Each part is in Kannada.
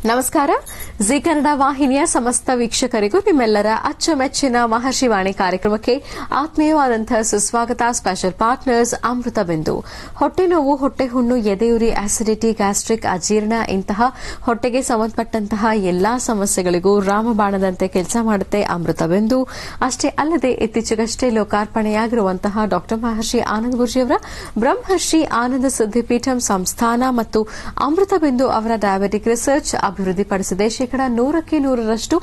ನಮಸ್ಕಾರ. ಜಿ ಕನ್ನಡ ವಾಹಿನಿಯ ಸಮಸ್ತ ವೀಕ್ಷಕರಿಗೂ ನಿಮ್ಮೆಲ್ಲರ ಅಚ್ಚುಮೆಚ್ಚಿನ ಮಹರ್ಷಿವಾಣಿ ಕಾರ್ಯಕ್ರಮಕ್ಕೆ ಆತ್ಮೀಯವಾದಂತಹ ಸುಸ್ವಾಗತ. ಸ್ಪೆಷಲ್ ಪಾರ್ಟ್ನರ್ಸ್ ಅಮೃತ ಬಿಂದು. ಹೊಟ್ಟೆ ನೋವು, ಹೊಟ್ಟೆ ಹುಣ್ಣು, ಎದೆಯುರಿ, ಆಸಿಡಿಟಿ, ಗ್ಯಾಸ್ಟ್ರಿಕ್, ಅಜೀರ್ಣ ಇಂತಹ ಹೊಟ್ಟೆಗೆ ಸಂಬಂಧಪಟ್ಟಂತಹ ಎಲ್ಲಾ ಸಮಸ್ಯೆಗಳಿಗೂ ರಾಮಬಾಣದಂತೆ ಕೆಲಸ ಮಾಡುತ್ತೆ ಅಮೃತ ಬಿಂದು. ಅಷ್ಟೇ ಅಲ್ಲದೆ ಇತ್ತೀಚೆಗಷ್ಟೇ ಲೋಕಾರ್ಪಣೆಯಾಗಿರುವಂತಹ ಡಾ ಮಹರ್ಷಿ ಆನಂದ್ ಗುರೂಜಿಯವರ ಬ್ರಹ್ಮರ್ಷಿ ಆನಂದ ಸಿದ್ಧಿಪೀಠಂ ಸಂಸ್ಥಾನ ಮತ್ತು ಅಮೃತ ಬಿಂದು ಅವರ ಡಯಾಬಿಟಿಕ್ ರಿಸರ್ಚ್ ಅಭಿವೃದ್ಧಿಪಡಿಸಿದೆ. 100%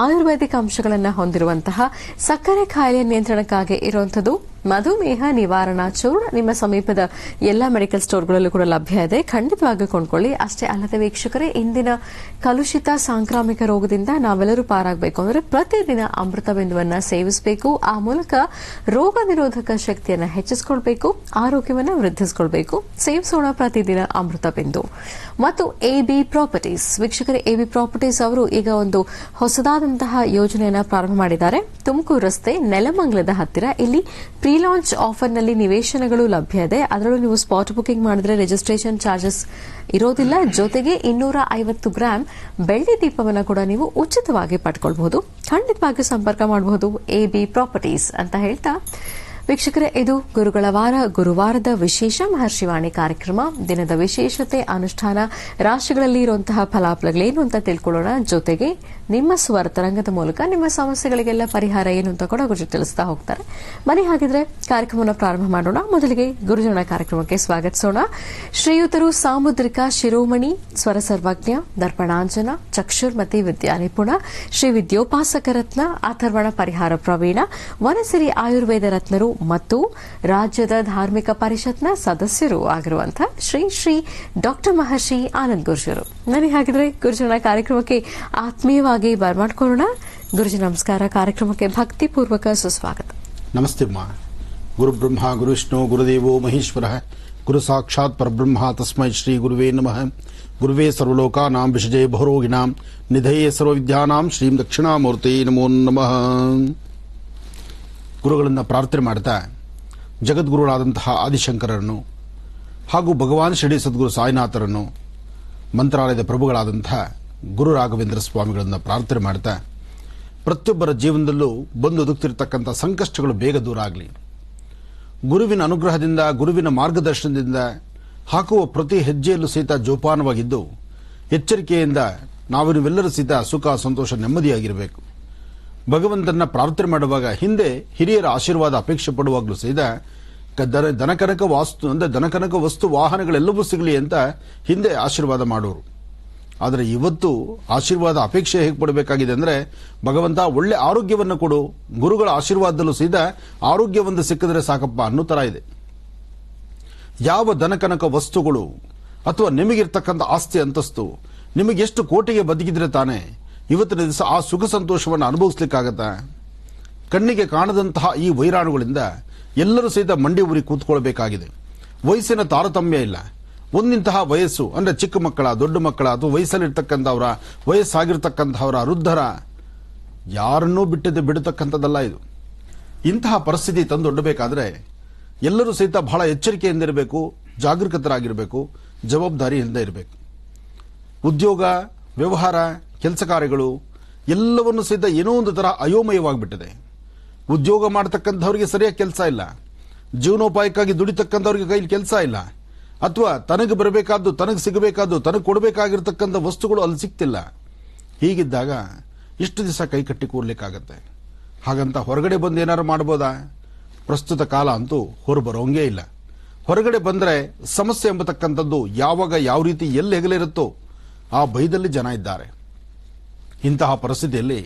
ಆಯುರ್ವೇದಿಕ್ ಅಂಶಗಳನ್ನು ಹೊಂದಿರುವಂತಹ ಸಕ್ಕರೆ ಕಾಯಿಲೆ ನಿಯಂತ್ರಣಕ್ಕಾಗಿ ಇರುವಂತದ್ದು ಮಧುಮೇಹ ನಿವಾರಣಾ ಚೂರ್ಣ ನಿಮ್ಮ ಸಮೀಪದ ಎಲ್ಲ ಮೆಡಿಕಲ್ ಸ್ಟೋರ್ಗಳಲ್ಲೂ ಕೂಡ ಲಭ್ಯ ಇದೆ. ಖಂಡಿತವಾಗಿ ಕೊಂಡ್ಕೊಳ್ಳಿ. ಅಷ್ಟೇ ಅಲ್ಲದೆ ವೀಕ್ಷಕರೇ, ಇಂದಿನ ಕಲುಷಿತ ಸಾಂಕ್ರಾಮಿಕ ರೋಗದಿಂದ ನಾವೆಲ್ಲರೂ ಪಾರಾಗಬೇಕು ಅಂದರೆ ಪ್ರತಿದಿನ ಅಮೃತ ಬಿಂದುವನ್ನು ಸೇವಿಸಬೇಕು. ಆ ಮೂಲಕ ರೋಗ ನಿರೋಧಕ ಶಕ್ತಿಯನ್ನು ಹೆಚ್ಚಿಸಿಕೊಳ್ಬೇಕು, ಆರೋಗ್ಯವನ್ನು ವೃದ್ಧಿಸಿಕೊಳ್ಬೇಕು. ಸೇವಿಸೋಣ ಪ್ರತಿದಿನ ಅಮೃತ ಬಿಂದು. ಮತ್ತು ಎಬಿ ಪ್ರಾಪರ್ಟೀಸ್ ವೀಕ್ಷಕರೇ, ಎಬಿ ಪ್ರಾಪರ್ಟೀಸ್ ಅವರು ಈಗ ಒಂದು ಹೊಸದಾದಂತಹ ಯೋಜನೆಯನ್ನು ಪ್ರಾರಂಭ ಮಾಡಿದ್ದಾರೆ. ತುಮಕೂರು ರಸ್ತೆ ನೆಲಮಂಗಲದ ಹತ್ತಿರ. ಇಲ್ಲಿ ಪ್ರೀ ಲಾಂಚ್ ಆಫರ್ನಲ್ಲಿ ನಿವೇಶನಗಳು ಲಭ್ಯ ಇದೆ. ಅದರಲ್ಲೂ ನೀವು ಸ್ಪಾಟ್ ಬುಕಿಂಗ್ ಮಾಡಿದ್ರೆ ರಿಜಿಸ್ಟ್ರೇಷನ್ ಚಾರ್ಜಸ್ ಇರೋದಿಲ್ಲ. ಜೊತೆಗೆ 250 ಗ್ರಾಂ ಬೆಳ್ಳಿ ದೀಪವನ್ನು ಕೂಡ ನೀವು ಉಚಿತವಾಗಿ ಪಡ್ಕೊಳ್ಬಹುದು. ಖಂಡಿತವಾಗಿ ಸಂಪರ್ಕ ಮಾಡಬಹುದು ಎಬಿ ಪ್ರಾಪರ್ಟೀಸ್ ಅಂತ ಹೇಳ್ತಾ ವೀಕ್ಷಕರೇ, ಇದು ಗುರುಗಳ ವಾರ, ಗುರುವಾರದ ವಿಶೇಷ ಮಹರ್ಷಿವಾಣಿ ಕಾರ್ಯಕ್ರಮ. ದಿನದ ವಿಶೇಷತೆ, ಅನುಷ್ಠಾನ, ರಾಶಿಗಳಲ್ಲಿ ಇರುವಂತಹ ಫಲಾಫಲಗಳೇನು ಅಂತ ತಿಳ್ಕೊಳ್ಳೋಣ. ಜೊತೆಗೆ ನಿಮ್ಮ ಸ್ವರ ತರಂಗದ ಮೂಲಕ ನಿಮ್ಮ ಸಮಸ್ಯೆಗಳಿಗೆಲ್ಲ ಪರಿಹಾರ ಏನು ಅಂತ ಕೂಡ ಗುರುಜಿ ತಿಳಿಸ್ತಾ ಹೋಗ್ತಾರೆ. ಬನ್ನಿ ಹಾಗಿದ್ರೆ ಕಾರ್ಯಕ್ರಮವನ್ನು ಪ್ರಾರಂಭ ಮಾಡೋಣ. ಮೊದಲಿಗೆ ಗುರುಜನ ಕಾರ್ಯಕ್ರಮಕ್ಕೆ ಸ್ವಾಗತಿಸೋಣ. ಶ್ರೀಯುತರು ಸಾಮುದ್ರಿಕ ಶಿರೋಮಣಿ, ಸ್ವರ ಸರ್ವಜ್ಞ, ದರ್ಪಣಾಂಜನ, ಚಕ್ಷುರ್ಮತಿ ವಿದ್ಯಾ ನಿಪುಣ, ಶ್ರೀ ವಿದ್ಯೋಪಾಸಕ ರತ್ನ, ಅಥರ್ವಣ ಪರಿಹಾರ ಪ್ರವೀಣ, ವನಸಿರಿ ಆಯುರ್ವೇದ ರತ್ನರು ಮತ್ತು ರಾಜ್ಯದ ಧಾರ್ಮಿಕ ಪರಿಷತ್ನ ಸದಸ್ಯರು ಆಗಿರುವಂತಹ ಶ್ರೀ ಶ್ರೀ ಡಾ ಮಹರ್ಷಿ ಆನಂದ್ ಗುರೂಜಿಯವರು. ನನಗೆ ಹಾಗಿದ್ರೆ ಗುರುಜನ ಕಾರ್ಯಕ್ರಮಕ್ಕೆ ಆತ್ಮೀಯವಾಗಿ ಬರ್ಮಾಡ್ಕೊಳ್ಳೋಣ. ಗುರುಜಿ ನಮಸ್ಕಾರ. ಕಾರ್ಯಕ್ರಮಕ್ಕೆ ಭಕ್ತಿಪೂರ್ವಕ ಸುಸ್ವಾಗತ. ನಮಸ್ತೆ ಅಮ್ಮ. ಗುರು ಬ್ರಹ್ಮ ಗುರು ವಿಷ್ಣು ಗುರುದೇವೋ ಮಹೇಶ್ವರ ಗುರು ಸಾಕ್ಷಾತ್ ಪರಬ್ರಹ್ಮ ತಸ್ಮೈ ಶ್ರೀ ಗುರುವೇ ನಮಃ. ಗುರುವೇ ಸರ್ವಲೋಕಾನಾಂ ವಿಷಜೇ ಭವರೋಗಿಣಾಂ ನಿಧಯೇ ಸರ್ವವಿದ್ಯಾನಾಂ ಶ್ರೀಂ ದಕ್ಷಿಣಾಮೂರ್ತಿ ನಮೋ ನಮಃ. ಗುರುಗಳನ್ನು ಪ್ರಾರ್ಥನೆ ಮಾಡ್ತಾ ಜಗದ್ಗುರುಗಳಾದಂತಹ ಆದಿಶಂಕರರನ್ನು ಹಾಗೂ ಭಗವಾನ್ ಶಿರಡಿ ಸದ್ಗುರು ಸಾಯಿನಾಥರನ್ನು, ಮಂತ್ರಾಲಯದ ಪ್ರಭುಗಳಾದಂತಹ ಗುರು ರಾಘವೇಂದ್ರ ಸ್ವಾಮಿಗಳನ್ನು ಪ್ರಾರ್ಥನೆ ಮಾಡ್ತಾ ಪ್ರತಿಯೊಬ್ಬರ ಜೀವನದಲ್ಲೂ ಬಂದು ಒದಗುತ್ತಿರತಕ್ಕಂಥ ಸಂಕಷ್ಟಗಳು ಬೇಗ ದೂರ ಆಗಲಿ. ಗುರುವಿನ ಅನುಗ್ರಹದಿಂದ, ಗುರುವಿನ ಮಾರ್ಗದರ್ಶನದಿಂದ ಹಾಕುವ ಪ್ರತಿ ಹೆಜ್ಜೆಯಲ್ಲೂ ಸಹಿತ ಜೋಪಾನವಾಗಿದ್ದು ಎಚ್ಚರಿಕೆಯಿಂದ ನಾವು ನೀವೆಲ್ಲರೂ ಸಹಿತ ಸುಖ, ಸಂತೋಷ, ನೆಮ್ಮದಿಯಾಗಿರಬೇಕು. ಭಗವಂತನ ಪ್ರಾರ್ಥನೆ ಮಾಡುವಾಗ ಹಿಂದೆ ಹಿರಿಯರ ಆಶೀರ್ವಾದ ಅಪೇಕ್ಷೆ ಪಡುವಾಗಲೂ ಸಹಿತ ದನಕನಕ ವಾಸ್ತು ಅಂದರೆ ದನಕನಕ ವಸ್ತು ವಾಹನಗಳೆಲ್ಲವೂ ಸಿಗಲಿ ಅಂತ ಹಿಂದೆ ಆಶೀರ್ವಾದ ಮಾಡೋರು. ಆದರೆ ಇವತ್ತು ಆಶೀರ್ವಾದ ಅಪೇಕ್ಷೆ ಹೇಗೆ ಪಡಬೇಕಾಗಿದೆ ಅಂದರೆ, ಭಗವಂತ ಒಳ್ಳೆ ಆರೋಗ್ಯವನ್ನು ಕೊಡು, ಗುರುಗಳ ಆಶೀರ್ವಾದದಲ್ಲೂ ಸಹಿತ ಆರೋಗ್ಯವನ್ನು ಸಿಕ್ಕಿದ್ರೆ ಸಾಕಪ್ಪ ಅನ್ನೋ ತರ ಇದೆ. ಯಾವ ದನಕನಕ ವಸ್ತುಗಳು ಅಥವಾ ನಿಮಗಿರ್ತಕ್ಕಂಥ ಆಸ್ತಿ ಅಂತಸ್ತು ನಿಮಗೆಷ್ಟು ಕೋಟಿಗೆ ಬದುಕಿದ್ರೆ ತಾನೇ ಇವತ್ತಿನ ದಿವಸ ಆ ಸುಖ ಸಂತೋಷವನ್ನು ಅನುಭವಿಸ್ಲಿಕ್ಕಾಗತ್ತ? ಕಣ್ಣಿಗೆ ಕಾಣದಂತಹ ಈ ವೈರಾಣುಗಳಿಂದ ಎಲ್ಲರೂ ಸಹಿತ ಮಂಡಿ ಊರಿ ಕೂತ್ಕೊಳ್ಬೇಕಾಗಿದೆ. ವಯಸ್ಸಿನ ತಾರತಮ್ಯ ಇಲ್ಲ. ಒಂದಿಂತಹ ವಯಸ್ಸು ಅಂದ್ರೆ ಚಿಕ್ಕ ಮಕ್ಕಳ, ದೊಡ್ಡ ಮಕ್ಕಳ, ಅಥವಾ ವಯಸ್ಸಲ್ಲಿರ್ತಕ್ಕಂಥವರ, ವಯಸ್ಸಾಗಿರ್ತಕ್ಕಂಥವರ, ವೃದ್ಧರ, ಯಾರನ್ನೂ ಬಿಡತಕ್ಕಂಥದ್ದಲ್ಲ ಇದು. ಇಂತಹ ಪರಿಸ್ಥಿತಿ ತಂದೊಡ್ಡಬೇಕಾದ್ರೆ ಎಲ್ಲರೂ ಸಹಿತ ಬಹಳ ಎಚ್ಚರಿಕೆಯಿಂದಿರಬೇಕು, ಜಾಗರೂಕತರಾಗಿರಬೇಕು, ಜವಾಬ್ದಾರಿಯಿಂದ ಇರಬೇಕು. ಉದ್ಯೋಗ, ವ್ಯವಹಾರ, ಕೆಲಸ ಕಾರ್ಯಗಳು ಎಲ್ಲವನ್ನು ಸಹಿತ ಏನೋ ಒಂದು ತರ ಅಯೋಮಯವಾಗಿಬಿಟ್ಟಿದೆ. ಉದ್ಯೋಗ ಮಾಡತಕ್ಕಂಥವ್ರಿಗೆ ಸರಿಯಾಗಿ ಕೆಲಸ ಇಲ್ಲ, ಜೀವನೋಪಾಯಕ್ಕಾಗಿ ದುಡಿತಕ್ಕಂಥವ್ರಿಗೆ ಕೈಲಿ ಕೆಲಸ ಇಲ್ಲ, ಅಥವಾ ತನಗೆ ಬರಬೇಕಾದ್ದು, ತನಗೆ ಸಿಗಬೇಕಾದ್ದು, ತನಗೆ ಕೊಡಬೇಕಾಗಿರ್ತಕ್ಕಂಥ ವಸ್ತುಗಳು ಅಲ್ಲಿ ಸಿಗ್ತಿಲ್ಲ. ಹೀಗಿದ್ದಾಗ ಇಷ್ಟು ದಿವಸ ಕೈ ಕಟ್ಟಿ ಕೂರ್ಲಿಕ್ಕಾಗತ್ತೆ? ಹಾಗಂತ ಹೊರಗಡೆ ಬಂದು ಏನಾರು ಮಾಡ್ಬೋದಾ? ಪ್ರಸ್ತುತ ಕಾಲ ಅಂತೂ ಹೊರಬರೋಂಗೇ ಇಲ್ಲ. ಹೊರಗಡೆ ಬಂದರೆ ಸಮಸ್ಯೆ ಎಂಬತಕ್ಕಂಥದ್ದು ಯಾವಾಗ ಯಾವ ರೀತಿ ಎಲ್ಲಿ ಹೆಗಲಿರುತ್ತೋ ಆ ಭಯದಲ್ಲಿ ಜನ ಇದ್ದಾರೆ. ಇಂತಹ ಪರಿಸ್ಥಿತಿಯಲ್ಲಿ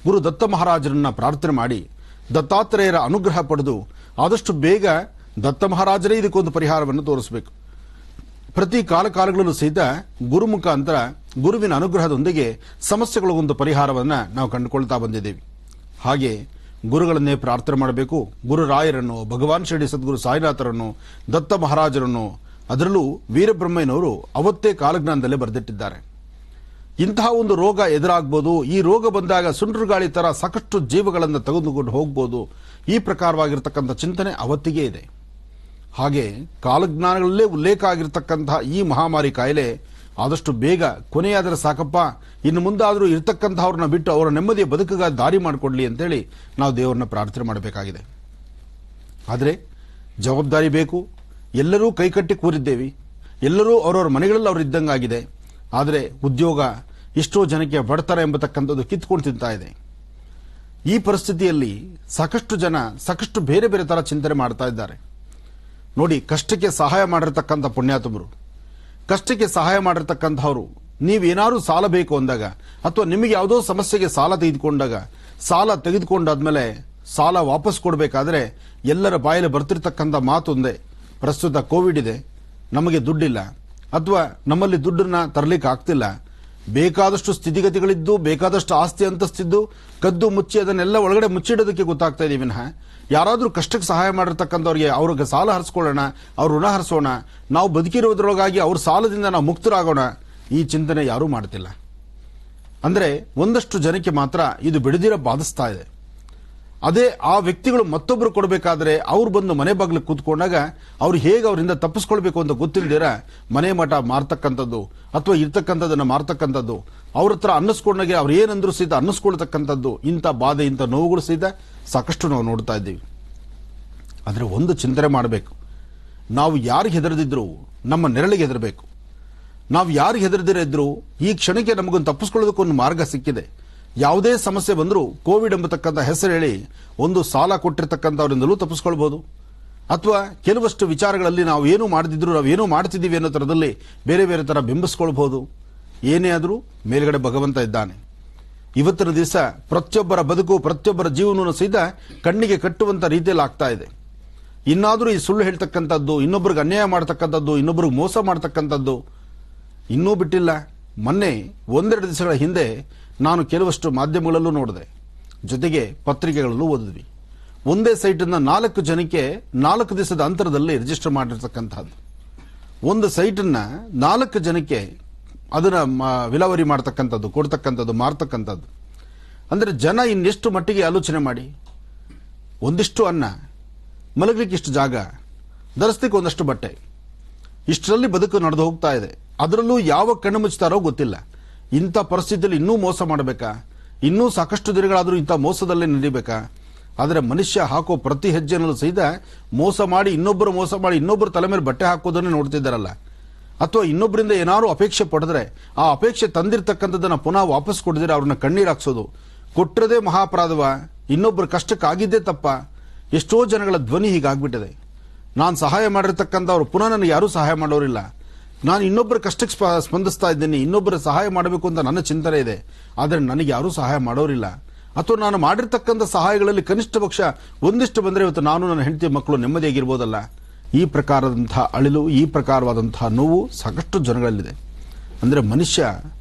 ಗುರು ದತ್ತ ಮಹಾರಾಜರನ್ನ ಪ್ರಾರ್ಥನೆ ಮಾಡಿ ದತ್ತಾತ್ರೇಯರ ಅನುಗ್ರಹ ಪಡೆದು ಆದಷ್ಟು ಬೇಗ ದತ್ತ ಮಹಾರಾಜರೇ ಇದಕ್ಕೊಂದು ಪರಿಹಾರವನ್ನು ತೋರಿಸಬೇಕು. ಪ್ರತಿ ಕಾಲಕಾಲಗಳಲ್ಲೂ ಸಹಿತ ಗುರು ಮುಖಾಂತರ, ಗುರುವಿನ ಅನುಗ್ರಹದೊಂದಿಗೆ ಸಮಸ್ಯೆಗಳಿಗೊಂದು ಪರಿಹಾರವನ್ನು ನಾವು ಕಂಡುಕೊಳ್ತಾ ಬಂದಿದ್ದೇವೆ. ಹಾಗೆ ಗುರುಗಳನ್ನೇ ಪ್ರಾರ್ಥನೆ ಮಾಡಬೇಕು. ಗುರುರಾಯರನ್ನು, ಭಗವಾನ್ ಶಿರಡಿ ಸದ್ಗುರು ಸಾಯಿನಾಥರನ್ನು, ದತ್ತ ಮಹಾರಾಜರನ್ನು, ಅದರಲ್ಲೂ ವೀರಬ್ರಹ್ಮಯ್ಯನವರು ಅವತ್ತೇ ಕಾಲಜ್ಞಾನದಲ್ಲೇ ಬರೆದಿಟ್ಟಿದ್ದಾರೆ. ಇಂತಹ ಒಂದು ರೋಗ ಎದುರಾಗಬಹುದು. ಈ ರೋಗ ಬಂದಾಗ ಸುಂಟ್ರು ಗಾಳಿ ತರ ಸಾಕಷ್ಟು ಜೀವಗಳನ್ನು ತೆಗೆದುಕೊಂಡು ಹೋಗಬಹುದು. ಈ ಪ್ರಕಾರವಾಗಿರ್ತಕ್ಕಂಥ ಚಿಂತನೆ ಅವತ್ತಿಗೆ ಇದೆ. ಹಾಗೆ ಕಾಲಜ್ಞಾನಗಳಲ್ಲೇ ಉಲ್ಲೇಖ ಆಗಿರ್ತಕ್ಕಂತಹ ಈ ಮಹಾಮಾರಿ ಕಾಯಿಲೆ ಆದಷ್ಟು ಬೇಗ ಕೊನೆಯಾದರೆ ಸಾಕಪ್ಪ, ಇನ್ನು ಮುಂದಾದರೂ ಇರ್ತಕ್ಕಂಥವ್ರನ್ನ ಬಿಟ್ಟು ಅವರ ನೆಮ್ಮದಿಯ ಬದುಕಿಗೆ ದಾರಿ ಮಾಡಿಕೊಡ್ಲಿ ಅಂತೇಳಿ ನಾವು ದೇವರನ್ನ ಪ್ರಾರ್ಥನೆ ಮಾಡಬೇಕಾಗಿದೆ. ಆದರೆ ಜವಾಬ್ದಾರಿ ಬೇಕು. ಎಲ್ಲರೂ ಕೈಕಟ್ಟಿ ಕೂರಿದ್ದೇವೆ. ಎಲ್ಲರೂ ಅವರವರ ಮನೆಗಳಲ್ಲಿ ಅವರು ಇದ್ದಂಗಾಗಿದೆ. ಆದರೆ ಉದ್ಯೋಗ ಎಷ್ಟೋ ಜನಕ್ಕೆ ಬಡತನ ಎಂಬತಕ್ಕಂಥದ್ದು ಕಿತ್ಕೊಂಡು ತಿಂತಾ ಇದೆ. ಈ ಪರಿಸ್ಥಿತಿಯಲ್ಲಿ ಸಾಕಷ್ಟು ಜನ ಸಾಕಷ್ಟು ಬೇರೆ ಬೇರೆ ತರ ಚಿಂತನೆ ಮಾಡ್ತಾ ಇದ್ದಾರೆ. ನೋಡಿ, ಕಷ್ಟಕ್ಕೆ ಸಹಾಯ ಮಾಡಿರ್ತಕ್ಕಂಥ ಪುಣ್ಯಾತ್ಮರು, ಕಷ್ಟಕ್ಕೆ ಸಹಾಯ ಮಾಡಿರ್ತಕ್ಕಂಥವ್ರು, ನೀವೇನಾದ್ರೂ ಸಾಲ ಬೇಕು ಅಂದಾಗ ಅಥವಾ ನಿಮಗೆ ಯಾವುದೋ ಸಮಸ್ಯೆಗೆ ಸಾಲ ತೆಗೆದುಕೊಂಡಾಗ, ಸಾಲ ತೆಗೆದುಕೊಂಡಾದ್ಮೇಲೆ ಸಾಲ ವಾಪಸ್ ಕೊಡಬೇಕಾದ್ರೆ ಎಲ್ಲರ ಬಾಯಲ್ಲಿ ಬರ್ತಿರ್ತಕ್ಕಂಥ ಮಾತೊಂದೇ, ಪ್ರಸ್ತುತ ಕೋವಿಡ್ ಇದೆ, ನಮಗೆ ದುಡ್ಡಿಲ್ಲ, ಅಥವಾ ನಮ್ಮಲ್ಲಿ ದುಡ್ಡನ್ನ ತರಲಿಕ್ಕೆ ಆಗ್ತಿಲ್ಲ. ಬೇಕಾದಷ್ಟು ಸ್ಥಿತಿಗತಿಗಳಿದ್ದು, ಬೇಕಾದಷ್ಟು ಆಸ್ತಿ ಅಂತಸ್ತಿದ್ದು ಕದ್ದು ಮುಚ್ಚಿ ಅದನ್ನೆಲ್ಲ ಒಳಗಡೆ ಮುಚ್ಚಿಡೋದಕ್ಕೆ ಗೊತ್ತಾಗ್ತಾ ಇದೆ ವಿನಃ ಯಾರಾದ್ರೂ ಕಷ್ಟಕ್ಕೆ ಸಹಾಯ ಮಾಡಿರ್ತಕ್ಕಂಥವ್ರಿಗೆ ಅವ್ರಿಗೆ ಸಾಲ ಹರಿಸ್ಕೊಳ್ಳೋಣ, ಅವ್ರ ಋಣ ಹರಿಸೋಣ, ನಾವು ಬದುಕಿರೋದ್ರೊಳಗಾಗಿ ಅವ್ರ ಸಾಲದಿಂದ ನಾವು ಮುಕ್ತರಾಗೋಣ, ಈ ಚಿಂತನೆ ಯಾರೂ ಮಾಡ್ತಿಲ್ಲ. ಅಂದ್ರೆ ಒಂದಷ್ಟು ಜನಕ್ಕೆ ಮಾತ್ರ ಇದು ಬಿಡದಿರ ಬಾಧಿಸ್ತಾ ಇದೆ. ಅದೇ ಆ ವ್ಯಕ್ತಿಗಳು ಮತ್ತೊಬ್ರು ಕೊಡಬೇಕಾದ್ರೆ ಅವ್ರು ಬಂದು ಮನೆ ಬಾಗಿಲು ಕೂತ್ಕೊಂಡಾಗ ಅವ್ರು ಹೇಗೆ ಅವರಿಂದ ತಪ್ಪಿಸ್ಕೊಳ್ಬೇಕು ಅಂತ ಗೊತ್ತಿಲ್ದಿರ ಮನೆ ಮಠ ಮಾರ್ತಕ್ಕಂಥದ್ದು ಅಥವಾ ಇರ್ತಕ್ಕಂಥದ್ದನ್ನ ಮಾರ್ತಕ್ಕಂಥದ್ದು, ಅವ್ರ ಹತ್ರ ಅನ್ನಿಸ್ಕೊಂಡಾಗೆ ಅವ್ರು ಏನಂದ್ರು ಸಹಿತ ಅನ್ನಿಸ್ಕೊಳ್ತಕ್ಕಂಥದ್ದು, ಇಂಥ ಬಾಧೆ ಇಂಥ ನೋವುಗಳು ಸಹಿತ ಸಾಕಷ್ಟು ನಾವು ನೋಡ್ತಾ ಇದ್ದೀವಿ. ಆದರೆ ಒಂದು ಚಿಂತನೆ ಮಾಡಬೇಕು, ನಾವು ಯಾರಿಗೆ ಹೆದರದಿದ್ರು ನಮ್ಮ ನೆರಳಿಗೆ ಹೆದರಬೇಕು. ನಾವು ಯಾರಿಗೆ ಹೆದರದಿರ ಇದ್ರು ಈ ಕ್ಷಣಕ್ಕೆ ನಮಗೊಂದು ತಪ್ಪಿಸ್ಕೊಳ್ಳೋದಕ್ಕೊಂದು ಮಾರ್ಗ ಸಿಕ್ಕಿದೆ. ಯಾವುದೇ ಸಮಸ್ಯೆ ಬಂದರೂ ಕೋವಿಡ್ ಎಂಬತಕ್ಕಂಥ ಹೆಸರು ಹೇಳಿ ಒಂದು ಸಾಲ ಕೊಟ್ಟಿರ್ತಕ್ಕಂಥವರಿಂದಲೂ ತಪ್ಪಿಸ್ಕೊಳ್ಬಹುದು, ಅಥವಾ ಕೆಲವಷ್ಟು ವಿಚಾರಗಳಲ್ಲಿ ನಾವು ಏನು ಮಾಡದಿದ್ರು ನಾವು ಏನೋ ಮಾಡ್ತಿದ್ದೀವಿ ಅನ್ನೋ ಥರದಲ್ಲಿ ಬೇರೆ ಬೇರೆ ಥರ ಬಿಂಬಿಸ್ಕೊಳ್ಬಹುದು. ಏನೇ ಆದರೂ ಮೇಲ್ಗಡೆ ಭಗವಂತ ಇದ್ದಾನೆ. ಇವತ್ತಿನ ದಿವಸ ಪ್ರತಿಯೊಬ್ಬರ ಬದುಕು ಪ್ರತಿಯೊಬ್ಬರ ಜೀವನವನ್ನು ಸಹಿತ ಕಣ್ಣಿಗೆ ಕಟ್ಟುವಂತ ರೀತಿಯಲ್ಲಿ ಆಗ್ತಾ ಇದೆ. ಇನ್ನಾದರೂ ಈ ಸುಳ್ಳು ಹೇಳ್ತಕ್ಕಂಥದ್ದು, ಇನ್ನೊಬ್ಬರಿಗೆ ಅನ್ಯಾಯ ಮಾಡ್ತಕ್ಕಂಥದ್ದು, ಇನ್ನೊಬ್ಬರಿಗೆ ಮೋಸ ಮಾಡ್ತಕ್ಕಂಥದ್ದು ಇನ್ನೂ ಬಿಟ್ಟಿಲ್ಲ. ಮೊನ್ನೆ ಒಂದೆರಡು ದಿವಸಗಳ ಹಿಂದೆ ನಾನು ಕೆಲವಷ್ಟು ಮಾಧ್ಯಮಗಳಲ್ಲೂ ನೋಡಿದೆ, ಜೊತೆಗೆ ಪತ್ರಿಕೆಗಳಲ್ಲೂ ಓದಿದ್ವಿ. ಒಂದೇ ಸೈಟನ್ನು 4 ಜನಕ್ಕೆ 4 ದಿವಸದ ಅಂತರದಲ್ಲಿ ರಿಜಿಸ್ಟರ್ ಮಾಡಿರ್ತಕ್ಕಂಥದ್ದು. ಒಂದು ಸೈಟನ್ನ 4 ಜನಕ್ಕೆ ಅದನ್ನ ವಿಲಾವರಿ ಮಾಡ್ತಕ್ಕಂಥದ್ದು, ಕೊಡ್ತಕ್ಕಂಥದ್ದು, ಮಾರ್ತಕ್ಕಂಥದ್ದು. ಅಂದ್ರೆ ಜನ ಇನ್ನೆಷ್ಟು ಮಟ್ಟಿಗೆ ಆಲೋಚನೆ ಮಾಡಿ, ಒಂದಿಷ್ಟು ಅನ್ನ, ಮಲಗಲಿಕ್ಕೆ ಇಷ್ಟು ಜಾಗ, ಧರಿಸ್ಲಿಕ್ಕೆ ಒಂದಷ್ಟು ಬಟ್ಟೆ, ಇಷ್ಟರಲ್ಲಿ ಬದುಕು ನಡೆದು ಹೋಗ್ತಾ ಇದೆ. ಅದರಲ್ಲೂ ಯಾವ ಕಣ್ಣು ಮುಚ್ತಾರೋ ಗೊತ್ತಿಲ್ಲ. ಇಂಥ ಪರಿಸ್ಥಿತಿಯಲ್ಲಿ ಇನ್ನೂ ಮೋಸ ಮಾಡಬೇಕಾ? ಇನ್ನೂ ಸಾಕಷ್ಟು ದಿನಗಳಾದರೂ ಇಂಥ ಮೋಸದಲ್ಲೇ ನಡೀಬೇಕಾ? ಆದರೆ ಮನುಷ್ಯ ಹಾಕೋ ಪ್ರತಿ ಹೆಜ್ಜೆನಲ್ಲೂ ಸಹಿತ ಮೋಸ ಮಾಡಿ ಇನ್ನೊಬ್ಬರ ತಲೆ ಮೇಲೆ ಬಟ್ಟೆ ಹಾಕೋದನ್ನೇ ನೋಡ್ತಿದ್ದಾರಲ್ಲ, ಅಥವಾ ಇನ್ನೊಬ್ಬರಿಂದ ಏನಾದ್ರು ಅಪೇಕ್ಷೆ ಪಡೆದ್ರೆ ಆ ಅಪೇಕ್ಷೆ ತಂದಿರತಕ್ಕಂಥದ್ದನ್ನ ಪುನಃ ವಾಪಸ್ ಕೊಡದಿರ ಅವ್ರನ್ನ ಕಣ್ಣೀರು ಹಾಕ್ಸೋದು, ಕೊಟ್ಟಿರದೇ ಮಹಾಪರಾಧವ, ಇನ್ನೊಬ್ಬರ ಕಷ್ಟಕ್ಕಾಗಿದ್ದೇ ತಪ್ಪ. ಎಷ್ಟೋ ಜನಗಳ ಧ್ವನಿ ಹೀಗಾಗ್ಬಿಟ್ಟಿದೆ. ನಾನು ಸಹಾಯ ಮಾಡಿರ್ತಕ್ಕಂಥವ್ರು ಪುನಃ ನನಗೆ ಯಾರೂ ಸಹಾಯ ಮಾಡೋರಿಲ್ಲ. ನಾನು ಇನ್ನೊಬ್ಬರ ಕಷ್ಟಕ್ಕೆ ಸ್ಪಂದಿಸ್ತಾ ಇದ್ದೀನಿ, ಇನ್ನೊಬ್ಬರ ಸಹಾಯ ಮಾಡಬೇಕು ಅಂತ ನನ್ನ ಚಿಂತನೆ ಇದೆ, ಆದರೆ ನನಗೆ ಯಾರೂ ಸಹಾಯ ಮಾಡೋರಿಲ್ಲ. ಅಥವಾ ನಾನು ಮಾಡಿರ್ತಕ್ಕಂಥ ಸಹಾಯಗಳಲ್ಲಿ ಕನಿಷ್ಠ ಪಕ್ಷ ಒಂದಿಷ್ಟು ಬಂದರೆ ಇವತ್ತು ನಾನು ನನ್ನ ಹೆಂಡತಿ ಮಕ್ಕಳು ನೆಮ್ಮದಿಯಾಗಿರ್ಬೋದಲ್ಲ. ಈ ಪ್ರಕಾರದಂತಹ ಅಳಿಲು, ಈ ಪ್ರಕಾರವಾದಂತಹ ನೋವು ಸಾಕಷ್ಟು ಜನಗಳಲ್ಲಿದೆ. ಅಂದರೆ ಮನುಷ್ಯ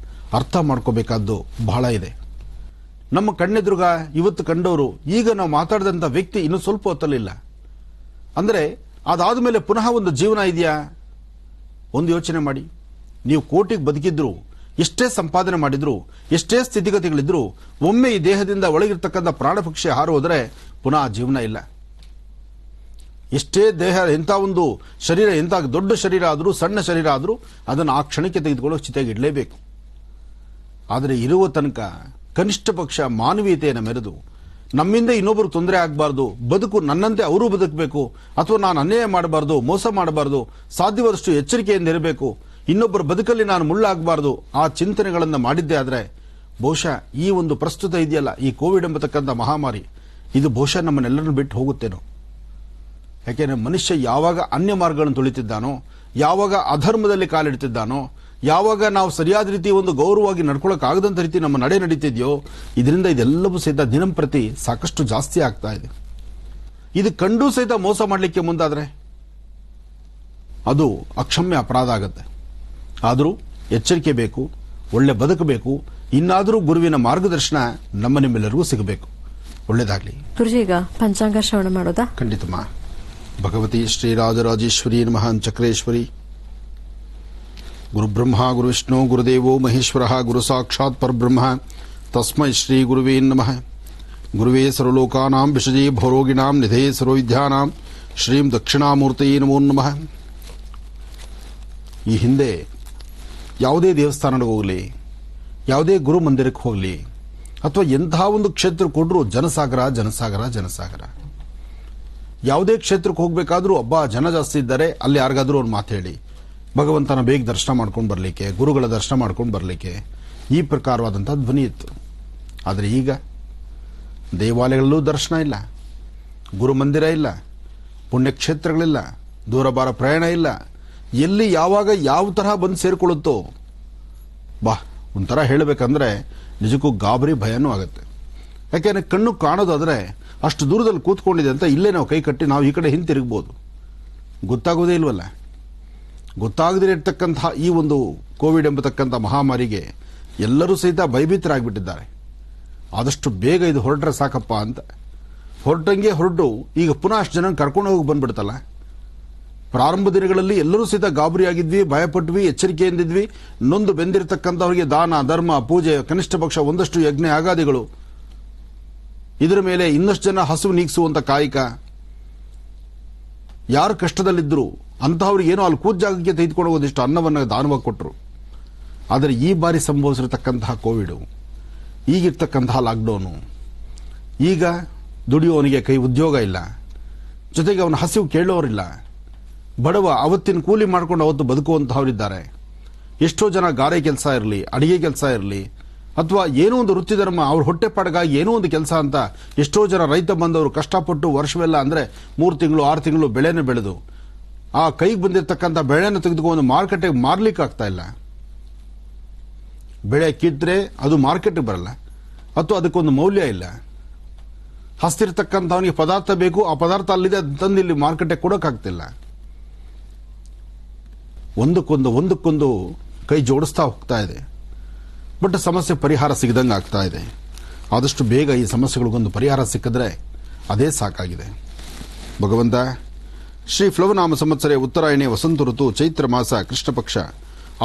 ಅರ್ಥ ಮಾಡ್ಕೋಬೇಕಾದ್ದು ಬಹಳ ಇದೆ. ನಮ್ಮ ಕಣ್ಣೆದುರುಗ ಇವತ್ತು ಕಂಡವರು, ಈಗ ನಾವು ಮಾತಾಡಿದಂಥ ವ್ಯಕ್ತಿ ಇನ್ನು ಸ್ವಲ್ಪ ಹೊತ್ತಲ್ಲಿಲ್ಲ. ಅಂದರೆ ಅದಾದ ಮೇಲೆ ಪುನಃ ಒಂದು ಜೀವನ ಇದೆಯಾ? ಒಂದು ಯೋಚನೆ ಮಾಡಿ. ನೀವು ಕೋಟಿಗೆ ಬದುಕಿದ್ರು, ಎಷ್ಟೇ ಸಂಪಾದನೆ ಮಾಡಿದ್ರು, ಎಷ್ಟೇ ಸ್ಥಿತಿಗತಿಗಳಿದ್ರು, ಒಮ್ಮೆ ಈ ದೇಹದಿಂದ ಒಳಗಿರ್ತಕ್ಕಂಥ ಪ್ರಾಣ ಪಕ್ಷಿ ಹಾರು ಹೋದರೆ ಪುನಃ ಜೀವನ ಇಲ್ಲ. ಎಷ್ಟೇ ದೇಹ ಎಂಥ ಒಂದು ಶರೀರ, ಎಂಥ ದೊಡ್ಡ ಶರೀರ ಆದರೂ, ಸಣ್ಣ ಶರೀರ ಆದರೂ ಅದನ್ನು ಆ ಕ್ಷಣಕ್ಕೆ ತೆಗೆದುಕೊಳ್ಳೋ ಸ್ಥಿತಿಯಾಗಿ ಇಡಲೇಬೇಕು. ಆದರೆ ಇರುವ ತನಕ ಕನಿಷ್ಠ ಪಕ್ಷ ಮಾನವೀಯತೆಯನ್ನು ಮೆರೆದು, ನಮ್ಮಿಂದ ಇನ್ನೊಬ್ಬರು ತೊಂದರೆ ಆಗಬಾರ್ದು, ಬದುಕು ನನ್ನಂತೆ ಅವರು ಬದುಕಬೇಕು, ಅಥವಾ ನಾನು ಅನ್ಯಾಯ ಮಾಡಬಾರ್ದು, ಮೋಸ ಮಾಡಬಾರ್ದು, ಸಾಧ್ಯವಾದಷ್ಟು ಎಚ್ಚರಿಕೆಯಿಂದ ಇರಬೇಕು, ಇನ್ನೊಬ್ಬರ ಬದುಕಲ್ಲಿ ನಾನು ಮುಳ್ಳಾಗಬಾರ್ದು, ಆ ಚಿಂತನೆಗಳನ್ನು ಮಾಡಿದ್ದೇ ಆದರೆ ಬಹುಶಃ ಈ ಒಂದು ಪ್ರಸ್ತುತ ಇದೆಯಲ್ಲ, ಈ ಕೋವಿಡ್ ಎಂಬತಕ್ಕಂಥ ಮಹಾಮಾರಿ, ಇದು ಬಹುಶಃ ನಮ್ಮನ್ನೆಲ್ಲರನ್ನು ಬಿಟ್ಟು ಹೋಗುತ್ತೇನೋ. ಯಾಕೆಂದ್ರೆ ಮನುಷ್ಯ ಯಾವಾಗ ಅನ್ಯ ಮಾರ್ಗಗಳನ್ನು ತುಳಿತಿದ್ದಾನೋ, ಯಾವಾಗ ಅಧರ್ಮದಲ್ಲಿ ಕಾಲಿಡ್ತಿದ್ದಾನೋ, ಯಾವಾಗ ನಾವು ಸರಿಯಾದ ರೀತಿ ಒಂದು ಗೌರವವಾಗಿ ನಡ್ಕೊಳ್ಳೋಕ್ಕಾಗದಂಥ ರೀತಿ ನಮ್ಮ ನಡೆ ನಡೀತಿದೆಯೋ, ಇದರಿಂದ ಇದೆಲ್ಲವೂ ಸಹಿತ ದಿನಂಪ್ರತಿ ಸಾಕಷ್ಟು ಜಾಸ್ತಿ ಆಗ್ತಾ ಇದೆ. ಇದು ಕಂಡು ಸಹಿತ ಮೋಸ ಮಾಡಲಿಕ್ಕೆ ಮುಂದಾದ್ರೆ ಅದು ಅಕ್ಷಮ್ಯ ಅಪರಾಧ ಆಗುತ್ತೆ. ಆದರೂ ಎಚ್ಚರಿಕೆ ಬೇಕು, ಒಳ್ಳೆ ಬದುಕಬೇಕು, ಇನ್ನಾದರೂ ಗುರುವಿನ ಮಾರ್ಗದರ್ಶನ ನಮ್ಮ ನಿಮ್ಮೆಲ್ಲರಿಗೂ ಸಿಗಬೇಕು. ಒಳ್ಳೇದಾಗ್ಲಿ. ಗುರುಜಿ, ಈಗ ಪಂಚಾಂಗ ಶ್ರವಣ ಮಾಡೋದಾ? ಖಂಡಿತಮ್ಮ. ಭಗವತಿ ಶ್ರೀರಾಜರಾಜೇಶ್ವರಿ ನಮಃ ಚಕ್ರೇಶ್ವರಿ. ಗುರುಬ್ರಹ್ಮ ಗುರುವಿಷ್ಣು ಗುರುದೇವೋ ಮಹೇಶ್ವರ ಗುರು ಸಾಕ್ಷಾತ್ ಪರಬ್ರಹ್ಮ ತಸ್ಮೈ ಶ್ರೀ ಗುರುವೇ ನಮಃ. ಗುರುವೇ ಸರ್ವಲೋಕಾನಾಂ ವಿಷಜೇ ಭವರೋಗಿಣಾಂ ನಿಧೇ ಸರ್ವವಿದ್ಯಾನಾಂ ಶ್ರೀಂ ದಕ್ಷಿಣಾಮೂರ್ತಯೇ ನಮೋ ನಮಃ. ಈ ಹಿಂದೆ ಯಾವುದೇ ದೇವಸ್ಥಾನಕ್ಕೆ ಹೋಗಲಿ, ಯಾವುದೇ ಗುರು ಮಂದಿರಕ್ಕೆ ಹೋಗಲಿ, ಅಥವಾ ಎಂತಹ ಒಂದು ಕ್ಷೇತ್ರಕ್ಕೆ ಕೊಟ್ಟರು ಜನಸಾಗರ ಜನಸಾಗರ ಜನಸಾಗರ. ಯಾವುದೇ ಕ್ಷೇತ್ರಕ್ಕೆ ಹೋಗಬೇಕಾದ್ರೂ ಒಬ್ಬ ಜನ ಜಾಸ್ತಿ ಇದ್ದಾರೆ, ಅಲ್ಲಿ ಯಾರಿಗಾದ್ರೂ ಒಂದು ಮಾತು ಹೇಳಿ ಭಗವಂತನ ಬೇಗ ದರ್ಶನ ಮಾಡ್ಕೊಂಡು ಬರಲಿಕ್ಕೆ, ಗುರುಗಳ ದರ್ಶನ ಮಾಡ್ಕೊಂಡು ಬರಲಿಕ್ಕೆ ಈ ಪ್ರಕಾರವಾದಂಥ ಧ್ವನಿ ಇತ್ತು. ಆದರೆ ಈಗ ದೇವಾಲಯಗಳಲ್ಲೂ ದರ್ಶನ ಇಲ್ಲ, ಗುರು ಮಂದಿರ ಇಲ್ಲ, ಪುಣ್ಯಕ್ಷೇತ್ರಗಳಿಲ್ಲ, ದೂರಬಾರ ಪ್ರಯಾಣ ಇಲ್ಲ. ಎಲ್ಲಿ ಯಾವಾಗ ಯಾವ ತರಹ ಬಂದು ಸೇರಿಕೊಳ್ಳುತ್ತೋ ಒಂಥರ ಹೇಳಬೇಕಂದ್ರೆ ನಿಜಕ್ಕೂ ಗಾಬರಿ ಭಯನೂ ಆಗುತ್ತೆ. ಯಾಕೆಂದರೆ ಕಣ್ಣು ಕಾಣೋದಾದರೆ ಅಷ್ಟು ದೂರದಲ್ಲಿ ಕೂತ್ಕೊಂಡಿದೆ ಅಂತ ಇಲ್ಲೇ ನಾವು ಕೈ ಕಟ್ಟಿ ನಾವು ಈ ಕಡೆ ಹಿಂತಿರುಗ್ಬೋದು, ಗೊತ್ತಾಗೋದೇ ಇಲ್ವಲ್ಲ. ಗೊತ್ತಾಗದೇ ಇರತಕ್ಕಂತಹ ಈ ಒಂದು ಕೋವಿಡ್ ಎಂಬತಕ್ಕಂಥ ಮಹಾಮಾರಿಗೆ ಎಲ್ಲರೂ ಸಹಿತ ಭಯಭೀತರಾಗಿಬಿಟ್ಟಿದ್ದಾರೆ. ಆದಷ್ಟು ಬೇಗ ಇದು ಹೊರಟ್ರೆ ಸಾಕಪ್ಪ ಅಂತ ಹೊರಟಂಗೆ ಹೊರಟು ಈಗ ಪುನಃ ಅಷ್ಟು ಜನ ಕರ್ಕೊಂಡು ಹೋಗಿ ಬಂದ್ಬಿಡ್ತಲ್ಲ. ಪ್ರಾರಂಭ ದಿನಗಳಲ್ಲಿ ಎಲ್ಲರೂ ಸಹಿತ ಗಾಬರಿಯಾಗಿದ್ವಿ, ಭಯಪಟ್ವಿ, ಎಚ್ಚರಿಕೆಯಿಂದಿದ್ವಿ. ನೊಂದು ಬೆಂದಿರತಕ್ಕಂಥವರಿಗೆ ದಾನ ಧರ್ಮ ಪೂಜೆ, ಕನಿಷ್ಠ ಪಕ್ಷ ಒಂದಷ್ಟು ಯಜ್ಞ ಯಾಗಾದಿಗಳು, ಇದರ ಮೇಲೆ ಇನ್ನಷ್ಟು ಜನ ಹಸಿವು ನೀಗಿಸುವಂತ ಕಾಯಕ. ಯಾರು ಕಷ್ಟದಲ್ಲಿದ್ದರು ಅಂತಹವ್ರಿಗೆ ಏನೋ ಅಲ್ಲಿ ಕೂತ ಜಾಗಕ್ಕೆ ತೆಗೆದುಕೊಂಡು ಹೋಗೋದಿಷ್ಟು ಅನ್ನವನ್ನು ದಾನವಾಗಿ ಕೊಟ್ಟರು. ಆದರೆ ಈ ಬಾರಿ ಸಂಭವಿಸಿರತಕ್ಕಂತಹ ಕೋವಿಡ್, ಈಗಿರ್ತಕ್ಕಂತಹ ಲಾಕ್ಡೌನು, ಈಗ ದುಡಿಯೋವನಿಗೆ ಕೈ ಉದ್ಯೋಗ ಇಲ್ಲ, ಜೊತೆಗೆ ಅವನ ಹಸಿವು ಕೇಳೋರಿಲ್ಲ, ಬಡವ ಅವತ್ತಿನ ಕೂಲಿ ಮಾಡ್ಕೊಂಡು ಅವತ್ತು ಬದುಕುವಂತಹವರಿದ್ದಾರೆ. ಎಷ್ಟೋ ಜನ ಗಾರೆ ಕೆಲಸ ಇರಲಿ, ಅಡಿಗೆ ಕೆಲಸ ಇರಲಿ, ಅಥವಾ ಏನೋ ಒಂದು ವೃತ್ತಿ ಧರ್ಮ, ಅವ್ರ ಹೊಟ್ಟೆಪಾಡಿಗಾಗಿ ಏನೋ ಒಂದು ಕೆಲಸ ಅಂತ ಎಷ್ಟೋ ಜನ ರೈತ ಬಂದವರು ಕಷ್ಟಪಟ್ಟು ವರ್ಷವೆಲ್ಲ ಅಂದರೆ 3 ತಿಂಗಳು 6 ತಿಂಗಳು ಬೆಳೆನೇ ಬೆಳೆದು ಆ ಕೈಗೆ ಬಂದಿರತಕ್ಕಂಥ ಬೆಳೆಯನ್ನು ತೆಗೆದುಕೊಂಡು ಮಾರುಕಟ್ಟೆಗೆ ಮಾರ್ಲಿಕ್ಕೆ ಆಗ್ತಾ ಇಲ್ಲ. ಬೆಳೆ ಕಿತ್ತರೆ ಅದು ಮಾರ್ಕೆಟ್ಗೆ ಬರಲ್ಲ, ಅಥವಾ ಅದಕ್ಕೊಂದು ಮೌಲ್ಯ ಇಲ್ಲ. ಹಸ್ತಿರ್ತಕ್ಕಂಥವನಿಗೆ ಪದಾರ್ಥ ಬೇಕು, ಆ ಪದಾರ್ಥ ಅಲ್ಲಿದೆ, ತಂದು ಇಲ್ಲಿ ಮಾರ್ಕೆಟ್ಗೆ ಕೊಡೋಕ್ಕಾಗ್ತಿಲ್ಲ. ಒಂದಕ್ಕೊಂದು ಕೈ ಜೋಡಿಸ್ತಾ ಹೋಗ್ತಾ ಇದೆ. ಬಟ್ ಸಮಸ್ಯೆ ಪರಿಹಾರ ಸಿಗದಂಗೆ ಆಗ್ತಾ ಇದೆ. ಆದಷ್ಟು ಬೇಗ ಈ ಸಮಸ್ಯೆಗಳಿಗೊಂದು ಪರಿಹಾರ ಸಿಕ್ಕಿದ್ರೆ ಅದೇ ಸಾಕಾಗಿದೆ. ಭಗವಂತ, ಶ್ರೀ ಪ್ಲವನಾಮ ಸಂವತ್ಸರೆ ಉತ್ತರಾಯಣೆ ವಸಂತ ಋತು ಚೈತ್ರ ಮಾಸ ಕೃಷ್ಣ ಪಕ್ಷ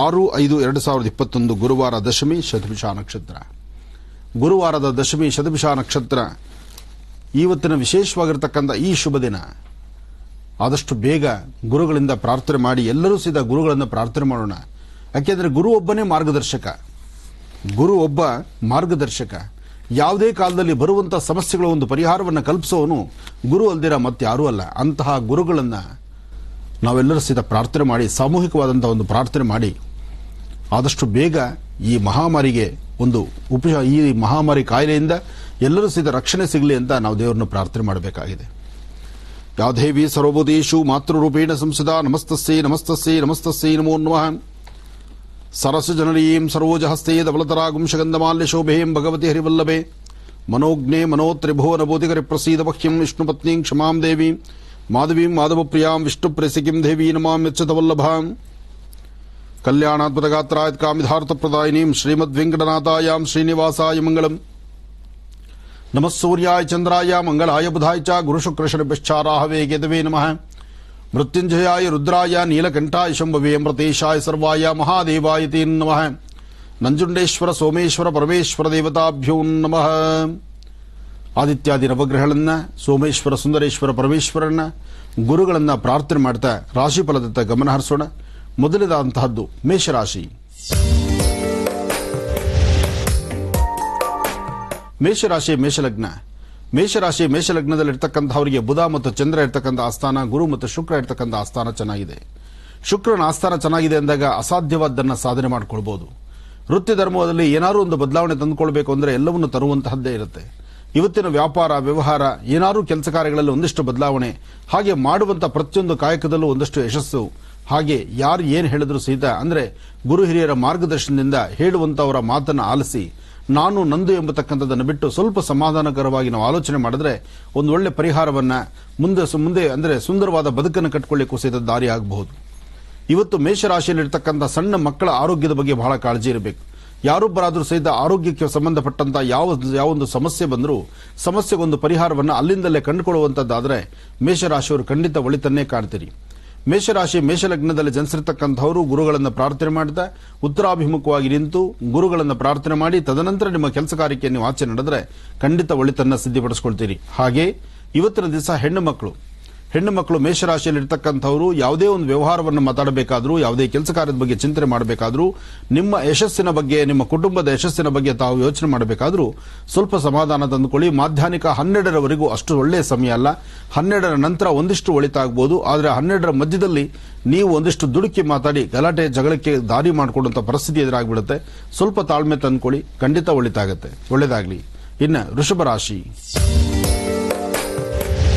6/5/2021 ಗುರುವಾರ ದಶಮಿ ಶತಭಿಷಾ ನಕ್ಷತ್ರ. ಗುರುವಾರದ ದಶಮಿ ಶತಭಿಷಾ ನಕ್ಷತ್ರ ಇವತ್ತಿನ ವಿಶೇಷವಾಗಿರತಕ್ಕಂಥ ಈ ಶುಭ ದಿನ. ಆದಷ್ಟು ಬೇಗ ಗುರುಗಳಿಂದ ಪ್ರಾರ್ಥನೆ ಮಾಡಿ, ಎಲ್ಲರೂ ಸಹಿತ ಗುರುಗಳನ್ನು ಪ್ರಾರ್ಥನೆ ಮಾಡೋಣ. ಯಾಕೆಂದರೆ ಗುರು ಒಬ್ಬನೇ ಮಾರ್ಗದರ್ಶಕ. ಗುರು ಒಬ್ಬ ಮಾರ್ಗದರ್ಶಕ. ಯಾವುದೇ ಕಾಲದಲ್ಲಿ ಬರುವಂತಹ ಸಮಸ್ಯೆಗಳ ಒಂದು ಪರಿಹಾರವನ್ನು ಕಲ್ಪಿಸೋನು ಗುರು ಅಲ್ದಿರ ಮತ್ತಾರೂ ಅಲ್ಲ. ಅಂತಹ ಗುರುಗಳನ್ನು ನಾವೆಲ್ಲರೂ ಸಹಿತ ಪ್ರಾರ್ಥನೆ ಮಾಡಿ, ಸಾಮೂಹಿಕವಾದಂತಹ ಒಂದು ಪ್ರಾರ್ಥನೆ ಮಾಡಿ, ಆದಷ್ಟು ಬೇಗ ಈ ಮಹಾಮಾರಿಗೆ ಈ ಮಹಾಮಾರಿ ಕಾಯಿಲೆಯಿಂದ ಎಲ್ಲರೂ ಸಹಿತ ರಕ್ಷಣೆ ಸಿಗಲಿ ಅಂತ ನಾವು ದೇವರನ್ನು ಪ್ರಾರ್ಥನೆ ಮಾಡಬೇಕಾಗಿದೆ. ಯಾ ದೇವಿ ಸರ್ವಭೂತೇಷು ಮಾತೃರೂಪೇಣ ಸಂಸದಾ ನಮಸ್ತಸ್ಯೈ ನಮಸ್ತಸ್ಯೈ ನಮಸ್ತಸ್ಯೈ ನಮೋ ನಮಃ. ಸರಸಜನನೀಂ ಸರೋಜಹಸ್ತೆ ಧವಲತರಾಗುಂ ಶಗಂಧಮಾಲ್ಯ ಶೋಭೆಂ ಭಗವತಿ ಹರಿವಲ್ಲಭೆ ಮನೋಜ್ಞೆ ಮನೋತ್ರಿಭುವನ ಬೋಧಿಕರಿ ಪ್ರಸೀದ ವಹ್ಯಂ ವಿಷ್ಣುಪತ್ನೀಂ ಕ್ಷಮಾಂ ದೇವೀಂ ಮಾಧವೀಂ ಮಾಧವಪ್ರಿಯಾಂ ವಿಷ್ಣುಪ್ರೇಸಿಕಿಂ ದೇವೀ ನಮಾಂ ಯಚ್ಚತವಲ್ಲಭಾಂ. ಕಲ್ಯಾಣಾತ್ಮತಗಾತ್ರಾಯತ್ ಕಾಮಿಧಾರ್ಥಪ್ರದಾಯಿನೀಂ ಶ್ರೀಮದ್ವೆಂಕಟನಾಥಾಯಾಂ ಶ್ರೀನಿವಾಸಾಯ ಮಂಗಳಂ. ನಮಃ ಸೂರ್ಯಾಯ ಚಂದ್ರಾಯ ಮಂಗಳಾಯ ಬುಧಾಯ ಚ ಗುರುಶುಕ್ರಶನಿಶ್ಚಾರಾಹವೇ ಕೇತವೇ ನಮಃ. ಮೃತ್ಯುಂಜಯಾಯ ರುದ್ರಾಯ ನೀಲಕಂಠಾಯ ಶಂಭವೇ ಅಮೃತೇಶಾಯ ಸರ್ವಾಯ ಮಹಾದೇವಾಯ ತೇ ನಮಃ. ನಂಜುಂಡೇಶ್ವರ ಸೋಮೇಶ್ವರ ಪರಮೇಶ್ವರ ದೇವತಾಭ್ಯೋ ನಮಃ. ಆದಿತ್ಯಾದಿ ನವಗ್ರಹಗಳನ್ನ, ಸೋಮೇಶ್ವರ ಸುಂದರೇಶ್ವರ ಪರಮೇಶ್ವರನ್ನ, ಗುರುಗಳನ್ನ ಪ್ರಾರ್ಥನೆ ಮಾಡ್ತಾ ರಾಶಿಫಲದತ್ತ ಗಮನ ಹರಿಸೋಣ. ಮೊದಲನೇದಾದಂತಹದ್ದು ಮೇಷರಾಶಿ. ಮೇಷರಾಶಿ ಮೇಷಲಗ್ನ. ಮೇಷರಾಶಿ ಮೇಷಲಗ್ನದಲ್ಲಿರ್ತಕ್ಕಂಥವರಿಗೆ ಬುಧ ಮತ್ತು ಚಂದ್ರ ಇರ್ತಕ್ಕಂಥ ಆಸ್ಥಾನ, ಗುರು ಮತ್ತು ಶುಕ್ರ ಇರ್ತಕ್ಕಂಥ ಆಸ್ಥಾನ ಚೆನ್ನಾಗಿದೆ. ಶುಕ್ರನ ಆಸ್ಥಾನ ಚೆನ್ನಾಗಿದೆ ಅಂದಾಗ ಅಸಾಧ್ಯವಾದ್ದನ್ನು ಸಾಧನೆ ಮಾಡಿಕೊಳ್ಬಹುದು. ವೃತ್ತಿ ಧರ್ಮದಲ್ಲಿ ಏನಾದರೂ ಒಂದು ಬದಲಾವಣೆ ತಂದುಕೊಳ್ಬೇಕು ಅಂದರೆ ಎಲ್ಲವನ್ನು ತರುವಂತಹದ್ದೇ ಇರುತ್ತೆ. ಇವತ್ತಿನ ವ್ಯಾಪಾರ ವ್ಯವಹಾರ ಏನಾದರೂ ಕೆಲಸ ಕಾರ್ಯಗಳಲ್ಲಿ ಒಂದಿಷ್ಟು ಬದಲಾವಣೆ, ಹಾಗೆ ಮಾಡುವಂಥ ಪ್ರತಿಯೊಂದು ಕಾಯಕದಲ್ಲೂ ಒಂದಷ್ಟು ಯಶಸ್ಸು. ಹಾಗೆ ಯಾರು ಏನು ಹೇಳಿದ್ರು ಸಹಿತ ಅಂದರೆ ಗುರು ಹಿರಿಯರ ಮಾರ್ಗದರ್ಶನದಿಂದ ಹೇಳುವಂಥವರ ಮಾತನ್ನು ಆಲಿಸಿ ನಾನು ನಂದು ಎಂಬತಕ್ಕಂಥದ್ದನ್ನು ಬಿಟ್ಟು ಸ್ವಲ್ಪ ಸಮಾಧಾನಕರವಾಗಿ ನಾವು ಆಲೋಚನೆ ಮಾಡಿದ್ರೆ ಒಂದು ಒಳ್ಳೆ ಪರಿಹಾರವನ್ನ ಮುಂದೆ ಅಂದರೆ ಸುಂದರವಾದ ಬದುಕನ್ನು ಕಟ್ಟಿಕೊಳ್ಳಿಕ್ಕೂ ಸಹಿತ ದಾರಿ ಆಗಬಹುದು. ಇವತ್ತು ಮೇಷರಾಶಿಯಲ್ಲಿರ್ತಕ್ಕಂಥ ಸಣ್ಣ ಮಕ್ಕಳ ಆರೋಗ್ಯದ ಬಗ್ಗೆ ಬಹಳ ಕಾಳಜಿ ಇರಬೇಕು. ಯಾರೊಬ್ಬರಾದರೂ ಸಹಿತ ಆರೋಗ್ಯಕ್ಕೆ ಸಂಬಂಧಪಟ್ಟಂತ ಯಾವೊಂದು ಸಮಸ್ಯೆ ಬಂದರೂ ಸಮಸ್ಯೆಗೊಂದು ಪರಿಹಾರವನ್ನು ಅಲ್ಲಿಂದಲೇ ಕಂಡುಕೊಳ್ಳುವಂಥದ್ದಾದರೆ ಮೇಷರಾಶಿಯವರು ಖಂಡಿತ ಒಳಿತನ್ನೇ ಕಾಣ್ತೀರಿ. ಮೇಷರಾಶಿ ಮೇಷಲಗ್ನದಲ್ಲಿ ಜನಿಸಿರ್ತಕ್ಕಂಥವರು ಗುರುಗಳನ್ನು ಪ್ರಾರ್ಥನೆ ಮಾಡ್ತಾ ಉತ್ತರಾಭಿಮುಖವಾಗಿ ನಿಂತು ಗುರುಗಳನ್ನು ಪ್ರಾರ್ಥನೆ ಮಾಡಿ ತದನಂತರ ನಿಮ್ಮ ಕೆಲಸ ಕಾರ್ಯಕ್ಕೆ ನೀವು ಆಚೆ ನಡೆದ್ರೆ ಖಂಡಿತ ಒಳಿತನ್ನ ಸಿದ್ಧಿಪಡಿಸ್ಕೊಳ್ತೀರಿ. ಹಾಗೆ ಇವತ್ತಿನ ದಿವಸ ಹೆಣ್ಣು ಮಕ್ಕಳು ಮೇಷರಾಶಿಯಲ್ಲಿ ಇರ್ತಕ್ಕಂಥವರು ಯಾವುದೇ ಒಂದು ವ್ಯವಹಾರವನ್ನು ಮಾತಾಡಬೇಕಾದ್ರೂ, ಯಾವುದೇ ಕೆಲಸ ಕಾರ್ಯದ ಬಗ್ಗೆ ಚಿಂತನೆ ಮಾಡಬೇಕಾದ್ರೂ, ನಿಮ್ಮ ಯಶಸ್ಸಿನ ಬಗ್ಗೆ, ನಿಮ್ಮ ಕುಟುಂಬದ ಯಶಸ್ಸಿನ ಬಗ್ಗೆ ತಾವು ಯೋಚನೆ ಮಾಡಬೇಕಾದ್ರೂ ಸ್ವಲ್ಪ ಸಮಾಧಾನ ತಂದುಕೊಳ್ಳಿ. ಮಾಧ್ಯಾಹ್ನಿಕ 12ರವರೆಗೂ ಅಷ್ಟು ಒಳ್ಳೆಯ ಸಮಯ ಅಲ್ಲ. 12ರ ನಂತರ ಒಂದಿಷ್ಟು ಒಳಿತಾಗಬಹುದು. ಆದರೆ 12ರ ಮಧ್ಯದಲ್ಲಿ ನೀವು ಒಂದಿಷ್ಟು ದುಡುಕಿ ಮಾತಾಡಿ ಗಲಾಟೆ ಜಗಳಕ್ಕೆ ದಾರಿ ಮಾಡಿಕೊಳ್ಳುವಂತ ಪರಿಸ್ಥಿತಿ ಎದುರಾಗ್ಬಿಡುತ್ತೆ. ಸ್ವಲ್ಪ ತಾಳ್ಮೆ ತಂದ್ಕೊಳ್ಳಿ, ಖಂಡಿತ ಒಳಿತಾಗುತ್ತೆ. ಒಳ್ಳೆಯದಾಗಲಿ. ಇನ್ನು ವೃಷಭ ರಾಶಿ.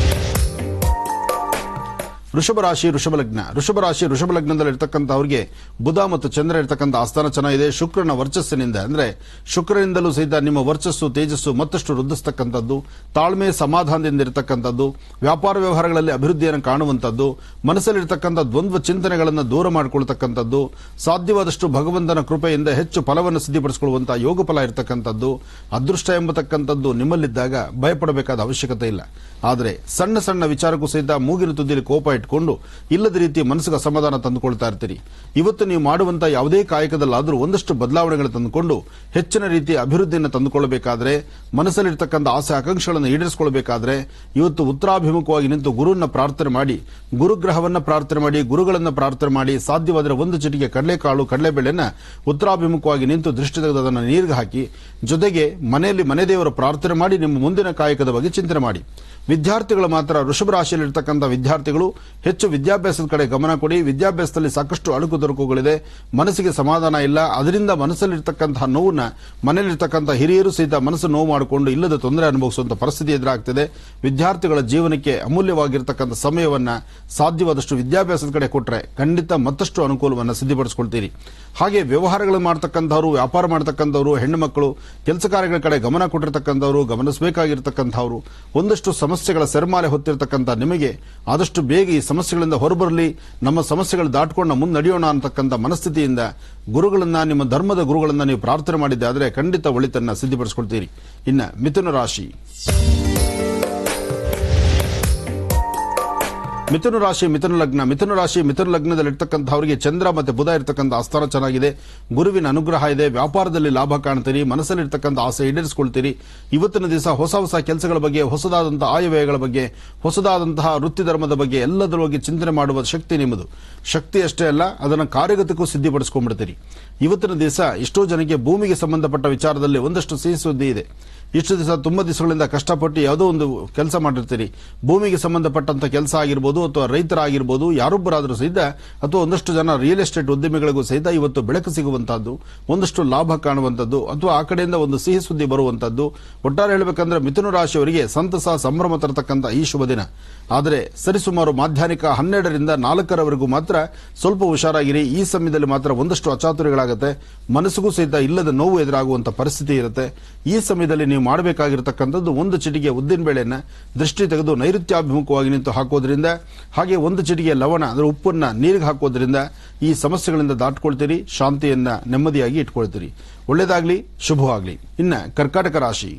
ವೃಷಭ ರಾಶಿ ವೃಷಭ ಲಗ್ನದಲ್ಲಿ ಇರ್ತಕ್ಕಂಥವ್ರಿಗೆ ಬುಧ ಮತ್ತು ಚಂದ್ರ ಇರ್ತಕ್ಕಂಥ ಆಸ್ಥಾನ ಚೆನ್ನಾಗಿದೆ. ಶುಕ್ರನ ವರ್ಚಸ್ಸಿನಿಂದ, ಅಂದ್ರೆ ಶುಕ್ರನಿಂದಲೂ ಸಹಿತ ನಿಮ್ಮ ವರ್ಚಸ್ಸು ತೇಜಸ್ಸು ಮತ್ತಷ್ಟು ವೃದ್ಧಿಸ್ತಕ್ಕಂಥದ್ದು, ತಾಳ್ಮೆ ಸಮಾಧಾನದಿಂದ ಇರತಕ್ಕಂಥದ್ದು, ವ್ಯಾಪಾರ ವ್ಯವಹಾರಗಳಲ್ಲಿ ಅಭಿವೃದ್ಧಿಯನ್ನು ಕಾಣುವಂಥದ್ದು, ಮನಸ್ಸಲ್ಲಿರ್ತಕ್ಕಂಥ ದ್ವಂದ್ವ ಚಿಂತನೆಗಳನ್ನು ದೂರ ಮಾಡಿಕೊಳ್ತಕ್ಕಂಥದ್ದು, ಸಾಧ್ಯವಾದಷ್ಟು ಭಗವಂತನ ಕೃಪೆಯಿಂದ ಹೆಚ್ಚು ಫಲವನ್ನು ಸಿದ್ಧಿಪಡಿಸಿಕೊಳ್ಳುವಂತಹ ಯೋಗ ಫಲ ಇರತಕ್ಕಂಥದ್ದು, ಅದೃಷ್ಟ ಎಂಬತಕ್ಕಂಥದ್ದು ನಿಮ್ಮಲ್ಲಿದ್ದಾಗ ಭಯಪಡಬೇಕಾದ ಅವಶ್ಯಕತೆ ಇಲ್ಲ. ಆದರೆ ಸಣ್ಣ ಸಣ್ಣ ವಿಚಾರಕ್ಕೂ ಸಹಿತ ಮೂಗಿನ ತುದಿಯಲ್ಲಿ ಕೋಪ ಇಟ್ಕೊಂಡು ಇಲ್ಲದ ರೀತಿ ಮನಸ್ಸಿಗೆ ಅಸಮಾಧಾನ ತಂದುಕೊಳ್ತಾ ಇರ್ತೀರಿ. ಇವತ್ತು ನೀವು ಮಾಡುವಂತಹ ಯಾವುದೇ ಕಾಯಕದಲ್ಲಾದರೂ ಒಂದಷ್ಟು ಬದಲಾವಣೆಗಳು ತಂದುಕೊಂಡು ಹೆಚ್ಚಿನ ರೀತಿಯ ಅಭಿವೃದ್ಧಿಯನ್ನು ತಂದುಕೊಳ್ಳಬೇಕಾದ್ರೆ, ಮನಸ್ಸಲ್ಲಿರ್ತಕ್ಕಂಥ ಆಸೆ ಆಕಾಂಕ್ಷೆಗಳನ್ನು ಈಡೇರಿಸಿಕೊಳ್ಳಬೇಕಾದ್ರೆ ಇವತ್ತು ಉತ್ತರಾಭಿಮುಖವಾಗಿ ನಿಂತು ಗುರುವನ್ನ ಪ್ರಾರ್ಥನೆ ಮಾಡಿ, ಗುರುಗ್ರಹವನ್ನ ಪ್ರಾರ್ಥನೆ ಮಾಡಿ, ಗುರುಗಳನ್ನ ಪ್ರಾರ್ಥನೆ ಮಾಡಿ, ಸಾಧ್ಯವಾದರೆ ಒಂದು ಚಿಟಿಕೆ ಕಡಲೆಕಾಳು ಕಡಲೆಬೇಳೆನ ಉತ್ತರಾಭಿಮುಖವಾಗಿ ನಿಂತು ದೃಷ್ಟಿ ತೆಗೆದು ಅದನ್ನು ನೀರಿಗೆ ಹಾಕಿ, ಜೊತೆಗೆ ಮನೆಯಲ್ಲಿ ಮನೆ ದೇವರ ಪ್ರಾರ್ಥನೆ ಮಾಡಿ ನಿಮ್ಮ ಮುಂದಿನ ಕಾಯಕದ ಬಗ್ಗೆ ಚಿಂತನೆ ಮಾಡಿ. ವಿದ್ಯಾರ್ಥಿಗಳು ಮಾತ್ರ, ವೃಷಭ ರಾಶಿಯಲ್ಲಿರ್ತಕ್ಕಂಥ ವಿದ್ಯಾರ್ಥಿಗಳು ಹೆಚ್ಚು ವಿದ್ಯಾಭ್ಯಾಸದ ಕಡೆ ಗಮನ ಕೊಡಿ. ವಿದ್ಯಾಭ್ಯಾಸದಲ್ಲಿ ಸಾಕಷ್ಟು ಅಳುಕು ತೊಡಕುಗಳಿದೆ, ಮನಸ್ಸಿಗೆ ಸಮಾಧಾನ ಇಲ್ಲ. ಅದರಿಂದ ಮನಸ್ಸಲ್ಲಿರ್ತಕ್ಕಂತಹ ನೋವನ್ನ ಮನೆಯಲ್ಲಿರ್ತಕ್ಕಂಥ ಹಿರಿಯರು ಸಹಿತ ಮನಸ್ಸು ನೋವು ಮಾಡಿಕೊಂಡು ಇಲ್ಲದ ತೊಂದರೆ ಅನುಭವಿಸುವಂತಹ ಪರಿಸ್ಥಿತಿ ಎದುರಾಗ್ತಿದೆ. ವಿದ್ಯಾರ್ಥಿಗಳ ಜೀವನಕ್ಕೆ ಅಮೂಲ್ಯವಾಗಿರ್ತಕ್ಕಂಥ ಸಮಯವನ್ನ ಸಾಧ್ಯವಾದಷ್ಟು ವಿದ್ಯಾಭ್ಯಾಸದ ಕಡೆ ಕೊಟ್ಟರೆ ಖಂಡಿತ ಮತ್ತಷ್ಟು ಅನುಕೂಲವನ್ನು ಸಿದ್ಧಪಡಿಸಿಕೊಳ್ತೀರಿ. ಹಾಗೆ ವ್ಯವಹಾರಗಳು ಮಾಡ್ತಕ್ಕಂಥವ್ರು, ವ್ಯಾಪಾರ ಮಾಡ್ತಕ್ಕಂಥವ್ರು, ಹೆಣ್ಣು ಮಕ್ಕಳು ಕೆಲಸ ಕಾರ್ಯಗಳ ಕಡೆ ಗಮನ ಕೊಟ್ಟಿರ್ತಕ್ಕಂಥವ್ರು, ಗಮನಿಸಬೇಕಾಗಿರ್ತಕ್ಕಂಥವ್ರು, ಒಂದಷ್ಟು ಸಮಸ್ಯೆಗಳ ಸೆರಮಾಲೆ ಹೊತ್ತಿರತಕ್ಕಂಥ ನಿಮಗೆ ಆದಷ್ಟು ಬೇಗ ಈ ಸಮಸ್ಯೆಗಳಿಂದ ಹೊರಬರಲಿ, ನಮ್ಮ ಸಮಸ್ಯೆಗಳು ದಾಟ್ಕೊಂಡು ಮುನ್ನಡೆಯೋಣ ಅಂತಕ್ಕಂಥ ಮನಸ್ಥಿತಿಯಿಂದ ಗುರುಗಳನ್ನ, ನಿಮ್ಮ ಧರ್ಮದ ಗುರುಗಳನ್ನ ನೀವು ಪ್ರಾರ್ಥನೆ ಮಾಡಿದ್ದೆ ಆದರೆ ಖಂಡಿತ ಒಳಿತನ್ನ ಸಿದ್ಧಪಡಿಸಿಕೊಳ್ತೀರಿ. ಇನ್ನು ಮಿಥುನ ರಾಶಿ. ಮಿಥುನ ಲಗ್ನದಲ್ಲಿರ್ತಕ್ಕಂಥವರಿಗೆ ಚಂದ್ರ ಮತ್ತೆ ಬುಧ ಇರ್ತಕ್ಕಂಥ ಆಸ್ಥಾನ ಚೆನ್ನಾಗಿದೆ. ಗುರುವಿನ ಅನುಗ್ರಹ ಇದೆ. ವ್ಯಾಪಾರದಲ್ಲಿ ಲಾಭ ಕಾಣ್ತೀರಿ. ಮನಸ್ಸಲ್ಲಿರ್ತಕ್ಕಂಥ ಆಸೆ ಈಡೇರಿಸಿಕೊಳ್ತೀರಿ. ಇವತ್ತಿನ ದಿವಸ ಹೊಸ ಹೊಸ ಕೆಲಸಗಳ ಬಗ್ಗೆ, ಹೊಸದಾದಂತಹ ಆಯವ್ಯಯಗಳ ಬಗ್ಗೆ, ಹೊಸದಾದಂತಹ ವೃತ್ತಿ ಧರ್ಮದ ಬಗ್ಗೆ ಎಲ್ಲದರ ಬಗ್ಗೆ ಚಿಂತನೆ ಮಾಡುವ ಶಕ್ತಿ ನಿಮ್ಮದು. ಶಕ್ತಿ ಅಷ್ಟೇ ಅಲ್ಲ, ಅದನ್ನು ಕಾರ್ಯಗತಕ್ಕೂ ಸಿದ್ಧಿಪಡಿಸಿಕೊಂಡ್ಬಿಡ್ತೀರಿ. ಇವತ್ತಿನ ದಿವಸ ಎಷ್ಟೋ ಜನಕ್ಕೆ ಭೂಮಿಗೆ ಸಂಬಂಧಪಟ್ಟ ವಿಚಾರದಲ್ಲಿ ಒಂದಷ್ಟು ಸಿಹಿ ಸುದ್ದಿ ಇದೆ. ಇಷ್ಟು ದಿವಸ ತುಂಬಾ ದಿವಸಗಳಿಂದ ಕಷ್ಟಪಟ್ಟು ಯಾವುದೋ ಒಂದು ಕೆಲಸ ಮಾಡಿರ್ತೀರಿ. ಭೂಮಿಗೆ ಸಂಬಂಧಪಟ್ಟಂತ ಕೆಲಸ ಆಗಿರ್ಬೋದು, ಅಥವಾ ರೈತರಾಗಿರ್ಬೋದು, ಯಾರೊಬ್ಬರಾದರೂ ಸಹಿತ, ಅಥವಾ ಒಂದಷ್ಟು ಜನ ರಿಯಲ್ ಎಸ್ಟೇಟ್ ಉದ್ಯಮಿಗಳಿಗೂ ಸಹಿತ ಇವತ್ತು ಬೆಳಕು ಸಿಗುವಂತಹದ್ದು, ಒಂದಷ್ಟು ಲಾಭ ಕಾಣುವಂಥದ್ದು, ಅಥವಾ ಆ ಕಡೆಯಿಂದ ಒಂದು ಸಿಹಿ ಸುದ್ದಿ ಬರುವಂತದ್ದು. ಒಟ್ಟಾರೆ ಹೇಳಬೇಕಂದ್ರೆ ಮಿಥುನ ರಾಶಿಯವರಿಗೆ ಸಂತಸ ಸಂಭ್ರಮ ತರತಕ್ಕಂಥ ಈ ಶುಭ ದಿನ. ಆದರೆ ಸರಿಸುಮಾರು ಮಾಧ್ಯಾಹ್ನಿಕ 12ರಿಂದ 4ರವರೆಗೂ ಮಾತ್ರ ಸ್ವಲ್ಪ ಹುಷಾರಾಗಿರಿ. ಈ ಸಮಯದಲ್ಲಿ ಮಾತ್ರ ಒಂದಷ್ಟು ಅಚಾತುರ್ಯಗಳಾಗುತ್ತೆ. ಮನಸ್ಸಿಗೂ ಸಹಿತ ಇಲ್ಲದ ನೋವು ಎದುರಾಗುವಂತ ಪರಿಸ್ಥಿತಿ ಇರುತ್ತೆ. ಈ ಸಮಯದಲ್ಲಿ ನೀವು ಮಾಡಬೇಕಾಗಿರತಕ್ಕಂಥದ್ದು ಒಂದು ಚಿಟಿಕೆ ಉದ್ದಿನ ಬೇಳೆಯನ್ನ ದೃಷ್ಟಿ ತೆಗೆದು ನೈಋತ್ಯಾಭಿಮುಖವಾಗಿ ನಿಂತು ಹಾಕೋದ್ರಿಂದ, ಹಾಗೆ ಒಂದು ಚಿಟಿಕೆ ಲವಣ ಅಂದ್ರೆ ಉಪ್ಪನ್ನ ನೀರಿಗೆ ಹಾಕೋದ್ರಿಂದ ಈ ಸಮಸ್ಯೆಗಳಿಂದ ದಾಟ್ಕೊಳ್ತೀರಿ. ಶಾಂತಿಯನ್ನ ನೆಮ್ಮದಿಯಾಗಿ ಇಟ್ಕೊಳ್ತೀರಿ. ಒಳ್ಳೆಯದಾಗ್ಲಿ, ಶುಭವಾಗ್ಲಿ. ಇನ್ನ ಕರ್ಕಾಟಕ ರಾಶಿ.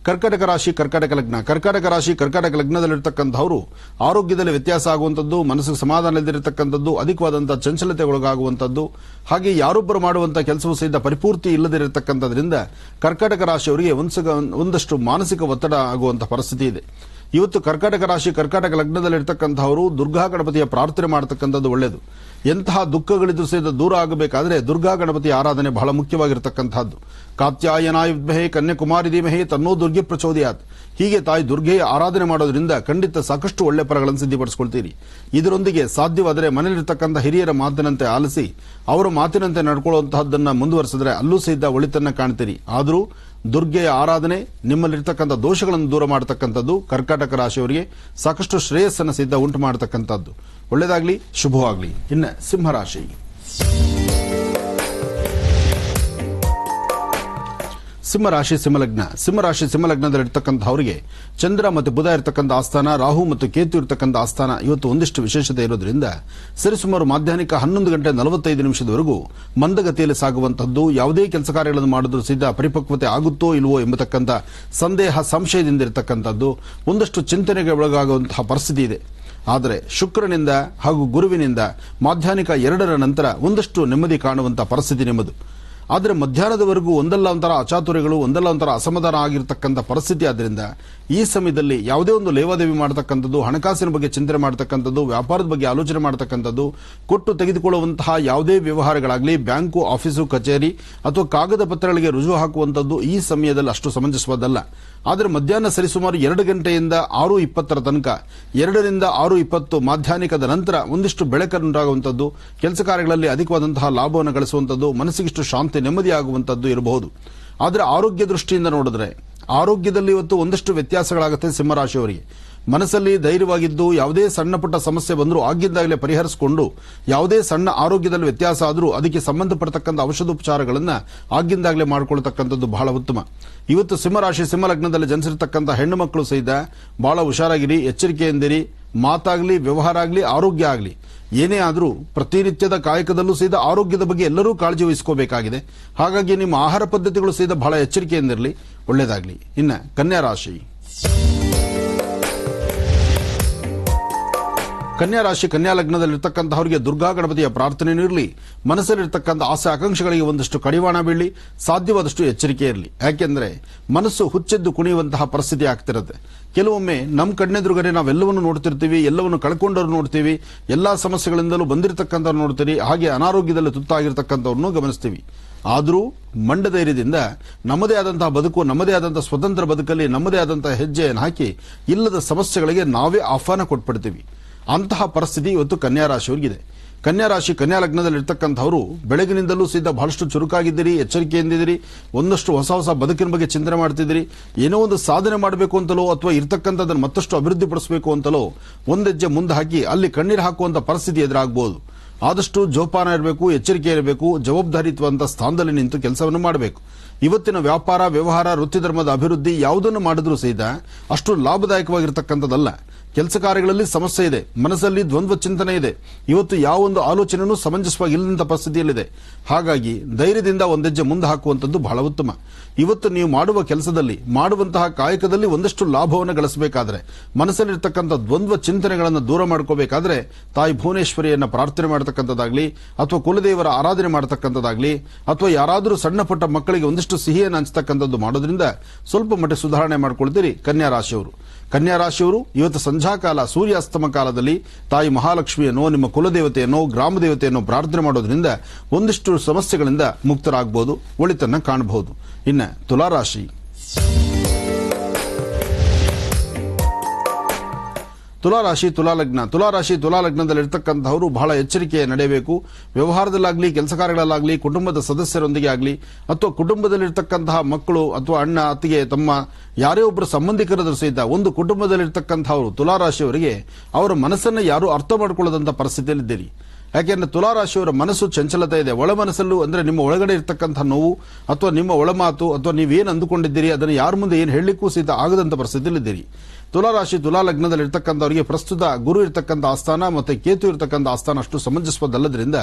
ಕರ್ಕಾಟಕ ಲಗ್ನದಲ್ಲಿರ್ತಕ್ಕಂಥವರು ಆರೋಗ್ಯದಲ್ಲಿ ವ್ಯತ್ಯಾಸ ಆಗುವಂಥದ್ದು, ಮನಸ್ಸಿಗೆ ಸಮಾಧಾನ ಇಲ್ಲದಿರತಕ್ಕಂಥದ್ದು, ಅಧಿಕವಾದಂತಹ ಚಂಚಲತೆಗೊಳಗಾಗುವಂಥದ್ದು, ಹಾಗೆ ಯಾರೊಬ್ಬರು ಮಾಡುವಂತಹ ಕೆಲಸವೂ ಸಹಿತ ಪರಿಪೂರ್ತಿ ಇಲ್ಲದಿರತಕ್ಕಂಥದ್ರಿಂದ ಕರ್ಕಾಟಕ ರಾಶಿಯವರಿಗೆ ಒಂದಷ್ಟು ಮಾನಸಿಕ ಒತ್ತಡ ಆಗುವಂತಹ ಪರಿಸ್ಥಿತಿ ಇದೆ. ಇವತ್ತು ಕರ್ಕಾಟಕ ಲಗ್ನದಲ್ಲಿರ್ತಕ್ಕಂಥವರು ದುರ್ಗಾ ಗಣಪತಿಯ ಪ್ರಾರ್ಥನೆ ಮಾಡತಕ್ಕಂಥದ್ದು ಒಳ್ಳೆಯದು. ಎಂತಹ ದುಃಖಗಳಿದ್ದು ಸಹಿತ ದೂರ ಆಗಬೇಕಾದ್ರೆ ದುರ್ಗಾ ಗಣಪತಿ ಆರಾಧನೆ ಬಹಳ ಮುಖ್ಯವಾಗಿರತಕ್ಕಂಥದ್ದು. ಕಾತ್ಯಾಯನಾಯ ವಿದ್ಮಹೇ ಕನ್ಯಾಕುಮಾರಿ ಧೀಮಹಿ ತನ್ನೋ ದುರ್ಗೆ ಪ್ರಚೋದಯಾತ್. ಹೀಗೆ ತಾಯಿ ದುರ್ಗೆಯ ಆರಾಧನೆ ಮಾಡೋದ್ರಿಂದ ಖಂಡಿತ ಸಾಕಷ್ಟು ಒಳ್ಳೆ ಫಲಗಳನ್ನು ಸಿದ್ಧಪಡಿಸಿಕೊಳ್ತೀರಿ. ಇದರೊಂದಿಗೆ ಸಾಧ್ಯವಾದರೆ ಮನೆಯಲ್ಲಿರ್ತಕ್ಕಂಥ ಹಿರಿಯರ ಮಾತಿನಂತೆ ಆಲಿಸಿ ಅವರ ಮಾತಿನಂತೆ ನಡ್ಕೊಳ್ಳುವಂತಹದ್ದನ್ನ ಮುಂದುವರೆಸಿದ್ರೆ ಅಲ್ಲೂ ಸಹಿತ ಒಳಿತನ್ನ ಕಾಣ್ತೀರಿ. ಆದರೂ ದುರ್ಗೆಯ ಆರಾಧನೆ ನಿಮ್ಮಲ್ಲಿರ್ತಕ್ಕಂಥ ದೋಷಗಳನ್ನು ದೂರ ಮಾಡತಕ್ಕಂಥದ್ದು ಕರ್ಕಾಟಕ ರಾಶಿಯವರಿಗೆ ಸಾಕಷ್ಟು ಶ್ರೇಯಸ್ಸನ್ನು ಸಿದ್ಧ ಉಂಟು ಮಾಡತಕ್ಕಂಥದ್ದು. ಒಳ್ಳೆಯದಾಗ್ಲಿ, ಶುಭವಾಗ್ಲಿ. ಇನ್ನು ಸಿಂಹರಾಶಿ. ಸಿಂಹಲಗ್ನದಲ್ಲಿರ್ತಕ್ಕಂಥವರಿಗೆ ಚಂದ್ರ ಮತ್ತು ಬುಧ ಇರತಕ್ಕಂಥ ಆಸ್ಥಾನ, ರಾಹು ಮತ್ತು ಕೇತು ಇರತಕ್ಕಂಥ ಆಸ್ಥಾನ ಇವತ್ತು ಒಂದಿಷ್ಟು ವಿಶೇಷತೆ ಇರೋದ್ರಿಂದ ಸರಿಸುಮಾರು ಮಾಧ್ಯಾಹ್ನಿಕ 11:45 ಮಂದಗತಿಯಲ್ಲಿ ಸಾಗುವಂತಹದ್ದು. ಯಾವುದೇ ಕೆಲಸ ಕಾರ್ಯಗಳನ್ನು ಮಾಡಿದ್ರೂ ಸಹಿತ ಪರಿಪಕ್ವತೆ ಆಗುತ್ತೋ ಇಲ್ವೋ ಎಂಬತಕ್ಕಂಥ ಸಂದೇಹ ಸಂಶಯದಿಂದ ಇರತಕ್ಕಂಥದ್ದು, ಒಂದಷ್ಟು ಚಿಂತನೆಗೆ ಒಳಗಾಗುವಂತಹ ಪರಿಸ್ಥಿತಿ ಇದೆ. ಆದರೆ ಶುಕ್ರನಿಂದ ಹಾಗೂ ಗುರುವಿನಿಂದ ಮಾಧ್ಯಾಹ್ನಿಕ 2ರ ನಂತರ ಒಂದಷ್ಟು ನೆಮ್ಮದಿ ಕಾಣುವಂತಹ ಪರಿಸ್ಥಿತಿ ನಿಮ್ಮದು. ಆದರೆ ಮಧ್ಯಾಹ್ನದವರೆಗೂ ಒಂದಲ್ಲ ಒಂಥರ ಅಚಾತುರ್ಯಗಳು, ಒಂದಲ್ಲ ಒಂಥರ ಅಸಮಾಧಾನ ಆಗಿರತಕ್ಕಂಥ ಪರಿಸ್ಥಿತಿ. ಆದ್ದರಿಂದ ಈ ಸಮಯದಲ್ಲಿ ಯಾವುದೇ ಒಂದು ಲೇವಾದೇವಿ ಮಾಡತಕ್ಕಂಥದ್ದು, ಹಣಕಾಸಿನ ಬಗ್ಗೆ ಚಿಂತನೆ ಮಾಡತಕ್ಕಂಥದ್ದು, ವ್ಯಾಪಾರದ ಬಗ್ಗೆ ಆಲೋಚನೆ ಮಾಡತಕ್ಕಂಥದ್ದು, ಕೊಟ್ಟು ತೆಗೆದುಕೊಳ್ಳುವಂತಹ ಯಾವುದೇ ವ್ಯವಹಾರಗಳಾಗಲಿ, ಬ್ಯಾಂಕು, ಆಫೀಸು, ಕಚೇರಿ ಅಥವಾ ಕಾಗದ ಪತ್ರಗಳಿಗೆ ರುಜು ಹಾಕುವಂಥದ್ದು ಈ ಸಮಯದಲ್ಲಿ ಅಷ್ಟು ಸಮಂಜಸವಾದಲ್ಲ. ಆದರೆ ಮಧ್ಯಾಹ್ನ ಸರಿಸುಮಾರು 2 ಗಂಟೆಯಿಂದ 6:20 ತನಕ, 2 ರಿಂದ 6:20 ಮಾಧ್ಯಾಹ್ನಿಕದ ನಂತರ ಒಂದಿಷ್ಟು ಬೆಳಕನ್ನುಂಟಾಗುವಂಥದ್ದು, ಕೆಲಸ ಕಾರ್ಯಗಳಲ್ಲಿ ಅಧಿಕವಾದಂತಹ ಲಾಭವನ್ನು ಗಳಿಸುವಂಥದ್ದು, ಮನಸ್ಸಿಗಿಷ್ಟು ಶಾಂತಿ, ನೆಮ್ಮದಿ ಆಗುವಂಥದ್ದು ಇರಬಹುದು. ಆದರೆ ಆರೋಗ್ಯ ದೃಷ್ಟಿಯಿಂದ ನೋಡಿದ್ರೆ ಆರೋಗ್ಯದಲ್ಲಿ ಇವತ್ತು ಒಂದಷ್ಟು ವ್ಯತ್ಯಾಸಗಳಾಗುತ್ತೆ ಸಿಂಹರಾಶಿಯವರಿಗೆ. ಮನಸ್ಸಲ್ಲಿ ಧೈರ್ಯವಾಗಿದ್ದು ಯಾವುದೇ ಸಣ್ಣ ಪುಟ್ಟ ಸಮಸ್ಯೆ ಬಂದರೂ ಆಗಿದ್ದಾಗಲೇ ಪರಿಹರಿಸಿಕೊಂಡು, ಯಾವುದೇ ಸಣ್ಣ ಆರೋಗ್ಯದಲ್ಲಿ ವ್ಯತ್ಯಾಸ ಆದರೂ ಅದಕ್ಕೆ ಸಂಬಂಧಪಟ್ಟತಕ್ಕಂಥ ಔಷಧೋಪಚಾರಗಳನ್ನು ಆಗಿಂದಾಗಲೇ ಮಾಡಿಕೊಳ್ತಕ್ಕಂಥದ್ದು ಬಹಳ ಉತ್ತಮ. ಇವತ್ತು ಸಿಂಹರಾಶಿ, ಸಿಂಹಲಗ್ನದಲ್ಲಿ ಜನಿಸಿರ್ತಕ್ಕಂಥ ಹೆಣ್ಣು ಮಕ್ಕಳು ಸಹಿತ ಬಹಳ ಹುಷಾರಾಗಿರಿ, ಎಚ್ಚರಿಕೆಯಿಂದಿರಿ. ಮಾತಾಗಲಿ, ವ್ಯವಹಾರ ಆಗಲಿ, ಆರೋಗ್ಯ ಆಗಲಿ, ಏನೇ ಆದರೂ ಪ್ರತಿನಿತ್ಯದ ಕಾಯಕದಲ್ಲೂ ಸಹಿತ ಆರೋಗ್ಯದ ಬಗ್ಗೆ ಎಲ್ಲರೂ ಕಾಳಜಿ ವಹಿಸಿಕೋಬೇಕಾಗಿದೆ. ಹಾಗಾಗಿ ನಿಮ್ಮ ಆಹಾರ ಪದ್ಧತಿಗಳು ಸಹಿತ ಬಹಳ ಎಚ್ಚರಿಕೆಯಿಂದಿರಲಿ, ಒಳ್ಳೆಯದಾಗಲಿ. ಇನ್ನು ಕನ್ಯಾ ರಾಶಿ, ಕನ್ಯಾ ರಾಶಿ, ಕನ್ಯಾ ಲಗ್ನದಲ್ಲಿರ್ತಕ್ಕಂಥವರಿಗೆ ದುರ್ಗಾ ಗಣಪತಿಯ ಪ್ರಾರ್ಥನೆ ಇರಲಿ. ಮನಸ್ಸಲ್ಲಿರ್ತಕ್ಕಂಥ ಆಸೆ ಆಕಾಂಕ್ಷೆಗಳಿಗೆ ಒಂದಷ್ಟು ಕಡಿವಾಣ ಬೀಳಲಿ, ಸಾಧ್ಯವಾದಷ್ಟು ಎಚ್ಚರಿಕೆ ಇರಲಿ. ಯಾಕೆಂದ್ರೆ ಮನಸ್ಸು ಹುಚ್ಚೆದ್ದು ಕುಣಿಯುವಂತಹ ಪರಿಸ್ಥಿತಿ ಆಗ್ತಿರುತ್ತೆ. ಕೆಲವೊಮ್ಮೆ ನಮ್ಮ ಕಣ್ಣೆದುರುಗಡೆ ನಾವೆಲ್ಲವನ್ನು ನೋಡ್ತಿರ್ತೀವಿ, ಎಲ್ಲವನ್ನು ಕಳ್ಕೊಂಡವ್ರು ನೋಡ್ತೀವಿ, ಎಲ್ಲಾ ಸಮಸ್ಯೆಗಳಿಂದಲೂ ಬಂದಿರತಕ್ಕಂಥವ್ರು ನೋಡ್ತೀವಿ, ಹಾಗೆ ಅನಾರೋಗ್ಯದಲ್ಲಿ ತುತ್ತಾಗಿರ್ತಕ್ಕಂಥವ್ರನ್ನೂ ಗಮನಿಸ್ತೀವಿ. ಆದರೂ ಮಂಡಧೈರ್ಯದಿಂದ ನಮ್ಮದೇ ಆದಂತಹ ಬದುಕು, ನಮ್ಮದೇ ಆದಂತಹ ಸ್ವತಂತ್ರ ಬದುಕಲ್ಲಿ ನಮ್ಮದೇ ಆದಂತಹ ಹೆಜ್ಜೆಯನ್ನು ಹಾಕಿ ಇಲ್ಲದ ಸಮಸ್ಯೆಗಳಿಗೆ ನಾವೇ ಆಹ್ವಾನ ಕೊಟ್ಬಿಡ್ತೀವಿ. ಅಂತಹ ಪರಿಸ್ಥಿತಿ ಇವತ್ತು ಕನ್ಯಾ ರಾಶಿಯವರಿಗಿದೆ. ಕನ್ಯಾ ರಾಶಿ, ಕನ್ಯಾ ಲಗ್ನದಲ್ಲಿ ಇರ್ತಕ್ಕಂಥವರು ಬೆಳಗಿನಿಂದಲೂ ಸಹಿತ ಬಹಳಷ್ಟು ಚುರುಕಾಗಿದ್ದೀರಿ, ಎಚ್ಚರಿಕೆಯಿಂದಿದ್ದೀರಿ, ಒಂದಷ್ಟು ಹೊಸ ಹೊಸ ಬದುಕಿನ ಬಗ್ಗೆ ಚಿಂತನೆ ಮಾಡ್ತಿದ್ದೀರಿ. ಏನೋ ಒಂದು ಸಾಧನೆ ಮಾಡಬೇಕು ಅಂತಲೋ ಅಥವಾ ಇರ್ತಕ್ಕಂಥದ್ದನ್ನು ಮತ್ತಷ್ಟು ಅಭಿವೃದ್ಧಿಪಡಿಸಬೇಕು ಅಂತಲೋ ಒಂದೆಜ್ಜೆ ಮುಂದೆ ಹಾಕಿ ಅಲ್ಲಿ ಕಣ್ಣೀರು ಹಾಕುವಂಥ ಪರಿಸ್ಥಿತಿ ಎದುರಾಗಬಹುದು. ಆದಷ್ಟು ಜೋಪಾನ ಇರಬೇಕು, ಎಚ್ಚರಿಕೆ ಇರಬೇಕು, ಜವಾಬ್ದಾರಿಯುತವಂತ ಸ್ಥಾನದಲ್ಲಿ ನಿಂತು ಕೆಲಸವನ್ನು ಮಾಡಬೇಕು. ಇವತ್ತಿನ ವ್ಯಾಪಾರ, ವ್ಯವಹಾರ, ವೃತ್ತಿ ಧರ್ಮದ ಅಭಿವೃದ್ಧಿ ಯಾವುದನ್ನು ಮಾಡಿದ್ರೂ ಸಹಿತ ಅಷ್ಟು ಲಾಭದಾಯಕವಾಗಿರ್ತಕ್ಕಂಥದ್ದಲ್ಲ. ಕೆಲಸ ಕಾರ್ಯಗಳಲ್ಲಿ ಸಮಸ್ಯೆ ಇದೆ, ಮನಸ್ಸಲ್ಲಿ ದ್ವಂದ್ವ ಚಿಂತನೆ ಇದೆ. ಇವತ್ತು ಯಾವೊಂದು ಆಲೋಚನೆಯೂ ಸಮಂಜಸವಾಗಿ ಇಲ್ಲದಂತ ಪರಿಸ್ಥಿತಿಯಲ್ಲಿದೆ. ಹಾಗಾಗಿ ಧೈರ್ಯದಿಂದ ಒಂದೆಜ್ಜೆ ಮುಂದೆ ಹಾಕುವಂಥದ್ದು ಬಹಳ ಉತ್ತಮ. ಇವತ್ತು ನೀವು ಮಾಡುವ ಕೆಲಸದಲ್ಲಿ, ಮಾಡುವಂತಹ ಕಾಯಕದಲ್ಲಿ ಒಂದಷ್ಟು ಲಾಭವನ್ನು ಗಳಿಸಬೇಕಾದ್ರೆ, ಮನಸ್ಸಲ್ಲಿರ್ತಕ್ಕಂಥ ದ್ವಂದ್ವ ಚಿಂತನೆಗಳನ್ನು ದೂರ ಮಾಡ್ಕೋಬೇಕಾದ್ರೆ ತಾಯಿ ಭುವನೇಶ್ವರಿಯನ್ನ ಪ್ರಾರ್ಥನೆ ಮಾಡತಕ್ಕಂಥದ್ದಾಗ್ಲಿ, ಅಥವಾ ಕುಲದೇವರ ಆರಾಧನೆ ಮಾಡತಕ್ಕಂಥದ್ದಾಗ್ಲಿ, ಅಥವಾ ಯಾರಾದರೂ ಸಣ್ಣ ಪುಟ್ಟ ಮಕ್ಕಳಿಗೆ ಒಂದಿಷ್ಟು ಸಿಹಿಯನ್ನು ಹಂಚತಕ್ಕಂಥದ್ದು ಮಾಡೋದ್ರಿಂದ ಸ್ವಲ್ಪ ಮಟ್ಟಿಗೆ ಸುಧಾರಣೆ ಮಾಡ್ಕೊಳ್ತೀರಿ ಕನ್ಯಾ ರಾಶಿಯವರು. ಕನ್ಯಾ ರಾಶಿಯವರು ಇವತ್ತು ಸಂಧ್ಯಾಕಾಲ, ಸೂರ್ಯಾಸ್ತಮ ಕಾಲದಲ್ಲಿ ತಾಯಿ ಮಹಾಲಕ್ಷ್ಮಿಯನ್ನು, ನಿಮ್ಮ ಕುಲದೇವತೆಯನ್ನು, ಗ್ರಾಮ ದೇವತೆಯನ್ನು ಪ್ರಾರ್ಥನೆ ಮಾಡೋದ್ರಿಂದ ಒಂದಿಷ್ಟು ಸಮಸ್ಯೆಗಳಿಂದ ಮುಕ್ತರಾಗಬಹುದು, ಒಳಿತನ್ನ ಕಾಣಬಹುದು. ಇನ್ನು ತುಲಾರಾಶಿ, ತುಲಾರಾಶಿ, ತುಲಾಲಗ್ನ. ತುಲಾರಾಶಿ, ತುಲಾಲಗ್ನದಲ್ಲಿರ್ತಕ್ಕಂಥವರು ಬಹಳ ಎಚ್ಚರಿಕೆ ನಡೆಯಬೇಕು. ವ್ಯವಹಾರದಲ್ಲಾಗಲಿ, ಕೆಲಸ ಕಾರ್ಯಗಳಲ್ಲಾಗಲಿ, ಕುಟುಂಬದ ಸದಸ್ಯರೊಂದಿಗೆ ಆಗಲಿ, ಅಥವಾ ಕುಟುಂಬದಲ್ಲಿರ್ತಕ್ಕಂತಹ ಮಕ್ಕಳು ಅಥವಾ ಅಣ್ಣ, ಅತ್ತಿಗೆ, ತಮ್ಮ ಯಾರೇ ಒಬ್ಬರು ಸಂಬಂಧಿಕರಾದರೂ ಸಹಿತ ಒಂದು ಕುಟುಂಬದಲ್ಲಿರ್ತಕ್ಕಂಥವರು ತುಲಾರಾಶಿಯವರಿಗೆ ಅವರ ಮನಸ್ಸನ್ನು ಯಾರೂ ಅರ್ಥ ಮಾಡಿಕೊಳ್ಳದಂಥ ಪರಿಸ್ಥಿತಿಯಲ್ಲಿದ್ದೀರಿ. ಯಾಕೆಂದ್ರೆ ತುಲಾರಾಶಿಯವರ ಮನಸ್ಸು ಚಂಚಲತೆ ಇದೆ. ಒಳ ಮನಸ್ಸಲ್ಲೂ ಅಂದ್ರೆ ನಿಮ್ಮ ಒಳಗಡೆ ಇರ್ತಕ್ಕಂಥ ನೋವು ಅಥವಾ ನಿಮ್ಮ ಒಳಮಾತು ಅಥವಾ ನೀವೇನು ಅಂದುಕೊಂಡಿದ್ದೀರಿ ಅದನ್ನು ಯಾರ ಮುಂದೆ ಏನು ಹೇಳಲಿಕ್ಕೂ ಸಹಿತ ಆಗದಂತ ಪರಿಸ್ಥಿತಿಯಲ್ಲಿದ್ದೀರಿ. ತುಲಾರಾಶಿ, ತುಲಾಲಗ್ನದಲ್ಲಿ ಇರ್ತಕ್ಕಂಥವರಿಗೆ ಪ್ರಸ್ತುತ ಗುರು ಇರ್ತಕ್ಕಂಥ ಆಸ್ಥಾನ ಮತ್ತೆ ಕೇತು ಇರ್ತಕ್ಕಂಥ ಆಸ್ಥಾನ ಅಷ್ಟು ಸಮಂಜಸವಾದಲ್ಲದ್ರಿಂದ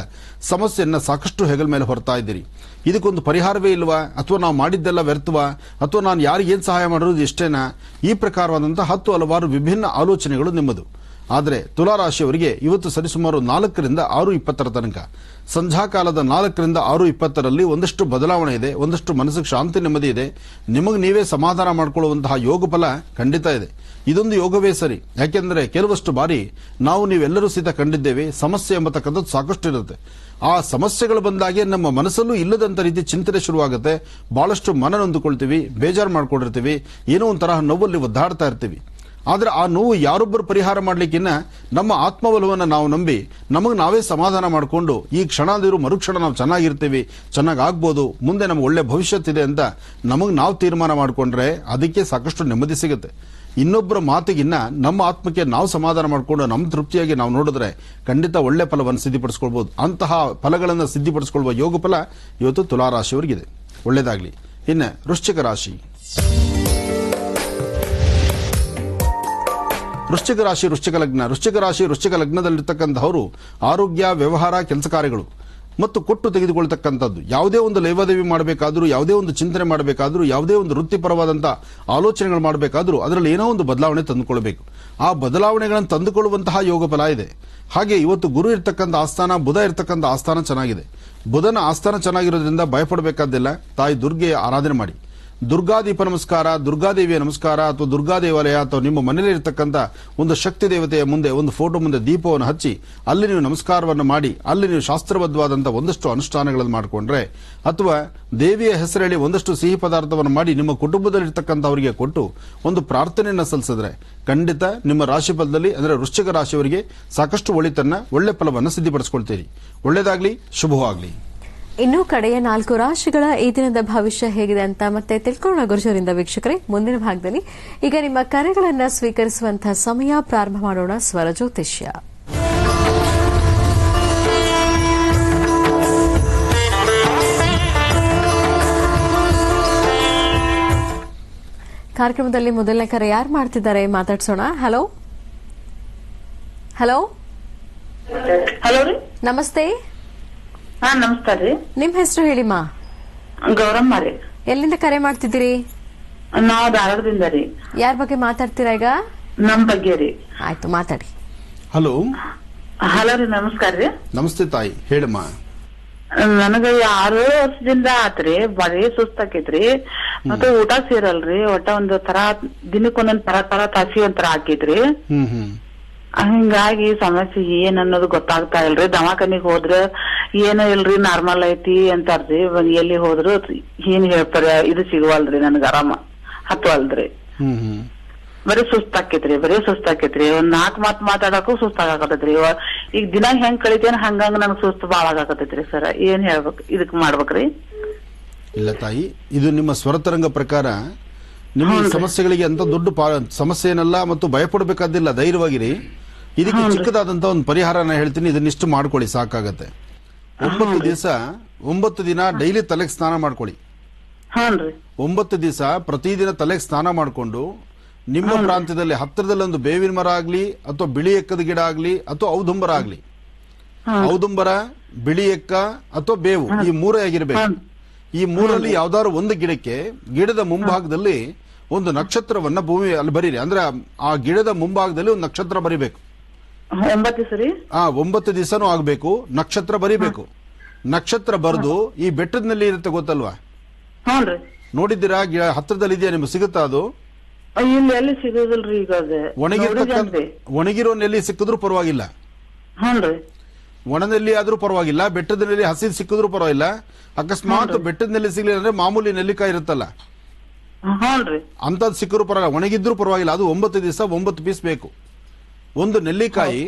ಸಮಸ್ಯೆಯನ್ನ ಸಾಕಷ್ಟು ಹೆಗಲ ಮೇಲೆ ಹೊರತಾ ಇದ್ದೀರಿ. ಇದಕ್ಕೊಂದು ಪರಿಹಾರವೇ ಇಲ್ವಾ, ಅಥವಾ ನಾವು ಮಾಡಿದ್ದೆಲ್ಲ ವ್ಯರ್ಥವಾ, ಅಥವಾ ನಾನು ಯಾರಿಗೇನು ಸಹಾಯ ಮಾಡೋದು ಇಷ್ಟೇನಾ, ಈ ಪ್ರಕಾರವಾದಂತಹ 10 ಹಲವಾರು ವಿಭಿನ್ನ ಆಲೋಚನೆಗಳು ನಿಮ್ಮದು. ಆದರೆ ತುಲಾರಾಶಿಯವರಿಗೆ ಇವತ್ತು ಸರಿಸುಮಾರು 4 ರಿಂದ 6:20 ತನಕ, ಸಂಧ್ಯಾಕಾಲದ 4 ರಿಂದ 6:20 ಒಂದಷ್ಟು ಬದಲಾವಣೆ ಇದೆ, ಒಂದಷ್ಟು ಮನಸ್ಸಿಗೆ ಶಾಂತಿ, ನೆಮ್ಮದಿ ಇದೆ. ನಿಮಗೆ ನೀವೇ ಸಮಾಧಾನ ಮಾಡಿಕೊಳ್ಳುವಂತಹ ಯೋಗ ಫಲ ಖಂಡಿತ ಇದೆ. ಇದೊಂದು ಯೋಗವೇ ಸರಿ. ಯಾಕೆಂದ್ರೆ ಕೆಲವಷ್ಟು ಬಾರಿ ನೀವೆಲ್ಲರೂ ಸಹಿತ ಕಂಡಿದ್ದೇವೆ, ಸಮಸ್ಯೆ ಎಂಬತಕ್ಕಂಥದ್ದು ಸಾಕಷ್ಟು ಇರುತ್ತೆ. ಆ ಸಮಸ್ಯೆಗಳು ಬಂದಾಗೆ ನಮ್ಮ ಮನಸ್ಸಲ್ಲೂ ಇಲ್ಲದಂತ ರೀತಿ ಚಿಂತನೆ ಶುರುವಾಗುತ್ತೆ. ಬಹಳಷ್ಟು ಮನ ನೊಂದುಕೊಳ್ತೀವಿ, ಬೇಜಾರು ಮಾಡ್ಕೊಂಡಿರ್ತೀವಿ, ಏನೋ ಒಂಥರ ನೋವಲ್ಲಿ ಒದ್ದಾಡ್ತಾ ಇರ್ತೀವಿ. ಆದರೆ ಆ ನೋವು ಯಾರೊಬ್ಬರು ಪರಿಹಾರ ಮಾಡ್ಲಿಕ್ಕಿನ್ನ ನಮ್ಮ ಆತ್ಮಬಲವನ್ನು ನಾವು ನಂಬಿ ನಮಗೆ ನಾವೇ ಸಮಾಧಾನ ಮಾಡಿಕೊಂಡು ಈ ಕ್ಷಣದಿರು ಮರುಕ್ಷಣ ನಾವು ಚೆನ್ನಾಗಿರ್ತೀವಿ, ಚೆನ್ನಾಗಿ ಆಗ್ಬೋದು, ಮುಂದೆ ನಮ್ಗೆ ಒಳ್ಳೆ ಭವಿಷ್ಯತ್ತಿದೆ ಅಂತ ನಮಗೆ ನಾವು ತೀರ್ಮಾನ ಮಾಡಿಕೊಂಡ್ರೆ ಅದಕ್ಕೆ ಸಾಕಷ್ಟು ನೆಮ್ಮದಿ ಸಿಗುತ್ತೆ. ಇನ್ನೊಬ್ಬರ ಮಾತಿಗಿನ್ನ ನಮ್ಮ ಆತ್ಮಕ್ಕೆ ನಾವು ಸಮಾಧಾನ ಮಾಡಿಕೊಂಡು ನಮ್ಮ ತೃಪ್ತಿಯಾಗಿ ನಾವು ನೋಡಿದ್ರೆ ಖಂಡಿತ ಒಳ್ಳೆ ಫಲವನ್ನು ಸಿದ್ಧಿಪಡಿಸ್ಕೊಳ್ಬಹುದು. ಅಂತಹ ಫಲಗಳನ್ನು ಸಿದ್ಧಿಪಡಿಸಿಕೊಳ್ಳುವ ಯೋಗ ಫಲ ಇವತ್ತು ತುಲಾರಾಶಿಯವರಿಗಿದೆ. ಒಳ್ಳೆಯದಾಗಲಿ. ಇನ್ನು ವೃಶ್ಚಿಕ ರಾಶಿ, ವೃಶ್ಚಿಕ ರಾಶಿ, ವೃಶ್ಚಿಕ ಲಗ್ನ. ವೃಶ್ಚಿಕ ರಾಶಿ, ವೃಶ್ಚಿಕ ಲಗ್ನದಲ್ಲಿರ್ತಕ್ಕಂಥವರು ಆರೋಗ್ಯ, ವ್ಯವಹಾರ, ಕೆಲಸ ಕಾರ್ಯಗಳು ಮತ್ತು ಕೊಟ್ಟು ತೆಗೆದುಕೊಳ್ತಕ್ಕಂಥದ್ದು. ಯಾವುದೇ ಒಂದು ಲೇವಾದೇವಿ ಮಾಡಬೇಕಾದ್ರೂ, ಯಾವುದೇ ಒಂದು ಚಿಂತನೆ ಮಾಡಬೇಕಾದ್ರೂ, ಯಾವುದೇ ಒಂದು ವೃತ್ತಿಪರವಾದಂತಹ ಆಲೋಚನೆಗಳು ಮಾಡಬೇಕಾದ್ರೂ ಅದರಲ್ಲಿ ಏನೋ ಒಂದು ಬದಲಾವಣೆ ತಂದುಕೊಳ್ಬೇಕು. ಆ ಬದಲಾವಣೆಗಳನ್ನು ತಂದುಕೊಳ್ಳುವಂತಹ ಯೋಗ ಫಲ ಇದೆ. ಹಾಗೆ ಇವತ್ತು ಗುರು ಇರ್ತಕ್ಕಂಥ ಆಸ್ಥಾನ, ಬುಧ ಇರ್ತಕ್ಕಂಥ ಆಸ್ಥಾನ ಚೆನ್ನಾಗಿದೆ. ಬುಧನ ಆಸ್ಥಾನ ಚೆನ್ನಾಗಿರೋದ್ರಿಂದ ಭಯಪಡಬೇಕಾದಿಲ್ಲ. ತಾಯಿ ದುರ್ಗೆಯ ಆರಾಧನೆ ಮಾಡಿ. ದುರ್ಗಾದೀಪ ನಮಸ್ಕಾರ, ದುರ್ಗಾದೇವಿಯ ನಮಸ್ಕಾರ ಅಥವಾ ದುರ್ಗಾ ದೇವಾಲಯ ಅಥವಾ ನಿಮ್ಮ ಮನೆಯಲ್ಲಿ ಇರತಕ್ಕಂಥ ಒಂದು ಶಕ್ತಿ ದೇವತೆಯ ಮುಂದೆ ಒಂದು ಫೋಟೋ ಮುಂದೆ ದೀಪವನ್ನು ಹಚ್ಚಿ ಅಲ್ಲಿ ನೀವು ನಮಸ್ಕಾರವನ್ನು ಮಾಡಿ ಅಲ್ಲಿ ನೀವು ಶಾಸ್ತ್ರಬದ್ಧವಾದಂತಹ ಒಂದಷ್ಟು ಅನುಷ್ಠಾನಗಳನ್ನು ಮಾಡಿಕೊಂಡ್ರೆ ಅಥವಾ ದೇವಿಯ ಹೆಸರಲ್ಲಿ ಒಂದಷ್ಟು ಸಿಹಿ ಪದಾರ್ಥವನ್ನು ಮಾಡಿ ನಿಮ್ಮ ಕುಟುಂಬದಲ್ಲಿರ್ತಕ್ಕಂಥವರಿಗೆ ಕೊಟ್ಟು ಒಂದು ಪ್ರಾರ್ಥನೆಯನ್ನು ಸಲ್ಲಿಸಿದ್ರೆ ಖಂಡಿತ ನಿಮ್ಮ ರಾಶಿಫಲದಲ್ಲಿ ಅಂದರೆ ವೃಶ್ಚಿಕ ರಾಶಿಯವರಿಗೆ ಸಾಕಷ್ಟು ಒಳ್ಳೆ ಫಲವನ್ನು ಸಿದ್ಧಿಪಡಿಸಿಕೊಳ್ತೀರಿ. ಒಳ್ಳೆಯದಾಗಲಿ, ಶುಭವಾಗಲಿ. ಇನ್ನು ಕಡೆಯ 4 ರಾಶಿಗಳ ಈ ದಿನದ ಭವಿಷ್ಯ ಹೇಗಿದೆ ಅಂತ ಮತ್ತೆ ತಿಳ್ಕೊಳ್ಳೋಣ ಗುರುಜರಿಂದ. ವೀಕ್ಷಕರೇ, ಮುಂದಿನ ಭಾಗದಲ್ಲಿ ಈಗ ನಿಮ್ಮ ಕರೆಗಳನ್ನು ಸ್ವೀಕರಿಸುವಂತಹ ಸಮಯ. ಪ್ರಾರಂಭ ಮಾಡೋಣ ಸ್ವರ ಜ್ಯೋತಿಷ್ಯ. ಕಾರ್ಯಕ್ರಮದಲ್ಲಿ ಮೊದಲನೇ ಕರೆ ಯಾರು ಮಾಡ್ತಿದ್ದಾರೆ ಮಾತಾಡ್ಸೋಣ. ಹಲೋ ಹಲೋ ಹಲೋ ರೀ, ನಮಸ್ತೆ. ಹಾ ನಮಸ್ಕಾರ ರೀ. ನಿಮ್ ಹೆಸರು ಹೇಳಿಮಾ? ಗೌರಮ್ಮ ರೀ. ಎಲ್ಲಿಂದ ಕರೆ ಮಾಡ್ತಿದ್ದೀರಿ? ನಾವು ಧಾರವಾಡದಿಂದ ರೀ. ಯಾರ ಬಗ್ಗೆ ಮಾತಾಡ್ತೀರಾ ಈಗ? ನಮ್ ಬಗ್ಗೆ ರೀ. ಆಯ್ತು, ಮಾತಾಡಿ. ಹಲೋ ಹಲೋ ರೀ, ನಮಸ್ಕಾರ ರೀ. ನಮಸ್ತೆ ತಾಯಿ, ಹೇಳಮ್ಮ. ನನಗ 6 ವರ್ಷದಿಂದ ಆತ್ರಿ, ಬರೀ ಸುಸ್ತಾಕೈತ್ರಿ. ಮತ್ತೆ ಊಟ ಸೇರಲ್ರಿ. ಒಟ್ಟ ಒಂದ್ ತರ ದಿನಕ್ಕೊಂದೊಂದ್ ತರ ತಾಸಿ ಒಂಥರ ಹಾಕಿದ್ರಿ. ಹಿಂಗಾಗಿ ಸಮಸ್ಯೆ ಏನ್ ಅನ್ನೋದು ಗೊತ್ತಾಗ್ತಾ ಇಲ್ರಿ. ದವಾಖಾನಿಗ್ ಹೋದ್ರ ಏನ ಇಲ್ರಿ, ನಾರ್ಮಲ್ ಐತಿ ಅಂತಾರ್ರಿ. ಎಲ್ಲಿ ಹೋದ್ರು ಏನ್ ಹೇಳ್ತಾರೆ, ಇದು ಸಿಗವಲ್ರಿ, ನನ್ಗ ಆರಾಮ ಹತ್ವಲ್ರಿ. ಬರೀ ಸುಸ್ತಾಕೈತ್ರಿ. ಒಂದ್ 4 ಮಾತ್ ಮಾತಾಡಕ್ಕೂ ಸುಸ್ತಾಗತೈತ್ರಿ. ಈಗ ದಿನ ಹೆಂಗ್ ಕಳಿತೇನ ಹಂಗಂಗ ನನಗ್ ಸುಸ್ತು ಬಾಳ ಆಗತೈತ್ರಿ ಸರ್. ಏನ್ ಹೇಳ್ಬೇಕು, ಇದಕ್ ಮಾಡ್ಬೇಕ್ರಿ? ಇಲ್ಲ ತಾಯಿ, ಇದು ನಿಮ್ಮ ಸ್ವರತರಂಗ ಪ್ರಕಾರ ನಿಮ್ಮ ಸಮಸ್ಯೆಗಳಿಗೆ ಅಂತ ದೊಡ್ಡ ಸಮಸ್ಯೆ ಏನಲ್ಲ ಮತ್ತು ಭಯಪಡಬೇಕಾದಿಲ್ಲ. ಧೈರ್ಯವಾಗಿರಿ. ಇದಕ್ಕೆ ಚಿಕ್ಕದಾದಂತ ಒಂದು ಪರಿಹಾರನ ಹೇಳ್ತೀನಿ, ಇದನ್ನಿಷ್ಟು ಮಾಡ್ಕೊಳ್ಳಿ, ಸಾಕಾಗತ್ತೆ. 9 ದಿನ ಡೈಲಿ ತಲೆಗೆ ಸ್ನಾನ ಮಾಡ್ಕೊಳ್ಳಿ. 9 ದಿವಸ ಪ್ರತಿದಿನ ತಲೆಗೆ ಸ್ನಾನ ಮಾಡಿಕೊಂಡು ನಿಮ್ಮ ಪ್ರಾಂತ್ಯದಲ್ಲಿ ಹತ್ತಿರದಲ್ಲಿ ಒಂದು ಬೇವಿನ ಮರ ಆಗ್ಲಿ ಅಥವಾ ಬಿಳಿ ಎಕ್ಕದ ಗಿಡ ಆಗ್ಲಿ ಅಥವಾ ಔದುಂಬರ ಆಗ್ಲಿ, ಔದುಂಬರ, ಬಿಳಿ ಎಕ್ಕ ಅಥವಾ ಬೇವು, ಈ 3 ಆಗಿರ್ಬೇಕು. ಈ 3ರಲ್ಲಿ ಯಾವ್ದಾದ್ರು ಒಂದು ಗಿಡಕ್ಕೆ ಗಿಡದ ಮುಂಭಾಗದಲ್ಲಿ ಒಂದು ನಕ್ಷತ್ರವನ್ನ ಭೂಮಿ ಅಲ್ಲಿ ಬರೀರಿ. ಅಂದ್ರೆ ಆ ಗಿಡದ ಮುಂಭಾಗದಲ್ಲಿ ಒಂದು ನಕ್ಷತ್ರ ಬರಿಬೇಕು. 9 ದಿವಸನೂ ಆಗ್ಬೇಕು. ನಕ್ಷತ್ರ ಬರಿಬೇಕು. ನಕ್ಷತ್ರ ಬರೆದು ಈ ಬೆಟ್ಟದಲ್ಲಿ ಇರುತ್ತೆ ಗೊತ್ತಲ್ವಾ? ನೋಡಿದ್ದೀರಾ? ಹತ್ರದಲ್ಲಿ ಇದೆಯಾ? ನಿಮ್ಗೆ ಸಿಗುತ್ತಾ ಅದು? ಎಲ್ಲಿ ಸಿಗೋದಿಲ್ರಿ. ಈಗ ಒಣಗಿರೋ ನೆಲ್ಲಿ ಸಿಕ್ಕಿದ್ರು ಪರವಾಗಿಲ್ಲ, ಒಣನೆಲ್ಲಿ ಆದ್ರೂ ಪರವಾಗಿಲ್ಲ, ಬೆಟ್ಟದ ನೆಲ್ಲಿ ಹಸಿದು ಸಿಕ್ಕಿದ್ರು ಪರವಾಗಿಲ್ಲ. ಅಕಸ್ಮಾತ್ ಬೆಟ್ಟದ ನೆಲ್ಲಿ ಸಿಗ್ಲಿಲ್ಲ ಅಂದ್ರೆ ಮಾಮೂಲಿ ನೆಲ್ಲಿಕಾಯಿ ಇರುತ್ತಲ್ಲ, ಅಂತದ್ ಸಿಕ್ಕರು ಪರವಾಗಿಲ್ಲ, ಒಣಗಿದ್ರು ಪರವಾಗಿಲ್ಲ. ಅದು 9 ದಿವಸ 9 ಪೀಸ್ ಬೇಕು. ಒಂದು ನೆಲ್ಲಿಕಾಯಿ,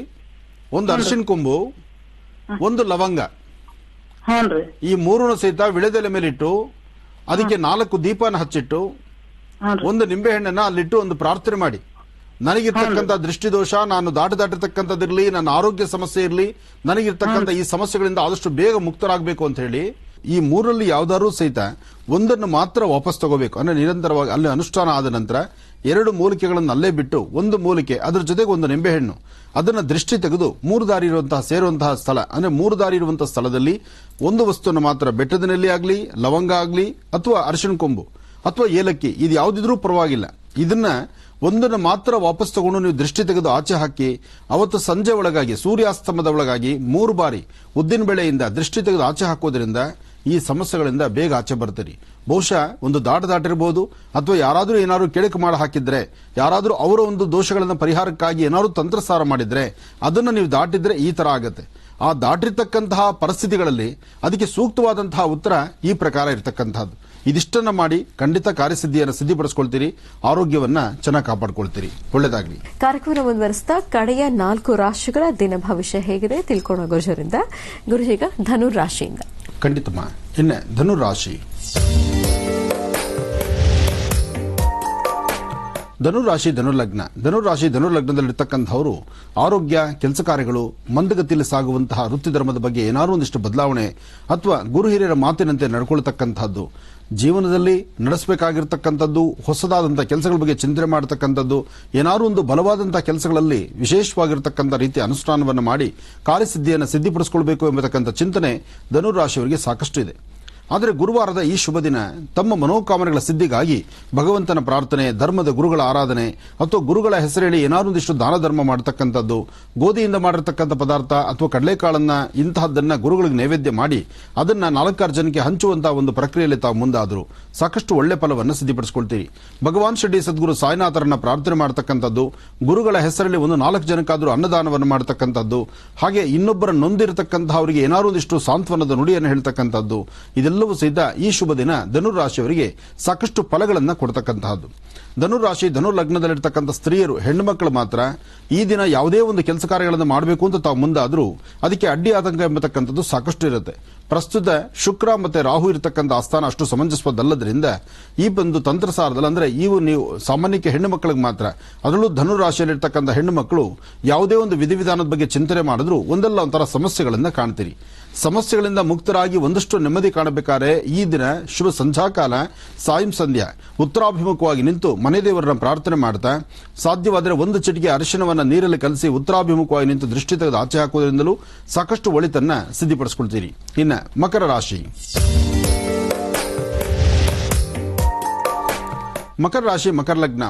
ಒಂದು ಅರಿಶಿನ ಕೊಂಬು, ಒಂದು ಲವಂಗ, ಈ 3 ಸಹಿತ ವಿಳೆದೆಲೆ ಮೇಲಿಟ್ಟು ಅದಕ್ಕೆ 4 ದೀಪನ ಹಚ್ಚಿಟ್ಟು ಒಂದು ನಿಂಬೆ ಹಣ್ಣನ್ನ ಅಲ್ಲಿಟ್ಟು ಒಂದು ಪ್ರಾರ್ಥನೆ ಮಾಡಿ. ನನಗಿರ್ತಕ್ಕಂಥ ದೃಷ್ಟಿದೋಷ ನಾನು ದಾಟಿರ್ತಕ್ಕಂಥದ್ದಿರ್ಲಿ, ನನ್ನ ಆರೋಗ್ಯ ಸಮಸ್ಯೆ ಇರಲಿ, ನನಗಿರ್ತಕ್ಕಂಥ ಈ ಸಮಸ್ಯೆಗಳಿಂದ ಆದಷ್ಟು ಬೇಗ ಮುಕ್ತರಾಗಬೇಕು ಅಂತ ಹೇಳಿ ಈ 3ರಲ್ಲಿ ಯಾವ್ದಾದ್ರು ಸಹಿತ ಒಂದನ್ನು ಮಾತ್ರ ವಾಪಸ್ ತಗೋಬೇಕು. ಅಂದ್ರೆ ನಿರಂತರವಾಗಿ ಅಲ್ಲಿ ಅನುಷ್ಠಾನ ಆದ ನಂತರ 2 ಮೂಲಿಕೆಗಳನ್ನು ಅಲ್ಲೇ ಬಿಟ್ಟು ಒಂದು ಮೂಲಿಕೆ ಅದರ ಜೊತೆಗೆ ಒಂದು ನಿಂಬೆಹಣ್ಣು ಅದನ್ನ ದೃಷ್ಟಿ ತೆಗೆದು 3 ದಾರಿ ಇರುವಂತಹ ಸೇರುವಂತಹ ಸ್ಥಳ ಅಂದ್ರೆ 3 ದಾರಿ ಇರುವಂತಹ ಸ್ಥಳದಲ್ಲಿ ಒಂದು ವಸ್ತುವನ್ನು ಮಾತ್ರ, ಬೆಟ್ಟದ ನೆಲ್ಲಿ ಆಗ್ಲಿ, ಲವಂಗ ಆಗ್ಲಿ ಅಥವಾ ಅರಿಶಿಣ ಕೊಂಬು ಅಥವಾ ಏಲಕ್ಕಿ, ಇದು ಯಾವ್ದಿದ್ರೂ ಪರವಾಗಿಲ್ಲ, ಇದನ್ನ ಒಂದನ್ನು ಮಾತ್ರ ವಾಪಸ್ ತಗೊಂಡು ನೀವು ದೃಷ್ಟಿ ತೆಗೆದು ಆಚೆ ಹಾಕಿ ಅವತ್ತು ಸಂಜೆ ಒಳಗಾಗಿ ಸೂರ್ಯಾಸ್ತಮದ ಒಳಗಾಗಿ 3 ಬಾರಿ ಉದ್ದಿನ ಬೆಳೆಯಿಂದ ದೃಷ್ಟಿ ತೆಗೆದು ಆಚೆ ಹಾಕೋದ್ರಿಂದ ಈ ಸಮಸ್ಯೆಗಳಿಂದ ಬೇಗ ಆಚೆ ಬರ್ತೀರಿ. ಬಹುಶಃ ಒಂದು ದಾಟಿರಬಹುದು ಅಥವಾ ಯಾರಾದ್ರೂ ಏನಾದ್ರು ಕೆಳಕು ಮಾಡಿ ಹಾಕಿದ್ರೆ, ಯಾರಾದ್ರೂ ಅವರ ಒಂದು ದೋಷಗಳನ್ನ ಪರಿಹಾರಕ್ಕಾಗಿ ಏನಾದ್ರು ತಂತ್ರಸಾರ ಮಾಡಿದ್ರೆ ಅದನ್ನು ನೀವು ದಾಟಿದ್ರೆ ಈ ತರ ಆಗತ್ತೆ. ಆ ದಾಟಿರ್ತಕ್ಕಂತಹ ಪರಿಸ್ಥಿತಿಗಳಲ್ಲಿ ಅದಕ್ಕೆ ಸೂಕ್ತವಾದಂತಹ ಉತ್ತರ ಈ ಪ್ರಕಾರ ಇರತಕ್ಕಂತಹದ್ದು. ಇದಿಷ್ಟನ್ನ ಮಾಡಿ ಖಂಡಿತ ಕಾರ್ಯಸಿದ್ಧಿಯನ್ನು ಸಿದ್ಧಿಪಡಿಸ್ಕೊಳ್ತೀರಿ, ಆರೋಗ್ಯವನ್ನ ಚೆನ್ನಾಗಿ ಕಾಪಾಡ್ಕೊಳ್ತೀರಿ. ಒಳ್ಳೆದಾಗ್ಲಿ. ಕಾರ್ಯಕ್ರಮ ಮುಂದುವರಿಸ್ತಾ ಕಡೆಯ 4 ರಾಶಿಗಳ ದಿನ ಭವಿಷ್ಯ ಹೇಗಿದೆ ತಿಳ್ಕೊಳ್ಳೋ ಗುರುಜರಿಂದ. ಗುರುಜೀಗ ಧನುರ್ ರಾಶಿಯಿಂದ. ಖಂಡಿತಮ್ಮ. ಇನ್ನು ಧನುರ್ ರಾಶಿ ಧನುರಾಶಿ ಧನುರ್ಲಗ್ನದಲ್ಲಿರ್ತಕ್ಕಂಥವರು ಆರೋಗ್ಯ, ಕೆಲಸ ಕಾರ್ಯಗಳು, ಮಂದಗತಿಯಲ್ಲಿ ಸಾಗುವಂತಹ ವೃತ್ತಿ ಧರ್ಮದ ಬಗ್ಗೆ ಏನಾದರೂ ಒಂದಿಷ್ಟು ಬದಲಾವಣೆ ಅಥವಾ ಗುರು ಹಿರಿಯರ ಮಾತಿನಂತೆ ನಡ್ಕೊಳ್ತಕ್ಕಂಥದ್ದು, ಜೀವನದಲ್ಲಿ ನಡೆಸಬೇಕಾಗಿರ್ತಕ್ಕಂಥದ್ದು, ಹೊಸದಾದಂತಹ ಕೆಲಸಗಳ ಬಗ್ಗೆ ಚಿಂತನೆ ಮಾಡತಕ್ಕಂಥದ್ದು, ಏನಾದರೂ ಒಂದು ಬಲವಾದಂತಹ ಕೆಲಸಗಳಲ್ಲಿ ವಿಶೇಷವಾಗಿರ್ತಕ್ಕಂಥ ರೀತಿಯ ಅನುಷ್ಠಾನವನ್ನು ಮಾಡಿ ಕಾರ್ಯಸಿದ್ಧಿಯನ್ನು ಸಿದ್ಧಿಪಡಿಸಿಕೊಳ್ಬೇಕು ಎಂಬತಕ್ಕಂಥ ಚಿಂತನೆ ಧನುರಾಶಿಯವರಿಗೆ ಸಾಕಷ್ಟು ಇದೆ. ಆದರೆ ಗುರುವಾರದ ಈ ಶುಭ ದಿನ ತಮ್ಮ ಮನೋಕಾಮನೆಗಳ ಸಿದ್ಧಿಗಾಗಿ ಭಗವಂತನ ಪ್ರಾರ್ಥನೆ, ಧರ್ಮದ ಗುರುಗಳ ಆರಾಧನೆ ಅಥವಾ ಗುರುಗಳ ಹೆಸರೇಳಿ ಏನಾದರೂ ಒಂದಿಷ್ಟು ದಾನ ಧರ್ಮ ಮಾಡತಕ್ಕಂಥದ್ದು, ಗೋಧಿಯಿಂದ ಮಾಡಿರ್ತಕ್ಕಂಥ ಪದಾರ್ಥ ಅಥವಾ ಕಡಲೆಕಾಳನ್ನ ಇಂತಹದ್ದನ್ನ ಗುರುಗಳಿಗೆ ನೈವೇದ್ಯ ಮಾಡಿ ಅದನ್ನ 4-6 ಜನಕ್ಕೆ ಹಂಚುವಂತಹ ಒಂದು ಪ್ರಕ್ರಿಯೆಯಲ್ಲಿ ತಾವು ಮುಂದಾದರು ಸಾಕಷ್ಟು ಒಳ್ಳೆ ಫಲವನ್ನು ಸಿದ್ಧಿಪಡಿಸಿಕೊಳ್ತೀರಿ. ಭಗವಾನ್ ಶ್ರೀ ಸದ್ಗುರು ಸಾಯಿನಾಥರನ್ನ ಪ್ರಾರ್ಥನೆ ಮಾಡತಕ್ಕಂಥದ್ದು, ಗುರುಗಳ ಹೆಸರಲ್ಲಿ ಒಂದು 4 ಜನಕ್ಕಾದರೂ ಅನ್ನದಾನವನ್ನು ಮಾಡತಕ್ಕಂಥದ್ದು, ಹಾಗೆ ಇನ್ನೊಬ್ಬರ ನೊಂದಿರತಕ್ಕಂತಹ ಅವರಿಗೆ ಏನಾದರೂ ಒಂದಿಷ್ಟು ಸಾಂತ್ವನದ ನುಡಿಯನ್ನು ಹೇಳ್ತಕ್ಕಂಥದ್ದು, ಇದೆಲ್ಲವೂ ಸಹಿತ ಈ ಶುಭ ದಿನ ಧನುರಾಶಿಯವರಿಗೆ ಸಾಕಷ್ಟು ಫಲಗಳನ್ನು ಕೊಡ್ತಕ್ಕಂತಹದ್ದು. ಧನುರ್ಲಗ್ನದಲ್ಲಿರ್ತಕ್ಕಂಥ ಸ್ತ್ರೀಯರು, ಹೆಣ್ಣು ಮಕ್ಕಳು ಮಾತ್ರ ಈ ದಿನ ಯಾವುದೇ ಒಂದು ಕೆಲಸ ಕಾರ್ಯಗಳನ್ನು ಮಾಡಬೇಕು ಅಂತ ತಾವು ಮುಂದಾದರೂ ಅದಕ್ಕೆ ಅಡ್ಡಿ ಆತಂಕ ಎಂಬತಕ್ಕಂಥದ್ದು ಸಾಕಷ್ಟು ಇರುತ್ತೆ. ಪ್ರಸ್ತುತ ಶುಕ್ರ ಮತ್ತೆ ರಾಹು ಇರತಕ್ಕಂಥ ಆಸ್ಥಾನ ಅಷ್ಟು ಸಮಂಜಸವಲ್ಲದ್ರಿಂದ ಈ ಒಂದು ತಂತ್ರಸಾರದಲ್ಲಿ ಅಂದ್ರೆ ನೀವು ಸಾಮಾನ್ಯಕ್ಕೆ ಹೆಣ್ಣು ಮಕ್ಕಳಿಗೆ ಮಾತ್ರ, ಅದರಲ್ಲೂ ಧನುರಾಶಿಯಲ್ಲಿರ್ತಕ್ಕಂಥ ಹೆಣ್ಣು ಮಕ್ಕಳು ಯಾವುದೇ ಒಂದು ವಿಧಿವಿಧಾನದ ಬಗ್ಗೆ ಚಿಂತನೆ ಮಾಡಿದ್ರು ಒಂದಲ್ಲ ಒಂಥರ ಸಮಸ್ಯೆಗಳನ್ನ ಕಾಣ್ತೀರಿ. ಸಮಸ್ಯೆಗಳಿಂದ ಮುಕ್ತರಾಗಿ ಒಂದಷ್ಟು ನೆಮ್ಮದಿ ಕಾಣಬೇಕಾದ್ರೆ ಈ ದಿನ ಶುಭ ಸಂಧ್ಯಾಕಾಲ ಸಾಯಂ ಸಂಧ್ಯಾ ಉತ್ತರಾಭಿಮುಖವಾಗಿ ನಿಂತು ಮನೆ ದೇವರನ್ನ ಪ್ರಾರ್ಥನೆ ಮಾಡ್ತಾ, ಸಾಧ್ಯವಾದರೆ ಒಂದು ಚಿಟಿಕೆ ಅರಿಶಿನವನ್ನ ನೀರಲ್ಲಿ ಕಲಸಿ ಉತ್ತರಾಭಿಮುಖವಾಗಿ ನಿಂತು ದೃಷ್ಟಿ ತೆಗೆದು ಆಚೆ ಹಾಕುವುದರಿಂದಲೂ ಸಾಕಷ್ಟು ಒಳಿತನ್ನ ಸಿದ್ಧಿಪಡಿಸಿಕೊಳ್ತೀರಿ. ಇನ್ನು ಮಕರ ರಾಶಿ ಮಕರ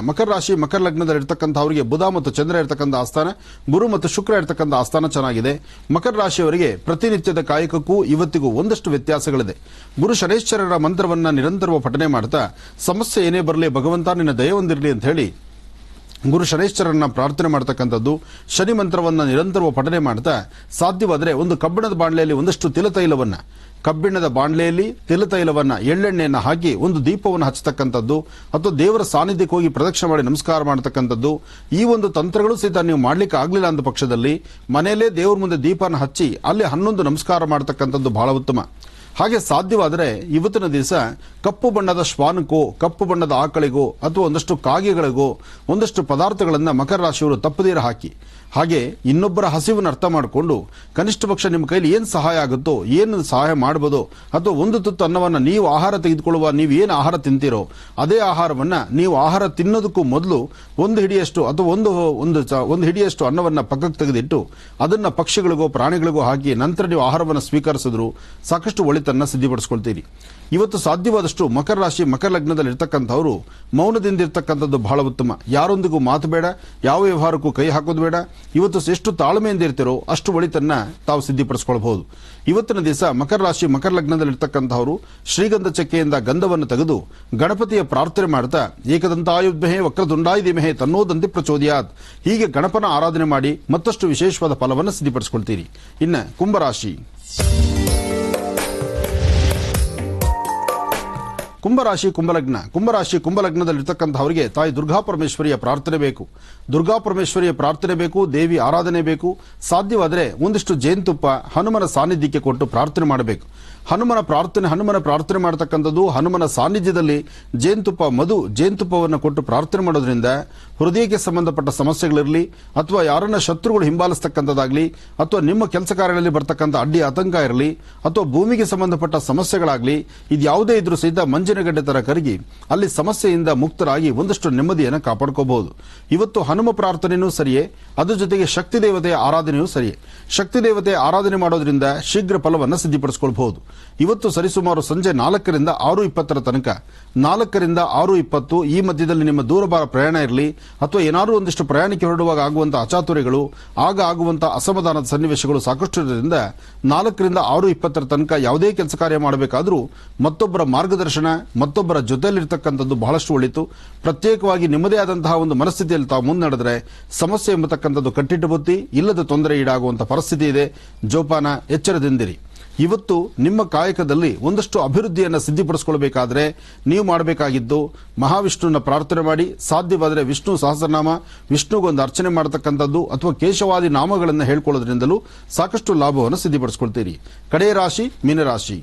ಲಗ್ನದಲ್ಲಿರ್ತಕ್ಕಂಥವರಿಗೆ ಬುಧ ಮತ್ತು ಚಂದ್ರ ಇರತಕ್ಕಂಥ ಆಸ್ಥಾನ, ಗುರು ಮತ್ತು ಶುಕ್ರ ಇರತಕ್ಕಂಥ ಆಸ್ಥಾನ ಚೆನ್ನಾಗಿದೆ. ಮಕರ ರಾಶಿಯವರಿಗೆ ಪ್ರತಿನಿತ್ಯದ ಕಾಯಕಕ್ಕೂ ಇವತ್ತಿಗೂ ಒಂದಷ್ಟು ವ್ಯತ್ಯಾಸಗಳಿದೆ. ಗುರು ಶನೈಶ್ಚರರ ಮಂತ್ರವನ್ನ ನಿರಂತರವಾಗಿ ಪಠನೆ ಮಾಡ್ತಾ ಸಮಸ್ಯೆ ಏನೇ ಬರಲಿ ಭಗವಂತ ನಿನ್ನ ದಯ ಹೊಂದಿರಲಿ ಅಂತ ಹೇಳಿ ಗುರು ಶನೈಶ್ಚರನ್ನ ಪ್ರಾರ್ಥನೆ ಮಾಡತಕ್ಕಂಥದ್ದು, ಶನಿ ಮಂತ್ರವನ್ನ ನಿರಂತರವಾಗಿ ಪಠನೆ ಮಾಡ್ತಾ ಸಾಧ್ಯವಾದರೆ ಒಂದು ಕಬ್ಬಿಣದ ಬಾಂಡ್ಲೆಯಲ್ಲಿ ಒಂದಷ್ಟು ತಿಲತೈಲವನ್ನ ಎಳ್ಳೆಣ್ಣೆಯನ್ನು ಹಾಕಿ ಒಂದು ದೀಪವನ್ನು ಹಚ್ಚತಕ್ಕಂಥದ್ದು ಅಥವಾ ದೇವರ ಸಾನ್ನಿಧ್ಯಕ್ಕೆ ಹೋಗಿ ಪ್ರದಕ್ಷಿಣೆ ಮಾಡಿ ನಮಸ್ಕಾರ ಮಾಡತಕ್ಕಂಥದ್ದು, ಈ ಒಂದು ತಂತ್ರಗಳು ಸಹಿತ ನೀವು ಮಾಡ್ಲಿಕ್ಕೆ ಆಗ್ಲಿಲ್ಲ ಅಂದ ಪಕ್ಷದಲ್ಲಿ ಮನೆಯಲ್ಲೇ ದೇವರ ಮುಂದೆ ದೀಪನ ಹಚ್ಚಿ ಅಲ್ಲಿ 11 ನಮಸ್ಕಾರ ಮಾಡತಕ್ಕಂಥದ್ದು ಬಹಳ ಉತ್ತಮ. ಹಾಗೆ ಸಾಧ್ಯವಾದರೆ ಇವತ್ತಿನ ದಿವಸ ಕಪ್ಪು ಬಣ್ಣದ ಶ್ವಾನಕ್ಕೋ, ಕಪ್ಪು ಬಣ್ಣದ ಆಕಳಿಗೋ ಅಥವಾ ಒಂದಷ್ಟು ಕಾಗೆಗಳಿಗೋ ಒಂದಷ್ಟು ಪದಾರ್ಥಗಳನ್ನು ಮಕರ ರಾಶಿಯವರು ತಪ್ಪದೇರ ಹಾಕಿ, ಹಾಗೆ ಇನ್ನೊಬ್ಬರ ಹಸಿವನ್ನು ಅರ್ಥ ಮಾಡಿಕೊಂಡು ಕನಿಷ್ಠ ಪಕ್ಷ ನಿಮ್ಮ ಕೈಲಿ ಏನು ಸಹಾಯ ಆಗುತ್ತೋ, ಏನು ಸಹಾಯ ಮಾಡಬಹುದೋ ಅಥವಾ ಒಂದು ತುತ್ತು ಅನ್ನವನ್ನ ನೀವು ಆಹಾರ ತೆಗೆದುಕೊಳ್ಳುವ, ನೀವು ಏನು ಆಹಾರ ತಿಂತೀರೋ ಅದೇ ಆಹಾರವನ್ನ ನೀವು ಆಹಾರ ತಿನ್ನೋದಕ್ಕೂ ಮೊದಲು ಒಂದು ಹಿಡಿಯಷ್ಟು ಅಥವಾ ಒಂದು ಹಿಡಿಯಷ್ಟು ಅನ್ನವನ್ನ ಪಕ್ಕಕ್ಕೆ ತೆಗೆದಿಟ್ಟು ಅದನ್ನ ಪಕ್ಷಿಗಳಿಗೋ ಪ್ರಾಣಿಗಳಿಗೋ ಹಾಕಿ ನಂತರ ನೀವು ಆಹಾರವನ್ನು ಸ್ವೀಕರಿಸಿದ್ರು ಸಾಕಷ್ಟು ಒಳಿತನ್ನ ಸಿದ್ಧಿಪಡಿಸಿಕೊಳ್ತೀರಿ. ಇವತ್ತು ಸಾಧ್ಯವಾದಷ್ಟು ಮಕರ ರಾಶಿ ಮಕರ ಲಗ್ನದಲ್ಲಿ ಇರ್ತಕ್ಕಂಥವರು ಮೌನದಿಂದ ಇರ್ತಕ್ಕಂಥದ್ದು ಬಹಳ ಉತ್ತಮ. ಯಾರೊಂದಿಗೂ ಮಾತು ಬೇಡ, ಯಾವ ವ್ಯವಹಾರಕ್ಕೂ ಕೈ ಹಾಕೋದು ಬೇಡ. ಇವತ್ತು ಎಷ್ಟು ತಾಳ್ಮೆಯಿಂದ ಇರ್ತೀರೋ ಅಷ್ಟು ಒಳಿತನ್ನ ತಾವು ಸಿದ್ಧಿಪಡಿಸಿಕೊಳ್ಳಬಹುದು. ಇವತ್ತಿನ ದಿವಸ ಮಕರ ರಾಶಿ ಮಕರ ಲಗ್ನದಲ್ಲಿ ಇರ್ತಕ್ಕಂಥವರು ಶ್ರೀಗಂಧ ಚಕ್ಕೆಯಿಂದ ಗಂಧವನ್ನು ತೆಗೆದು ಗಣಪತಿಯ ಪ್ರಾರ್ಥನೆ ಮಾಡ್ತಾ ಏಕದಂತಾಯುಧ್ಮಹೇ ವಕ್ರತುಂಡಾಯ ಧೀಮಹಿ ತನ್ನೋದಂತಿ ಪ್ರಚೋದಯಾತ್ ಹೀಗೆ ಗಣಪನ ಆರಾಧನೆ ಮಾಡಿ ಮತ್ತಷ್ಟು ವಿಶೇಷವಾದ ಫಲವನ್ನು ಸಿದ್ಧಿಪಡಿಸಿಕೊಳ್ತೀರಿ. ಇನ್ನು ಕುಂಭರಾಶಿ ಕುಂಭಲಗ್ನದಲ್ಲಿರ್ತಕ್ಕಂಥವರಿಗೆ ತಾಯಿ ದುರ್ಗಾ ಪರಮೇಶ್ವರಿಯ ಪ್ರಾರ್ಥನೆ ಬೇಕು, ದೇವಿ ಆರಾಧನೆ ಬೇಕು. ಸಾಧ್ಯವಾದರೆ ಒಂದಿಷ್ಟು ಜೇನುತುಪ್ಪ ಹನುಮನ ಸಾನ್ನಿಧ್ಯಕ್ಕೆ ಕೊಟ್ಟು ಪ್ರಾರ್ಥನೆ ಮಾಡಬೇಕು. ಹನುಮನ ಪ್ರಾರ್ಥನೆ ಮಾಡತಕ್ಕಂಥದ್ದು, ಹನುಮನ ಸಾನ್ನಿಧ್ಯದಲ್ಲಿ ಜೇನುತುಪ್ಪವನ್ನು ಕೊಟ್ಟು ಪ್ರಾರ್ಥನೆ ಮಾಡೋದ್ರಿಂದ ಹೃದಯಕ್ಕೆ ಸಂಬಂಧಪಟ್ಟ ಸಮಸ್ಯೆಗಳಿರಲಿ ಅಥವಾ ಯಾರನ್ನ ಶತ್ರುಗಳು ಹಿಂಬಾಲಿಸ್ತಕ್ಕಂಥದ್ದಾಗಲಿ ಅಥವಾ ನಿಮ್ಮ ಕೆಲಸ ಕಾರ್ಯಗಳಲ್ಲಿ ಬರ್ತಕ್ಕಂಥ ಅಡ್ಡಿ ಆತಂಕ ಇರಲಿ ಅಥವಾ ಭೂಮಿಗೆ ಸಂಬಂಧಪಟ್ಟ ಸಮಸ್ಯೆಗಳಾಗಲಿ ಇದ್ಯಾವುದೇ ಇದ್ರೂ ಸಹಿತ ಮಂಜಿನಗಡ್ಡೆ ತರ ಕರಗಿ ಅಲ್ಲಿ ಸಮಸ್ಯೆಯಿಂದ ಮುಕ್ತರಾಗಿ ಒಂದಷ್ಟು ನೆಮ್ಮದಿಯನ್ನು ಕಾಪಾಡ್ಕೋಬಹುದು. ಇವತ್ತು ಹನುಮ ಪ್ರಾರ್ಥನೆಯೂ ಸರಿಯೇ, ಅದ್ರ ಜೊತೆಗೆ ಶಕ್ತಿ ದೇವತೆಯ ಆರಾಧನೆಯೂ ಸರಿಯೇ. ಶಕ್ತಿ ದೇವತೆಯ ಆರಾಧನೆ ಮಾಡೋದ್ರಿಂದ ಶೀಘ್ರ ಫಲವನ್ನು ಸಿದ್ಧಿಪಡಿಸಿಕೊಳ್ಳಬಹುದು. ಇವತ್ತು ಸರಿಸುಮಾರು ಸಂಜೆ 4ರಿಂದ 6:20 ತನಕ 4ರಿಂದ 6:20 ಈ ಮಧ್ಯದಲ್ಲಿ ನಿಮ್ಮ ದೂರಭಾರ ಪ್ರಯಾಣ ಇರಲಿ ಅಥವಾ ಏನಾದರೂ ಒಂದಿಷ್ಟು ಪ್ರಯಾಣಕ್ಕೆ ಹೊರಡುವಾಗ ಆಗುವಂತಹ ಅಚಾತುರ್ಯಗಳು ಆಗ ಆಗುವಂತಹ ಅಸಮಾಧಾನದ ಸನ್ನಿವೇಶಗಳು ಸಾಕಷ್ಟು ಇರೋದ್ರಿಂದ 4ರಿಂದ 6:20 ತನಕ ಯಾವುದೇ ಕೆಲಸ ಕಾರ್ಯ ಮಾಡಬೇಕಾದ್ರೂ ಮತ್ತೊಬ್ಬರ ಮಾರ್ಗದರ್ಶನ, ಮತ್ತೊಬ್ಬರ ಜೊತೆಯಲ್ಲಿರ್ತಕ್ಕಂಥದ್ದು ಬಹಳಷ್ಟು ಒಳಿತು. ಪ್ರತ್ಯೇಕವಾಗಿ ನಿಮ್ಮದೇ ಆದಂತಹ ಒಂದು ಮನಸ್ಥಿತಿಯಲ್ಲಿ ತಾವು ಮುನ್ನಡೆದ್ರೆ ಸಮಸ್ಯೆ ಎಂಬತಕ್ಕಂಥದ್ದು ಕಟ್ಟಿಟ್ಟು ಬುತ್ತಿ ಇಲ್ಲದ ತೊಂದರೆ ಈಡಾಗುವಂತಹ ಪರಿಸ್ಥಿತಿ ಇದೆ. ಜೋಪಾನ, ಎಚ್ಚರದಿಂದಿರಿ. ಇವತ್ತು ನಿಮ್ಮ ಕಾಯಕದಲ್ಲಿ ಒಂದಷ್ಟು ಅಭಿವೃದ್ಧಿಯನ್ನು ಸಿದ್ಧಿಪಡಿಸಿಕೊಳ್ಳಬೇಕಾದ್ರೆ ನೀವು ಮಾಡಬೇಕಾಗಿದ್ದು ಮಹಾವಿಷ್ಣುವಿನ ಪ್ರಾರ್ಥನೆ ಮಾಡಿ, ಸಾಧ್ಯವಾದರೆ ವಿಷ್ಣು ಸಹಸ್ರನಾಮ, ವಿಷ್ಣುಗೊಂದು ಅರ್ಚನೆ ಮಾಡತಕ್ಕಂಥದ್ದು ಅಥವಾ ಕೇಶವಾದಿ ನಾಮಗಳನ್ನು ಹೇಳ್ಕೊಳ್ಳೋದ್ರಿಂದಲೂ ಸಾಕಷ್ಟು ಲಾಭವನ್ನು ಸಿದ್ಧಿಪಡಿಸಿಕೊಳ್ತೀರಿ. ಕಡೆಯ ರಾಶಿ ಮೀನರಾಶಿ.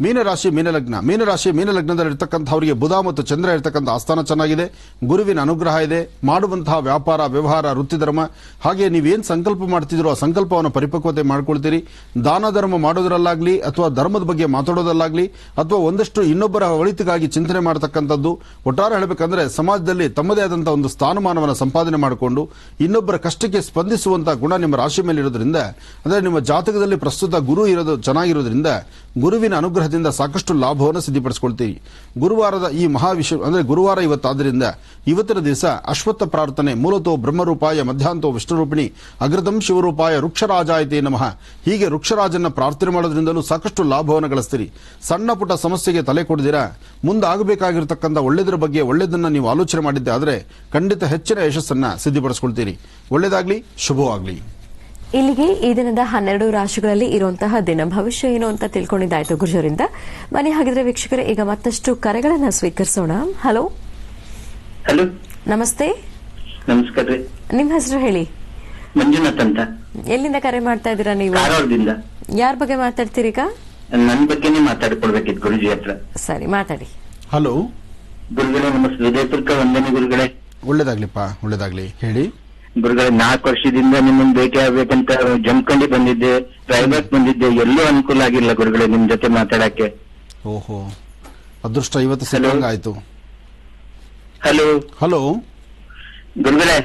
ಮೀನರಾಶಿ ಮೀನಲಗ್ನದಲ್ಲಿ ಇರ್ತಕ್ಕಂಥವರಿಗೆ ಬುಧ ಮತ್ತು ಚಂದ್ರ ಇರ್ತಕ್ಕಂಥ ಆಸ್ಥಾನ ಚೆನ್ನಾಗಿದೆ. ಗುರುವಿನ ಅನುಗ್ರಹ ಇದೆ. ಮಾಡುವಂತಹ ವ್ಯಾಪಾರ, ವ್ಯವಹಾರ, ವೃತ್ತಿಧರ್ಮ, ಹಾಗೆ ನೀವೇನು ಸಂಕಲ್ಪ ಮಾಡ್ತಿದ್ರೋ ಆ ಸಂಕಲ್ಪವನ್ನು ಪರಿಪಕ್ವತೆ ಮಾಡ್ಕೊಳ್ತೀರಿ. ದಾನ ಧರ್ಮ ಮಾಡೋದ್ರಲ್ಲಾಗ್ಲಿ ಅಥವಾ ಧರ್ಮದ ಬಗ್ಗೆ ಮಾತಾಡೋದಲ್ಲಾಗ್ಲಿ ಅಥವಾ ಒಂದಷ್ಟು ಇನ್ನೊಬ್ಬರ ಒಳಿತಿಗಾಗಿ ಚಿಂತನೆ ಮಾಡತಕ್ಕಂಥದ್ದು, ಒಟ್ಟಾರೆ ಹೇಳಬೇಕಂದ್ರೆ ಸಮಾಜದಲ್ಲಿ ತಮ್ಮದೇ ಆದಂತಹ ಒಂದು ಸ್ಥಾನಮಾನವನ್ನು ಸಂಪಾದನೆ ಮಾಡಿಕೊಂಡು ಇನ್ನೊಬ್ಬರ ಕಷ್ಟಕ್ಕೆ ಸ್ಪಂದಿಸುವಂತಹ ಗುಣ ನಿಮ್ಮ ರಾಶಿ ಮೇಲೆ ಇರೋದ್ರಿಂದ, ಅಂದ್ರೆ ನಿಮ್ಮ ಜಾತಕದಲ್ಲಿ ಪ್ರಸ್ತುತ ಗುರು ಇರೋದು ಚೆನ್ನಾಗಿರೋದ್ರಿಂದ ಗುರುವಿನ ಅನುಗ್ರಹದಿಂದ ಸಾಕಷ್ಟು ಲಾಭವನ್ನು ಸಿದ್ಧಪಡಿಸಿಕೊಳ್ತೀರಿ. ಗುರುವಾರದ ಈ ಅಂದ್ರೆ ಗುರುವಾರ ಇವತ್ತಾದ್ದರಿಂದ ಇವತ್ತಿನ ದಿವಸ ಅಶ್ವತ್ಥ ಪ್ರಾರ್ಥನೆ, ಮೂಲತೋ ಬ್ರಹ್ಮರೂಪಾಯ ಮಧ್ಯಾಂತೋ ವಿಷ್ಣುರೂಪಿಣಿ ಅಗ್ರತಂ ಶಿವರೂಪಾಯ ವೃಕ್ಷರಾಜಾಯತೆ ನಮಃ, ಹೀಗೆ ವೃಕ್ಷರಾಜನ ಪ್ರಾರ್ಥನೆ ಮಾಡೋದ್ರಿಂದಲೂ ಸಾಕಷ್ಟು ಲಾಭವನ್ನು ಗಳಿಸ್ತೀರಿ. ಸಣ್ಣ ಪುಟ್ಟ ಸಮಸ್ಯೆಗೆ ತಲೆ ಕೊಡದಿರಾ ಮುಂದಾಗಬೇಕಾಗಿರ್ತಕ್ಕಂಥ ಒಳ್ಳೆದರ ಬಗ್ಗೆ ಒಳ್ಳೆದನ್ನ ನೀವು ಆಲೋಚನೆ ಮಾಡಿದ್ದೆ ಆದರೆ ಖಂಡಿತ ಹೆಚ್ಚಿನ ಯಶಸ್ಸನ್ನ ಸಿದ್ಧಪಡಿಸಿಕೊಳ್ತೀರಿ. ಒಳ್ಳೆದಾಗ್ಲಿ, ಶುಭವಾಗ್ಲಿ. ಇಲ್ಲಿಗೆ ಈ ದಿನದ 12 ರಾಶಿಗಳಲ್ಲಿ ಇರುವಂತಹ ದಿನ ಭವಿಷ್ಯ ಏನು ಅಂತ ತಿಳ್ಕೊಂಡಿದ್ದಾಯ್ತು ಗುರುಜರಿಂದ. ಬನ್ನಿ ಹಾಗಿದ್ರೆ ವೀಕ್ಷಕರೇ, ಈಗ ಮತ್ತಷ್ಟು ಕರೆಗಳನ್ನ ಸ್ವೀಕರಿಸೋಣ. ಹಲೋ ಹಲೋ, ನಮಸ್ತೆ. ನಮಸ್ಕಾರ ರೀ. ನಿಮ್ಮ ಹೆಸರು ಹೇಳಿ. ಮಂಜುನಾಥ್ ಅಂತ. ಎಲ್ಲಿಂದ ಕರೆ ಮಾಡ್ತಾ ಇದ್ದೀರಾ ನೀವು? ಕಾರವಾರದಿಂದ. ಯಾರ ಬಗ್ಗೆ ಮಾತಾಡ್ತೀರಿ ಈಗ? ನನ್ ಬಗ್ಗೆನೇ ಮಾತಾಡ್ಕೊಳ್ಬೇಕಿತ್ತು ಗುರುಜಿ ಹತ್ರ. ಸರಿ, ಮಾತಾಡಿ. ಹಲೋ ಗುರುಗಳೇ, ನಮಸ್ತೆ. ವಿಜಯಪುರಕ್ಕೆ ವಂದನೆ ಗುರುಗಳೇ. ಒಳ್ಳೇದಾಗ್ಲಿಪ್ಪ, ಒಳ್ಳೇದಾಗ್ಲಿ. ಹೇಳಿ ಗುರುಗಳೇ. 4 ವರ್ಷದಿಂದ ನಿಮ್ಮನ್ನ ಭೇಟಿ ಆಗ್ಬೇಕಂತ ಜಮಖಂಡಿ ಬಂದಿದ್ದೆ, ರಾಯಬಾಗ್ ಬಂದಿದ್ದೆ, ಎಲ್ಲೂ ಅನುಕೂಲ ಆಗಿಲ್ಲ ಗುರುಗಳೇ ನಿಮ್ ಜೊತೆ ಮಾತಾಡಕ್ಕೆ. ಓಹೋ, ಅದೃಷ್ಟ ಇವತ್ತು ಸಿಕ್ಕಂಗಾಯ್ತು. ಹಲೋ ಹಲೋ ಗುರುಗಳೇ.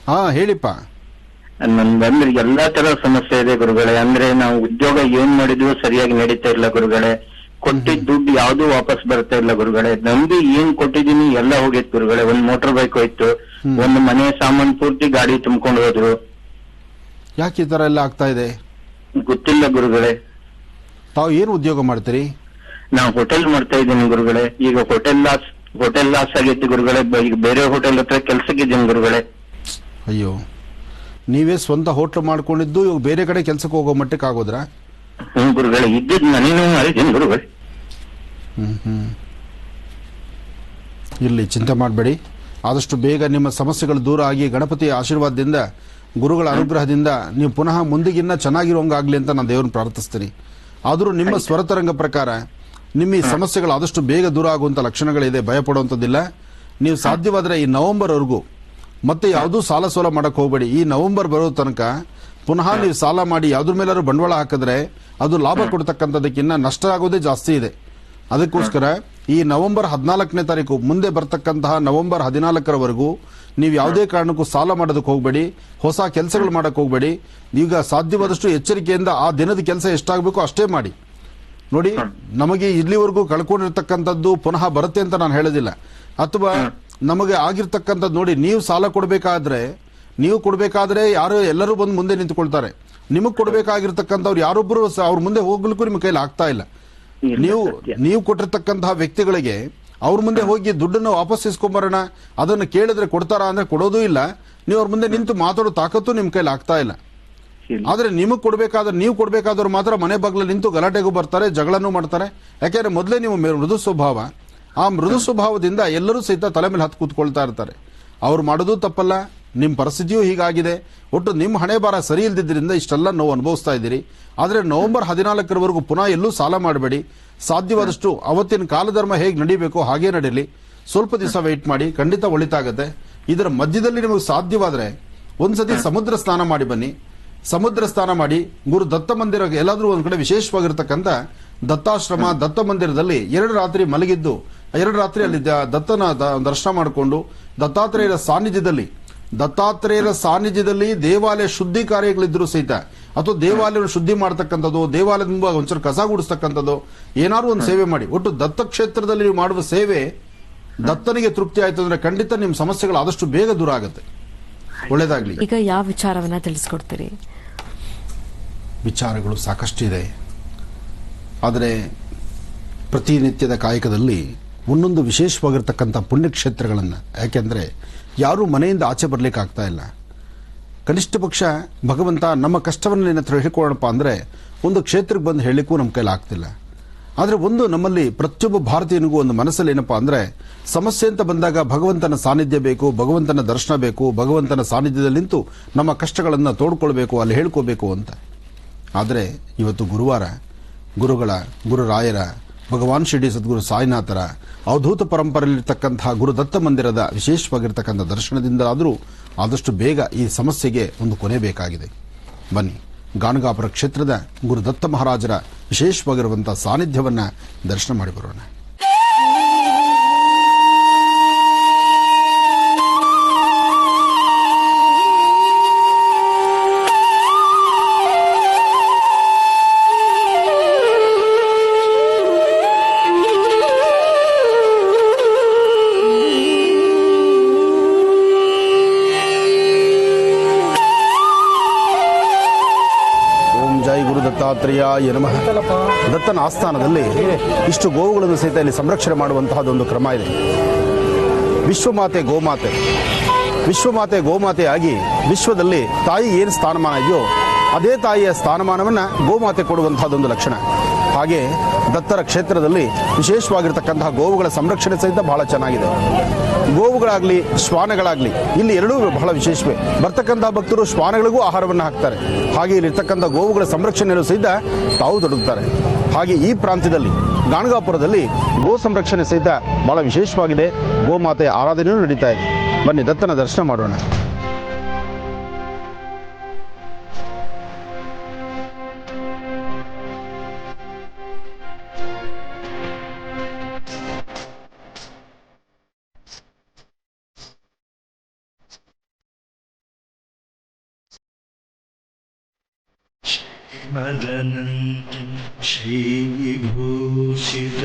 ಹಾ ಹೇಳಿಪ್ಪ. ನಮ್ಗಂದ್ರೆ ಎಲ್ಲಾ ತರ ಸಮಸ್ಯೆ ಇದೆ ಗುರುಗಳೇ. ಅಂದ್ರೆ ನಾವು ಉದ್ಯೋಗ ಏನ್ ಮಾಡಿದ್ವು ಸರಿಯಾಗಿ ನಡೀತಾ ಇಲ್ಲ ಗುರುಗಳೇ. ಕೊಟ್ಟಿದ್ ದುಡ್ಡು ಯಾವ್ದು ವಾಪಸ್ ಬರ್ತಾ ಇಲ್ಲ ಗುರುಗಳೇ. ನಂಬಿ ಏನ್ ಕೊಟ್ಟಿದೀನಿ ಎಲ್ಲ ಹೋಗೈತ್ ಗುರುಗಳೇ. ಒಂದ್ ಮೋಟರ್ ಬೈಕ್ ಹೋಯ್ತು, ಒಂದು ಮನೆ ಸಾಮಾನ್ ಪೂರ್ತಿ ಗಾಡಿ ತುಂಬ್ಕೊಂಡು ಹೋದ್ರು. ಯಾಕೆ ಈ ತರ ಎಲ್ಲ ಆಗ್ತಾ ಇದೆ? ಗೊತ್ತಿಲ್ಲ ಗುರುಗಳೇ. ತಾವು ಏನು ಉದ್ಯೋಗ ಮಾಡ್ತೀರಿ? ನಾವು ಹೋಟೆಲ್ ಮಾಡ್ತಾ ಇದ್ದೀನಿ ಗುರುಗಳೇ. ಈಗ ಹೋಟೆಲ್ ಲಾಸ್ ಆಗೈತಿ ಗುರುಗಳೇ. ಈಗ ಬೇರೆ ಹೋಟೆಲ್ ಹತ್ರ ಕೆಲ್ಸಕ್ಕಿದ್ದೀನಿ ಗುರುಗಳೇ. ಅಯ್ಯೋ, ನೀವೇ ಸ್ವಂತ ಹೋಟ್ಲ್ ಮಾಡ್ಕೊಂಡಿದ್ದು ಇವಾಗ ಬೇರೆ ಕಡೆ ಕೆಲ್ಸಕ್ಕೆ ಹೋಗೋ ಮಟ್ಟಕ್ಕೆ ಆಗೋದ್ರಾ? ಗುರುಗಳೇ, ಇದ್ದಿದ್ ಮನೇನೂ ಮಾರಿದ್ದೀನಿ ಗುರುಗಳೇ. ಇರ್ಲಿ, ಚಿಂತೆ ಮಾಡಬೇಡಿ. ಆದಷ್ಟು ಬೇಗ ನಿಮ್ಮ ಸಮಸ್ಯೆಗಳು ದೂರ ಆಗಿ ಗಣಪತಿಯ ಆಶೀರ್ವಾದದಿಂದ, ಗುರುಗಳ ಅನುಗ್ರಹದಿಂದ ನೀವು ಪುನಃ ಮುಂದಿಗಿನ್ನ ಚೆನ್ನಾಗಿರೋಂಗಾಗ್ಲಿ ಅಂತ ನಾನು ದೇವರನ್ನು ಪ್ರಾರ್ಥಿಸ್ತೀನಿ. ಆದರೂ ನಿಮ್ಮ ಸ್ವರತರಂಗ ಪ್ರಕಾರ ನಿಮ್ಮ ಈ ಸಮಸ್ಯೆಗಳು ಆದಷ್ಟು ಬೇಗ ದೂರ ಆಗುವಂತ ಲಕ್ಷಣಗಳಿದೆ, ಭಯ ಪಡುವಂಥದ್ದಿಲ್ಲ. ನೀವು ಸಾಧ್ಯವಾದರೆ ಈ ನವೆಂಬರ್ವರೆಗೂ ಮತ್ತೆ ಯಾವುದೂ ಸಾಲ ಸೋಲ ಮಾಡಕ್ ಹೋಗಬೇಡಿ. ಈ ನವೆಂಬರ್ ಬರೋ ತನಕ ಪುನಃ ನೀವು ಸಾಲ ಮಾಡಿ ಯಾವ್ದ್ರ ಮೇಲಾದ್ರು ಬಂಡವಾಳ ಹಾಕಿದ್ರೆ ಅದು ಲಾಭ ಕೊಡ್ತಕ್ಕಂಥದಕ್ಕಿಂತ ನಷ್ಟ ಆಗೋದೇ ಜಾಸ್ತಿ ಇದೆ. ಅದಕ್ಕೋಸ್ಕರ ಈ ನವೆಂಬರ್ 14ನೇ ತಾರೀಕು ಮುಂದೆ ಬರ್ತಕ್ಕಂತಹ ನವೆಂಬರ್ 14ರವರೆಗೂ ನೀವು ಯಾವುದೇ ಕಾರಣಕ್ಕೂ ಸಾಲ ಮಾಡೋದಕ್ಕೆ ಹೋಗಬೇಡಿ, ಹೊಸ ಕೆಲಸಗಳು ಮಾಡಕ್ ಹೋಗಬೇಡಿ. ಈಗ ಸಾಧ್ಯವಾದಷ್ಟು ಎಚ್ಚರಿಕೆಯಿಂದ ಆ ದಿನದ ಕೆಲಸ ಎಷ್ಟಾಗಬೇಕು ಅಷ್ಟೇ ಮಾಡಿ. ನೋಡಿ, ನಮಗೆ ಇಲ್ಲಿವರೆಗೂ ಕಳ್ಕೊಂಡಿರ್ತಕ್ಕಂಥದ್ದು ಪುನಃ ಬರುತ್ತೆ ಅಂತ ನಾನು ಹೇಳೋದಿಲ್ಲ. ಅಥವಾ ನಮಗೆ ಆಗಿರ್ತಕ್ಕಂಥದ್ದು ನೋಡಿ, ನೀವು ಸಾಲ ಕೊಡಬೇಕಾದ್ರೆ ಯಾರು ಎಲ್ಲರೂ ಬಂದು ಮುಂದೆ ನಿಂತುಕೊಳ್ತಾರೆ. ನಿಮಗೆ ಕೊಡಬೇಕಾಗಿರ್ತಕ್ಕಂಥವ್ರು ಯಾರೊಬ್ಬರು ಅವ್ರ ಮುಂದೆ ಹೋಗ್ಲಿಕ್ಕೂ ನಿಮ್ಮ ಕೈಲಿ ಆಗ್ತಾ ಇಲ್ಲ. ನೀವು ಕೊಟ್ಟಿರ್ತಕ್ಕಂತಹ ವ್ಯಕ್ತಿಗಳಿಗೆ ಅವ್ರ ಮುಂದೆ ಹೋಗಿ ದುಡ್ಡನ್ನು ವಾಪಸ್ ಇಸ್ಕೊಂಬರೋಣ, ಅದನ್ನು ಕೇಳಿದ್ರೆ ಕೊಡ್ತಾರಾ ಅಂದ್ರೆ ಕೊಡೋದೂ ಇಲ್ಲ. ನೀವು ಅವ್ರ ಮುಂದೆ ನಿಂತು ಮಾತಾಡೋ ತಾಕತ್ತು ನಿಮ್ಮ ಕೈಲಿ ಆಗ್ತಾ ಇಲ್ಲ. ಆದ್ರೆ ನೀವು ಕೊಡಬೇಕಾದವ್ರು ಮಾತ್ರ ಮನೆ ಬಾಗಿಲು ನಿಂತು ಗಲಾಟೆಗೂ ಬರ್ತಾರೆ, ಜಗಳನೂ ಮಾಡ್ತಾರೆ. ಯಾಕೆಂದ್ರೆ ಮೊದಲೇ ನೀವು ಮೃದು ಸ್ವಭಾವ. ಆ ಮೃದು ಸ್ವಭಾವದಿಂದ ಎಲ್ಲರೂ ಸಹಿತ ತಲೆ ಮೇಲೆ ಹತ್ತು ಕೂತ್ಕೊಳ್ತಾ ಇರ್ತಾರೆ. ಅವ್ರು ಮಾಡೋದು ತಪ್ಪಲ್ಲ, ನಿಮ್ಮ ಪರಿಸ್ಥಿತಿಯೂ ಹೀಗಾಗಿದೆ. ಒಟ್ಟು ನಿಮ್ಮ ಹಣೆ ಬಾರ ಸರಿ ಇಲ್ದಿದ್ದರಿಂದ ಇಷ್ಟೆಲ್ಲ ನೋವು ಅನುಭವಿಸ್ತಾ ಇದ್ದೀರಿ. ಆದರೆ ನವೆಂಬರ್ 14ರವರೆಗೂ ಪುನಃ ಎಲ್ಲೂ ಸಾಲ ಮಾಡಬೇಡಿ. ಸಾಧ್ಯವಾದಷ್ಟು ಅವತ್ತಿನ ಕಾಲಧರ್ಮ ಹೇಗೆ ನಡೀಬೇಕೋ ಹಾಗೇ ನಡೀಲಿ. ಸ್ವಲ್ಪ ದಿವಸ ವೆಯ್ಟ್ ಮಾಡಿ, ಖಂಡಿತ ಒಳಿತಾಗತ್ತೆ. ಇದರ ಮಧ್ಯದಲ್ಲಿ ನಿಮಗೆ ಸಾಧ್ಯವಾದರೆ ಒಂದ್ಸತಿ ಸಮುದ್ರ ಸ್ನಾನ ಮಾಡಿ ಬನ್ನಿ. ಸಮುದ್ರ ಸ್ನಾನ ಮಾಡಿ ಗುರು ದತ್ತ ಮಂದಿರ ಎಲ್ಲಾದ್ರೂ ಒಂದ್ ಕಡೆ ವಿಶೇಷವಾಗಿರ್ತಕ್ಕಂಥ ದತ್ತಾಶ್ರಮ, ದತ್ತ ಮಂದಿರದಲ್ಲಿ 2 ರಾತ್ರಿ ಮಲಗಿದ್ದು 2 ರಾತ್ರಿ ಅಲ್ಲಿ ದತ್ತನ ದರ್ಶನ ಮಾಡಿಕೊಂಡು ದತ್ತಾತ್ರೇಯರ ಸಾನ್ನಿಧ್ಯದಲ್ಲಿ ದೇವಾಲಯ ಶುದ್ಧಿ ಕಾರ್ಯಗಳಿದ್ರು ಸಹಿತ ಅಥವಾ ದೇವಾಲಯ ಶುದ್ಧಿ ಮಾಡತಕ್ಕಂಥದ್ದು, ದೇವಾಲಯದಿಂದ ಒಂಚೂರು ಕಸ ಗುಡಿಸ್ತಕ್ಕಂಥದ್ದು, ಏನಾದ್ರು ಒಂದು ಸೇವೆ ಮಾಡಿ. ಒಟ್ಟು ದತ್ತ ಕ್ಷೇತ್ರದಲ್ಲಿ ನೀವು ಮಾಡುವ ಸೇವೆ ದತ್ತನಿಗೆ ತೃಪ್ತಿ ಆಯ್ತು ಅಂದ್ರೆ ಖಂಡಿತ ನಿಮ್ಮ ಸಮಸ್ಯೆಗಳು ಆದಷ್ಟು ಬೇಗ ದೂರ ಆಗುತ್ತೆ. ಒಳ್ಳೇದಾಗ್ಲಿ. ಈಗ ಯಾವ ವಿಚಾರವನ್ನ ತಿಳಿಸ್ಕೊಡ್ತೀರಿ? ವಿಚಾರಗಳು ಸಾಕಷ್ಟಿದೆ. ಆದರೆ ಪ್ರತಿನಿತ್ಯದ ಕಾಯಕದಲ್ಲಿ ಒಂದೊಂದು ವಿಶೇಷವಾಗಿರ್ತಕ್ಕಂಥ ಪುಣ್ಯಕ್ಷೇತ್ರಗಳನ್ನು, ಯಾಕೆಂದರೆ ಯಾರೂ ಮನೆಯಿಂದ ಆಚೆ ಬರಲಿಕ್ಕೆ ಆಗ್ತಾ ಇಲ್ಲ. ಕನಿಷ್ಠ ಪಕ್ಷ ಭಗವಂತ ನಮ್ಮ ಕಷ್ಟವನ್ನು ನಿನ್ನ ಹತ್ರ ಹೇಳ್ಕೊಳ್ಳೋಣಪ್ಪ ಅಂದರೆ ಒಂದು ಕ್ಷೇತ್ರಕ್ಕೆ ಬಂದು ಹೇಳಲಿಕ್ಕೂ ನಮ್ಮ ಕೈಲಿ ಆಗ್ತಿಲ್ಲ. ಆದರೆ ಒಂದು ನಮ್ಮಲ್ಲಿ ಪ್ರತಿಯೊಬ್ಬ ಭಾರತೀಯನಿಗೂ ಒಂದು ಮನಸ್ಸಲ್ಲಿ ಏನಪ್ಪ ಅಂದರೆ ಸಮಸ್ಯೆ ಅಂತ ಬಂದಾಗ ಭಗವಂತನ ಸಾನ್ನಿಧ್ಯ ಬೇಕು, ಭಗವಂತನ ದರ್ಶನ ಬೇಕು, ಭಗವಂತನ ಸಾನ್ನಿಧ್ಯದಲ್ಲಿ ನಿಂತು ನಮ್ಮ ಕಷ್ಟಗಳನ್ನು ತೋಡ್ಕೊಳ್ಬೇಕು, ಅಲ್ಲಿ ಹೇಳ್ಕೋಬೇಕು ಅಂತ. ಆದರೆ ಇವತ್ತು ಗುರುವಾರ, ಗುರುರಾಯರ ಭಗವಾನ್ ಶಿರಡಿ ಸದ್ಗುರು ಸಾಯಿನಾಥರ ಅವಧೂತ ಪರಂಪರೆಯಲ್ಲಿರ್ತಕ್ಕಂತಹ ಗುರುದತ್ತ ಮಂದಿರದ ವಿಶೇಷವಾಗಿರ್ತಕ್ಕಂಥ ದರ್ಶನದಿಂದಾದರೂ ಆದಷ್ಟು ಬೇಗ ಈ ಸಮಸ್ಯೆಗೆ ಒಂದು ಕೊನೆ ಬೇಕಾಗಿದೆ. ಬನ್ನಿ, ಗಾಣಗಾಪುರ ಕ್ಷೇತ್ರದ ಗುರುದತ್ತ ಮಹಾರಾಜರ ವಿಶೇಷವಾಗಿರುವಂತಹ ಸಾನ್ನಿಧ್ಯವನ್ನ ದರ್ಶನ ಮಾಡಿ ಬರೋಣ. ದತ್ತಾತ್ರೇಯಾಯ ನಮಃ. ದತ್ತನ ಆಸ್ಥಾನದಲ್ಲಿ ಇಷ್ಟು ಗೋವುಗಳನ್ನು ಸಹಿತ ಇಲ್ಲಿ ಸಂರಕ್ಷಣೆ ಮಾಡುವಂತಹದೊಂದು ಕ್ರಮ ಇದೆ. ವಿಶ್ವಮಾತೆ ಗೋಮಾತೆ, ವಿಶ್ವಮಾತೆ ಗೋಮಾತೆಯಾಗಿ ವಿಶ್ವದಲ್ಲಿ ತಾಯಿ ಏನು ಸ್ಥಾನಮಾನ ಇದೆಯೋ ಅದೇ ತಾಯಿಯ ಸ್ಥಾನಮಾನವನ್ನ ಗೋಮಾತೆ ಕೊಡುವಂತಹದೊಂದು ಲಕ್ಷಣ. ಹಾಗೆ ದತ್ತರ ಕ್ಷೇತ್ರದಲ್ಲಿ ವಿಶೇಷವಾಗಿರ್ತಕ್ಕಂತಹ ಗೋವುಗಳ ಸಂರಕ್ಷಣೆ ಸಹಿತ ಬಹಳ ಚೆನ್ನಾಗಿದೆ. ಗೋವುಗಳಾಗ್ಲಿ ಶ್ವಾನಗಳಾಗ್ಲಿ ಇಲ್ಲಿ ಎರಡೂ ಬಹಳ ವಿಶೇಷವೇ. ಬರ್ತಕ್ಕಂತಹ ಭಕ್ತರು ಶ್ವಾನಗಳಿಗೂ ಆಹಾರವನ್ನು ಹಾಕ್ತಾರೆ. ಹಾಗೆ ಇಲ್ಲಿರ್ತಕ್ಕಂಥ ಗೋವುಗಳ ಸಂರಕ್ಷಣೆಯಲ್ಲೂ ಸಹಿತ ತಾವು ತೊಡಗುತ್ತಾರೆ. ಹಾಗೆ ಈ ಪ್ರಾಂತ್ಯದಲ್ಲಿ ಗಾಣಗಾಪುರದಲ್ಲಿ ಗೋ ಸಂರಕ್ಷಣೆ ಸಹಿತ ಬಹಳ ವಿಶೇಷವಾಗಿದೆ. ಗೋಮಾತೆಯ ಆರಾಧನೆಯೂ ನಡೀತಾ ಇದೆ. ಬನ್ನಿ ದತ್ತನ ದರ್ಶನ ಮಾಡೋಣ. श्रीविभूषित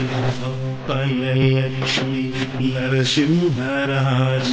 लक्ष्मी नरसिंहराज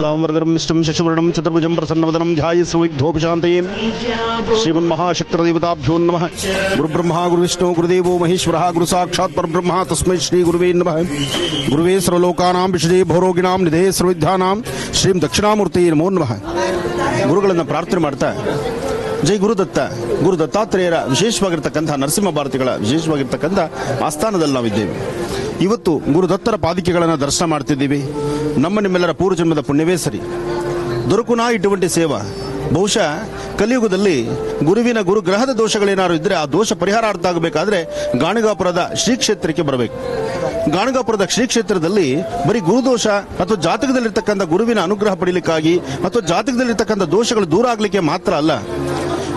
लामवरदरं शशिवर्णं चतुर्भुजं प्रसन्नवदनं ध्यायेत्सर्वविघ्नोपशान्तये श्रीमन्महाशक्तिदेवताभ्यो नमः। गुरुब्रह्मा गुरुविष्णु गुरुदेवो महेश्वरः गुरुसाक्षात् परब्रह्म तस्मै श्रीगुरुवे नमः। गुरुवे सर्वलोकानां विषये भवरोगिणां निधे सर्वविद्यानां ಶ್ರೀ ದಕ್ಷಿಣಾಮೂರ್ತಿ ನಮೋ ನಮಃ. ಗುರುಗಳನ್ನು ಪ್ರಾರ್ಥನೆ ಮಾಡ್ತಾ ಜೈ ಗುರುದತ್ತ ಗುರು ದತ್ತಾತ್ರೇಯರ ವಿಶೇಷವಾಗಿರ್ತಕ್ಕಂಥ ನರಸಿಂಹ ಭಾರತಿಗಳ ವಿಶೇಷವಾಗಿರ್ತಕ್ಕಂಥ ಆಸ್ಥಾನದಲ್ಲಿ ನಾವಿದ್ದೇವೆ. ಇವತ್ತು ಗುರುದತ್ತರ ಪಾದಿಕೆಗಳನ್ನು ದರ್ಶನ ಮಾಡ್ತಿದ್ದೀವಿ. ನಮ್ಮ ನಿಮ್ಮೆಲ್ಲರ ಪೂರ್ವಜನ್ಮದ ಪುಣ್ಯವೇ ಸರಿ. ದೊರಕುನಾ ಇటువంటి ಸೇವಾ. ಬಹುಶಃ ಕಲಿಯುಗದಲ್ಲಿ ಗುರುವಿನ ಗುರುಗ್ರಹದ ದೋಷಗಳೇನಾದ್ರು ಇದ್ರೆ ಆ ದೋಷ ಪರಿಹಾರ ಅರ್ಥ ಆಗಬೇಕಾದ್ರೆ ಗಾಣಗಾಪುರದ ಶ್ರೀ ಕ್ಷೇತ್ರಕ್ಕೆ ಬರಬೇಕು. ಗಾಣಗಾಪುರದ ಶ್ರೀ ಕ್ಷೇತ್ರದಲ್ಲಿ ಬರೀ ಗುರುದೋಷ ಅಥವಾ ಜಾತಕದಲ್ಲಿರ್ತಕ್ಕಂಥ ಗುರುವಿನ ಅನುಗ್ರಹ ಪಡೀಲಿಕ್ಕಾಗಿ ಅಥವಾ ಜಾತಕದಲ್ಲಿರ್ತಕ್ಕಂಥ ದೋಷಗಳು ದೂರ ಆಗಲಿಕ್ಕೆ ಮಾತ್ರ ಅಲ್ಲ,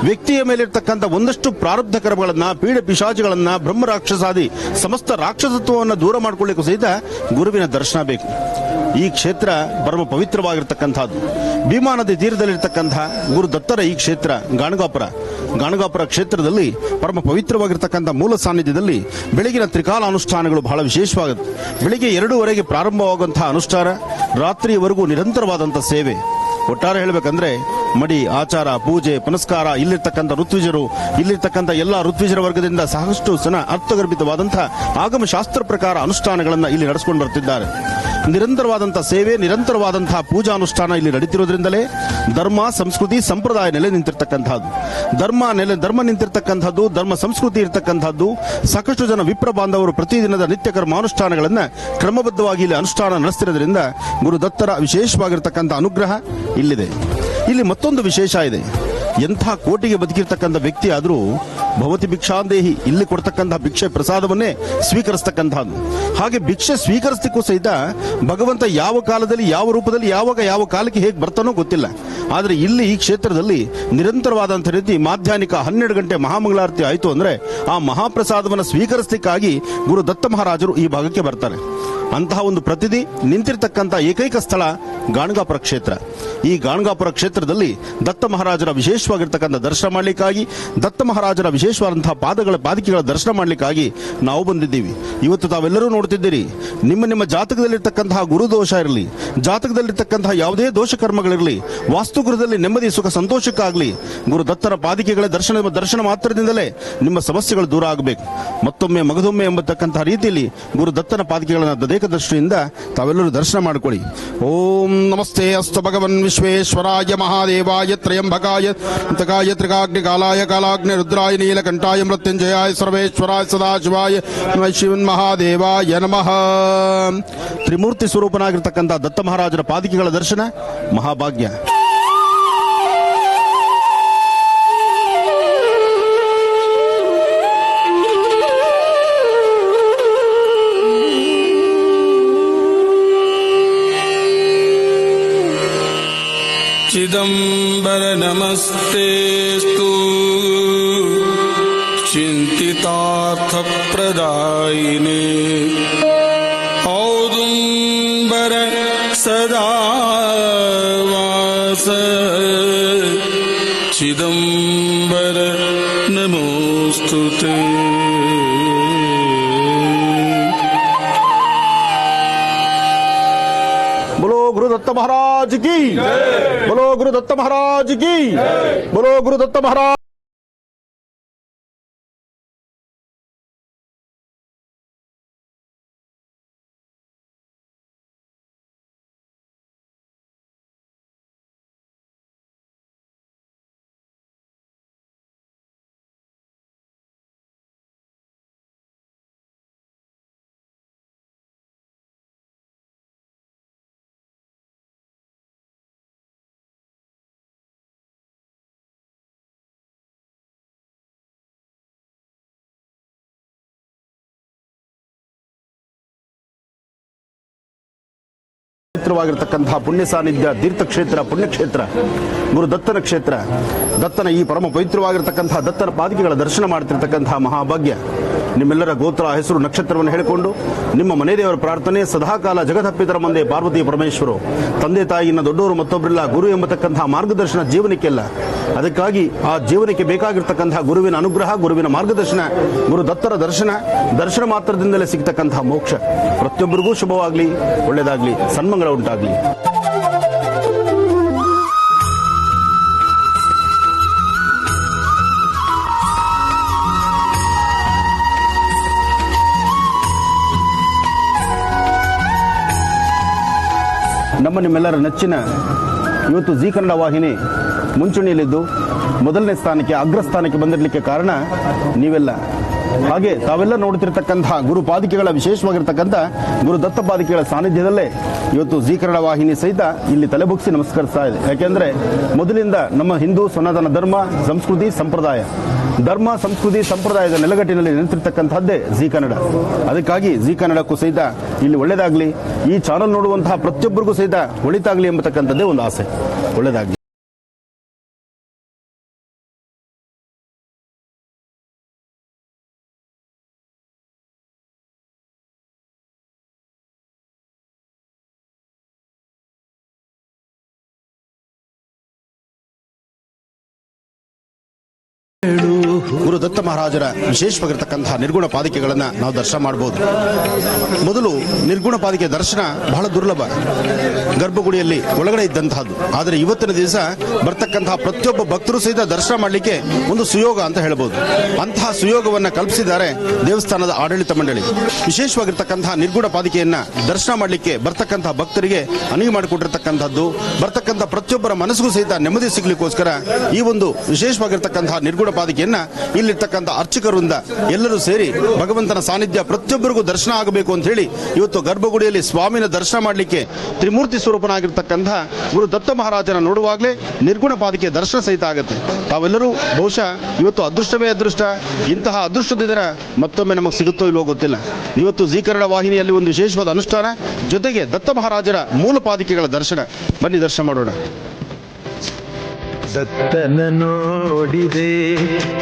ವ್ಯಕ್ತಿಯ ಮೇಲಿರ್ತಕ್ಕಂಥ ಒಂದಷ್ಟು ಪ್ರಾರಬ್ಧ ಕರ್ಮಗಳನ್ನ, ಪೀಡೆ ಪಿಶಾಚಿಗಳನ್ನ, ಬ್ರಹ್ಮ ರಾಕ್ಷಸಾದಿ ಸಮಸ್ತ ರಾಕ್ಷಸತ್ವವನ್ನು ದೂರ ಮಾಡಿಕೊಳ್ಳಿಕ್ಕೂ ಸಹಿತ ಗುರುವಿನ ದರ್ಶನ ಬೇಕು. ಈ ಕ್ಷೇತ್ರ ಪರಮ ಪವಿತ್ರವಾಗಿರ್ತಕ್ಕಂಥದ್ದು. ಭೀಮಾ ನದಿ ತೀರದಲ್ಲಿರ್ತಕ್ಕಂಥ ಗುರು ದತ್ತರ ಈ ಕ್ಷೇತ್ರ ಗಾಣಗಾಪುರ ಕ್ಷೇತ್ರದಲ್ಲಿ ಪರಮ ಪವಿತ್ರವಾಗಿರ್ತಕ್ಕಂಥ ಮೂಲ ಸಾನ್ನಿಧ್ಯದಲ್ಲಿ ಬೆಳಗಿನ ತ್ರಿಕಾಲ ಅನುಷ್ಠಾನಗಳು ಬಹಳ ವಿಶೇಷವಾಗುತ್ತೆ. ಬೆಳಿಗ್ಗೆ 2:30 ಪ್ರಾರಂಭವಾಗುವಂತಹ ಅನುಷ್ಠಾನ, ರಾತ್ರಿಯವರೆಗೂ ನಿರಂತರವಾದಂಥ ಸೇವೆ. ಒಟ್ಟಾರೆ ಹೇಳಬೇಕಂದ್ರೆ ಮಡಿ, ಆಚಾರ, ಪೂಜೆ, ಪುನಸ್ಕಾರ, ಇಲ್ಲಿರ್ತಕ್ಕಂಥ ಋತ್ವಿಜರು, ಇಲ್ಲಿರ್ತಕ್ಕಂಥ ಎಲ್ಲ ಋತ್ವಿಜರ ವರ್ಗದಿಂದ ಸಾಕಷ್ಟು ಅರ್ಥಗರ್ಭಿತವಾದಂತಹ ಆಗಮ ಶಾಸ್ತ್ರ ಪ್ರಕಾರ ಅನುಷ್ಠಾನಗಳನ್ನು ಇಲ್ಲಿ ನಡೆಸಿಕೊಂಡು ಬರ್ತಿದ್ದಾರೆ. ನಿರಂತರವಾದಂತಹ ಸೇವೆ, ನಿರಂತರವಾದಂತಹ ಪೂಜಾನುಷ್ಠಾನ ಇಲ್ಲಿ ನಡೀತಿರೋದ್ರಿಂದಲೇ ಧರ್ಮ, ಸಂಸ್ಕೃತಿ, ಸಂಪ್ರದಾಯ ನೆಲೆ ನಿಂತಿರ್ತಕ್ಕಂಥದ್ದು. ಧರ್ಮ ನಿಂತಿರ್ತಕ್ಕಂಥದ್ದು, ಧರ್ಮ ಸಂಸ್ಕೃತಿ ಇರತಕ್ಕಂಥದ್ದು. ಸಾಕಷ್ಟು ಜನ ವಿಪ್ರ ಬಾಂಧವರು ಪ್ರತಿದಿನದ ನಿತ್ಯ ಕರ್ಮಾನುಷ್ಠಾನಗಳನ್ನು ಕ್ರಮಬದ್ಧವಾಗಿ ಇಲ್ಲಿ ಅನುಷ್ಠಾನ ನಡೆಸ್ತಿರೋದ್ರಿಂದ ಗುರು ದತ್ತರ ವಿಶೇಷವಾಗಿರ್ತಕ್ಕಂಥ ಅನುಗ್ರಹ ಇಲ್ಲಿದೆ. ಇಲ್ಲಿ ಮತ್ತೊಂದು ವಿಶೇಷ ಇದೆ. ಎಂಥ ಕೋಟಿಗೆ ಬದುಕಿರ್ತಕ್ಕಂಥ ವ್ಯಕ್ತಿ ಆದರೂ ಭವತಿ ಭಿಕ್ಷಾಂದೇಹಿ, ಇಲ್ಲಿ ಕೊಡ್ತಕ್ಕಂಥ ಭಿಕ್ಷೆ ಪ್ರಸಾದವನ್ನೇ ಸ್ವೀಕರಿಸ್ತಕ್ಕಂಥದ್ದು. ಹಾಗೆ ಭಿಕ್ಷೆ ಸ್ವೀಕರಿಸಲಿಕ್ಕೂ ಸಹಿತ ಭಗವಂತ ಯಾವ ಕಾಲದಲ್ಲಿ, ಯಾವ ರೂಪದಲ್ಲಿ, ಯಾವ ಕಾಲಕ್ಕೆ ಹೇಗೆ ಬರ್ತಾನೋ ಗೊತ್ತಿಲ್ಲ. ಆದರೆ ಇಲ್ಲಿ ಈ ಕ್ಷೇತ್ರದಲ್ಲಿ ನಿರಂತರವಾದಂಥ ರೀತಿ ಮಾಧ್ಯಾಹ್ನಿಕ 12 ಗಂಟೆ ಮಹಾಮಂಗಳಾರತಿ ಆಯಿತು ಅಂದ್ರೆ ಆ ಮಹಾಪ್ರಸಾದವನ್ನು ಸ್ವೀಕರಿಸಲಿಕ್ಕಾಗಿ ಗುರು ದತ್ತ ಮಹಾರಾಜರು ಈ ಭಾಗಕ್ಕೆ ಬರ್ತಾರೆ. ಅಂತಹ ಒಂದು ಪ್ರತಿನಿಧಿ ನಿಂತಿರ್ತಕ್ಕಂಥ ಏಕೈಕ ಸ್ಥಳ ಗಾಣಗಾಪುರ ಕ್ಷೇತ್ರ. ಈ ಗಾಣಗಾಪುರ ಕ್ಷೇತ್ರದಲ್ಲಿ ದತ್ತ ಮಹಾರಾಜರ ವಿಶೇಷವಾಗಿರ್ತಕ್ಕಂಥ ದರ್ಶನ ಮಾಡಲಿಕ್ಕಾಗಿ, ದತ್ತ ಮಹಾರಾಜರ ವಿಶೇಷವಾದಂತಹ ಪಾದಕೆಗಳ ದರ್ಶನ ಮಾಡಲಿಕ್ಕಾಗಿ ನಾವು ಬಂದಿದ್ದೀವಿ. ಇವತ್ತು ತಾವೆಲ್ಲರೂ ನೋಡ್ತಿದ್ದೀರಿ, ನಿಮ್ಮ ಜಾತಕದಲ್ಲಿರ್ತಕ್ಕಂತಹ ಗುರುದೋಷ ಇರಲಿ, ಜಾತಕದಲ್ಲಿರ್ತಕ್ಕಂತಹ ಯಾವುದೇ ದೋಷ ಕರ್ಮಗಳಿರಲಿ, ವಾಸ್ತುಗೃಹದಲ್ಲಿ ನೆಮ್ಮದಿ ಸುಖ ಸಂತೋಷಕ್ಕಾಗಲಿ ಗುರು ದತ್ತರ ಪಾದಿಕೆಗಳ ದರ್ಶನ ಮಾತ್ರದಿಂದಲೇ ನಿಮ್ಮ ಸಮಸ್ಯೆಗಳು ದೂರ ಆಗಬೇಕು. ಮತ್ತೊಮ್ಮೆ ಮಗದೊಮ್ಮೆ ಎಂಬತಕ್ಕಂತಹ ರೀತಿಯಲ್ಲಿ ಗುರು ದತ್ತನ ಪಾದಿಕೆಗಳನ್ನು ಏಕದೃಷ್ಟಿಯಿಂದ ತಾವೆಲ್ಲರೂ ದರ್ಶನ ಮಾಡಿಕೊಳ್ಳಿ. ಓಂ ನಮಸ್ತೆ ಅಸ್ತು ಭಗವನ್ ವಿಶ್ವೇಶ್ವರಾಯ ಮಹಾದೇವಾಯ ತ್ರಯಂಬಕಾಯ ಅಂತಕಾಯ ತ್ರಿಕಾಗ್ನಿಕಾಲಾಯ ಕಾಲಾಗ್ನಿ ರುದ್ರಾಯ ನೀಲಕಂಠಾಯ ಮೃತ್ಯುಂಜಯಾಯ ಸರ್ವೇಶ್ವರಾಯ ಸದಾಶಿವಾಯ ಶಿವನ್ ಮಹಾದೇವಾಯ ನಮಃ. ತ್ರಿಮೂರ್ತಿ ಸ್ವರೂಪನಾಗಿರ್ತಕ್ಕಂಥ ದತ್ತ ಮಹಾರಾಜರ ಪಾದಿಕೆಗಳ ದರ್ಶನ ಮಹಾಭಾಗ್ಯ. चिदंबर नमस्तेस्तु चिंतितार्थ प्रदायिने औदुंबर सदा वास चिदंबर नमोस्तुते. बोलो गुरु दत्त महाराज की, बोलो गुरु दत्त महाराज की, बोलो गुरु दत्त महाराज. ಪವಿತ್ರವಾಗಿರ್ತಕ್ಕಂತಹ ಪುಣ್ಯ ಸಾನ್ನಿಧ್ಯ, ತೀರ್ಥಕ್ಷೇತ್ರ, ಪುಣ್ಯಕ್ಷೇತ್ರ, ಗುರು ದತ್ತನ ಕ್ಷೇತ್ರ. ದತ್ತನ ಈ ಪರಮ ಪವಿತ್ರವಾಗಿರ್ತಕ್ಕಂತಹ ದತ್ತನ ಪಾದಿಕೆಗಳ ದರ್ಶನ ಮಾಡ್ತಿರ್ತಕ್ಕಂತಹ ಮಹಾಭಾಗ್ಯ. ನಿಮ್ಮೆಲ್ಲರ ಗೋತ್ರ, ಹೆಸರು, ನಕ್ಷತ್ರವನ್ನು ಹೇಳಿಕೊಂಡು ನಿಮ್ಮ ಮನೆ ದೇವರ ಪ್ರಾರ್ಥನೆ ಸದಾಕಾಲ ಜಗದಪ್ಪಿತರ ಮುಂದೆ ಪಾರ್ವತಿ ಪರಮೇಶ್ವರು, ತಂದೆ ತಾಯಿನ ದೊಡ್ಡವರು ಮತ್ತೊಬ್ಬರಿಲ್ಲ, ಗುರು ಎಂಬತಕ್ಕಂತಹ ಮಾರ್ಗದರ್ಶನ ಜೀವನಕ್ಕೆಲ್ಲ. ಅದಕ್ಕಾಗಿ ಆ ಜೀವನಕ್ಕೆ ಬೇಕಾಗಿರ್ತಕ್ಕಂತಹ ಗುರುವಿನ ಅನುಗ್ರಹ, ಗುರುವಿನ ಮಾರ್ಗದರ್ಶನ, ಗುರು ದತ್ತರ ದರ್ಶನ ಮಾತ್ರದಿಂದಲೇ ಸಿಗ್ತಕ್ಕಂತಹ ಮೋಕ್ಷ. ಪ್ರತಿಯೊಬ್ಬರಿಗೂ ಶುಭವಾಗಲಿ, ಒಳ್ಳೆಯದಾಗಲಿ, ಸನ್ಮಂಗಳ ಉಂಟಾಗಲಿ. ನಿಮ್ಮೆಲ್ಲರ ನೆಚ್ಚಿನ ಇವತ್ತು ಜಿ ಕನ್ನಡ ವಾಹಿನಿ ಮುಂಚೂಣಿಯಲ್ಲಿದ್ದು ಮೊದಲನೇ ಸ್ಥಾನಕ್ಕೆ, ಅಗ್ರಸ್ಥಾನಕ್ಕೆ ಬಂದಿರಲಿಕ್ಕೆ ಕಾರಣ ನೀವೆಲ್ಲ. ಹಾಗೆ ತಾವೆಲ್ಲ ನೋಡ್ತಿರ್ತಕ್ಕಂತಹ ಗುರು ಪಾದಿಕೆಗಳ ವಿಶೇಷವಾಗಿರ್ತಕ್ಕಂಥ ಗುರು ದತ್ತ ಪಾದಿಕೆಗಳ ಸಾನ್ನಿಧ್ಯದಲ್ಲೇ ಇವತ್ತು ಜಿ ಕನ್ನಡ ವಾಹಿನಿ ಸಹಿತ ಇಲ್ಲಿ ತಲೆಬುಗ್ಸಿ ನಮಸ್ಕರಿಸ್ತಾ ಇದೆ. ಯಾಕೆಂದ್ರೆ ಮೊದಲಿಂದ ನಮ್ಮ ಹಿಂದೂ ಸನಾತನ ಧರ್ಮ, ಸಂಸ್ಕೃತಿ, ಸಂಪ್ರದಾಯದ ನೆಲೆಗಟ್ಟಿನಲ್ಲಿ ನಿಂತಿರ್ತಕ್ಕಂಥದ್ದೇ ಜಿ ಕನ್ನಡ. ಅದಕ್ಕಾಗಿ ಜಿ ಕನ್ನಡಕ್ಕೂ ಸಹಿತ ಇಲ್ಲಿ ಒಳ್ಳೆಯದಾಗಲಿ, ಈ ಚಾನಲ್ ನೋಡುವಂತಹ ಪ್ರತಿಯೊಬ್ಬರಿಗೂ ಸಹಿತ ಒಳಿತಾಗಲಿ ಎಂಬತಕ್ಕಂಥದ್ದೇ ಒಂದು ಆಸೆ. ಒಳ್ಳೆಯದಾಗಲಿ. ಗುರು ದತ್ತ ಮಹಾರಾಜರ ವಿಶೇಷವಾಗಿರ್ತಕ್ಕಂತಹ ನಿರ್ಗುಣ ಪಾದಿಕೆಗಳನ್ನ ನಾವು ದರ್ಶನ ಮಾಡಬಹುದು. ಮೊದಲು ನಿರ್ಗುಣ ಪಾದಿಕೆ ದರ್ಶನ ಬಹಳ ದುರ್ಲಭ, ಗರ್ಭಗುಡಿಯಲ್ಲಿ ಒಳಗಡೆ ಇದ್ದಂತಹದ್ದು. ಆದರೆ ಇವತ್ತಿನ ದಿವಸ ಬರ್ತಕ್ಕಂತಹ ಪ್ರತಿಯೊಬ್ಬ ಭಕ್ತರು ಸಹಿತ ದರ್ಶನ ಮಾಡಲಿಕ್ಕೆ ಒಂದು ಸುಯೋಗ ಅಂತ ಹೇಳಬಹುದು. ಅಂತಹ ಸುಯೋಗವನ್ನ ಕಲ್ಪಿಸಿದ್ದಾರೆ ದೇವಸ್ಥಾನದ ಆಡಳಿತ ಮಂಡಳಿ. ವಿಶೇಷವಾಗಿರ್ತಕ್ಕಂತಹ ನಿರ್ಗುಣ ಪಾದಿಕೆಯನ್ನ ದರ್ಶನ ಮಾಡಲಿಕ್ಕೆ ಬರ್ತಕ್ಕಂತಹ ಭಕ್ತರಿಗೆ ಅನುವು ಮಾಡಿಕೊಟ್ಟಿರ್ತಕ್ಕಂಥದ್ದು, ಬರ್ತಕ್ಕಂಥ ಪ್ರತಿಯೊಬ್ಬರ ಮನಸ್ಸಿಗೂ ಸಹಿತ ನೆಮ್ಮದಿ ಸಿಗ್ಲಿಕ್ಕೋಸ್ಕರ ಈ ಒಂದು ವಿಶೇಷವಾಗಿರ್ತಕ್ಕಂತಹ ನಿರ್ಗುಣ ಪಾದಿಕೆಯನ್ನ ಇಲ್ಲಿರ್ತಕ್ಕಂಥ ಅರ್ಚಕರಿಂದ ಎಲ್ಲರೂ ಸೇರಿ ಭಗವಂತನ ಸಾನ್ನಿಧ್ಯ ಪ್ರತಿಯೊಬ್ಬರಿಗೂ ದರ್ಶನ ಆಗಬೇಕು ಅಂತ ಹೇಳಿ ಇವತ್ತು ಗರ್ಭಗುಡಿಯಲ್ಲಿ ಸ್ವಾಮಿನ ದರ್ಶನ ಮಾಡಲಿಕ್ಕೆ ತ್ರಿಮೂರ್ತಿ ಸ್ವರೂಪನಾಗಿರ್ತಕ್ಕಂತಹ ಗುರು ದತ್ತ ಮಹಾರಾಜನ ನೋಡುವಾಗಲೇ ನಿರ್ಗುಣ ಪಾದಿಕೆ ದರ್ಶನ ಸಹಿತ ಆಗುತ್ತೆ. ತಾವೆಲ್ಲರೂ ಬಹುಶಃ ಇವತ್ತು ಅದೃಷ್ಟವೇ ಅದೃಷ್ಟ, ಇಂತಹ ಅದೃಷ್ಟದ ದಿನ ಮತ್ತೊಮ್ಮೆ ನಮಗೆ ಸಿಗುತ್ತೋ ಇಲ್ವೋ ಗೊತ್ತಿಲ್ಲ. ಇವತ್ತು ಜೀ ಕನ್ನಡ ವಾಹಿನಿಯಲ್ಲಿ ಒಂದು ವಿಶೇಷವಾದ ಅನುಷ್ಠಾನ, ಜೊತೆಗೆ ದತ್ತ ಮಹಾರಾಜರ ಮೂಲ ಪಾದಿಕೆಗಳ ದರ್ಶನ. ಬನ್ನಿ ದರ್ಶನ ಮಾಡೋಣ. ದತ್ತನ ನೋಡಿದೆ,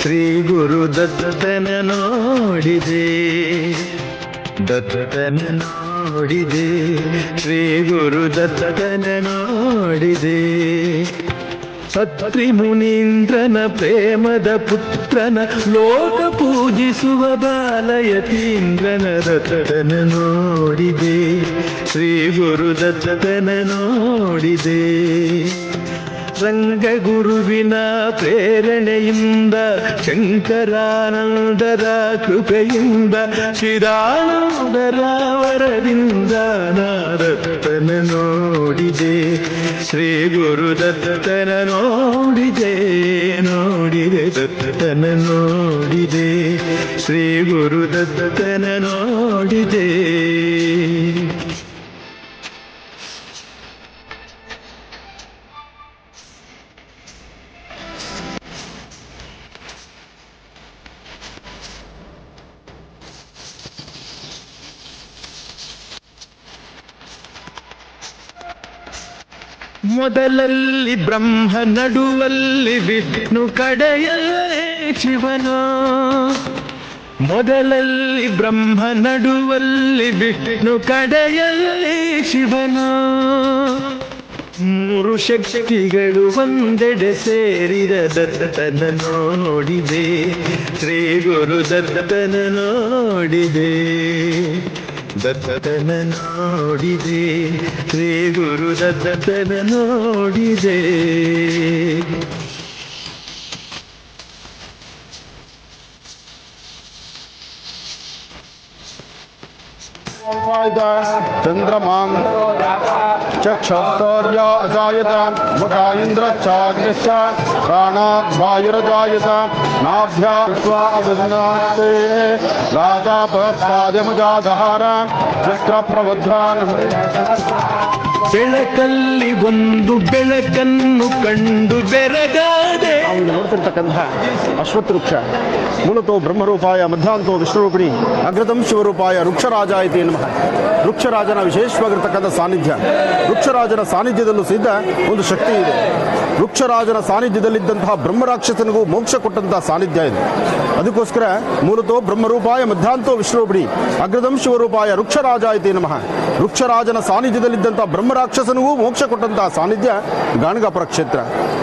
ಶ್ರೀ ಗುರು ದತ್ತನ ನೋಡಿದೆ, ದತ್ತನ ನೋಡಿದೆ, ಶ್ರೀ ಗುರು ದತ್ತನ ನೋಡಿದೆ. ಸತ್ರಿ ಮುನೀಂದ್ರನ ಪ್ರೇಮದ ಪುತ್ರನ ಲೋಕ ಪೂಜಿಸುವ ಬಾಲಯತೀಂದ್ರನ ದತ್ತನ ನೋಡಿದೆ, ಶ್ರೀ ಗುರು ದತ್ತನ ನೋಡಿದೆ. ರಂಗಗುರುವಿನ ಪ್ರೇರಣೆಯಿಂದ ಶಂಕರಾನಂದರ ಕೃಪೆಯಿಂದ ಶಿರಾನಂದರ ವರದಿಂದ ದತ್ತನ ನೋಡಿದೆ, ಶ್ರೀ ಗುರು ದತ್ತನ ನೋಡಿದೆ, ನೋಡಿದೆ ದತ್ತನ ನೋಡಿದೆ, ಶ್ರೀ ಗುರು ದತ್ತನ ನೋಡಿದೆ. ಮೊದಲಲ್ಲಿ ಬ್ರಹ್ಮ, ನಡುವಲ್ಲಿ ವಿಷ್ಣು, ಕಡೆಯಲ್ಲೇ ಶಿವನು. ಮೊದಲಲ್ಲಿ ಬ್ರಹ್ಮ, ನಡುವಲ್ಲಿ ವಿಷ್ಣು, ಕಡೆಯಲ್ಲೇ ಶಿವನು. ಮೂರು ಶಕ್ತಿಗಳು ಒಂದೆಡೆ ಸೇರಿದ ದತ್ತನ ನೋಡಿದೆ, ಶ್ರೀ ಗುರು ದತ್ತನ ನೋಡಿದೆ, ದತ್ತನ ನೋಡಿದೆ, ಶ್ರೀ ಗುರು ದತ್ತನ ನೋಡಿದೆ. ಚಂದ್ರಮಾಂ ಚಕ್ಷಸ್ತೋರ್ಯ ಅಜಾಯತ ಮುಖ ಇಂದ್ರಚ್ಚಾಗ್ನಿಶ್ಚ ಪ್ರಾಣಾದ್ವಾಯುರಜಾಯತ ನಾಭ್ಯಾಸ್ವಾವಧಾತೆ ರಾಜಾಪಪಾದ್ಯಮಜಾಧಾರ ಚಕ್ರ ಪ್ರಬುದ್ಧಾನ. ಬೆಳಕಲ್ಲಿ ಒಂದು ಬೆಳಕನ್ನು ಕಂಡು ಬೆರಗಾದೆ. ನಾವು ನೋಡ್ತಿರ್ತಕ್ಕಂತಹ ಅಶ್ವತ್ಥ ವೃಕ್ಷ ಮೂಲತೋ ಬ್ರಹ್ಮರೂಪಾಯ ಮಧ್ಯಾಂತೋ ವಿಷ್ಣುರೂಪಿಣಿ ಅಗ್ರತಂ ಶಿವರೂಪಾಯ ವೃಕ್ಷರಾಜ ಇತಿ ನಮಃ. ವೃಕ್ಷರಾಜನ ವಿಶೇಷವಾಗಿರ್ತಕ್ಕಂಥ ಸಾನ್ನಿಧ್ಯ, ವೃಕ್ಷರಾಜನ ಸಾನ್ನಿಧ್ಯದಲ್ಲೂ ಸಹಿತ ಒಂದು ಶಕ್ತಿ ಇದೆ. ವೃಕ್ಷರಾಜನ ಸಾನ್ನಿಧ್ಯದಲ್ಲಿದ್ದಂತಹ ಬ್ರಹ್ಮರಾಕ್ಷಸನಿಗೂ ಮೋಕ್ಷ ಕೊಟ್ಟಂತಹ ಸಾನ್ನಿಧ್ಯ ಇದೆ. ಅದಕ್ಕೋಸ್ಕರ ಮೂಲತೋ ಬ್ರಹ್ಮರೂಪಾಯ ಮಧ್ಯಾಂತೋ ವಿಷ್ಣುರೂಪಿಣಿ ಅಗ್ರತಂ ಶಿವರೂಪಾಯ ವೃಕ್ಷರಾಜ ಇತಿ ನಮಃ. ವೃಕ್ಷರಾಜನ ಸಾನ್ನಿಧ್ಯದಲ್ಲಿದ್ದಂತಹ ಬ್ರಹ್ಮರಾಕ್ಷಸನಿಗೂ ಮೋಕ್ಷ ಕೊಟ್ಟಂತಹ ಸಾನ್ನಿಧ್ಯ ಗಾಣಗಾಪುರ ಕ್ಷೇತ್ರ.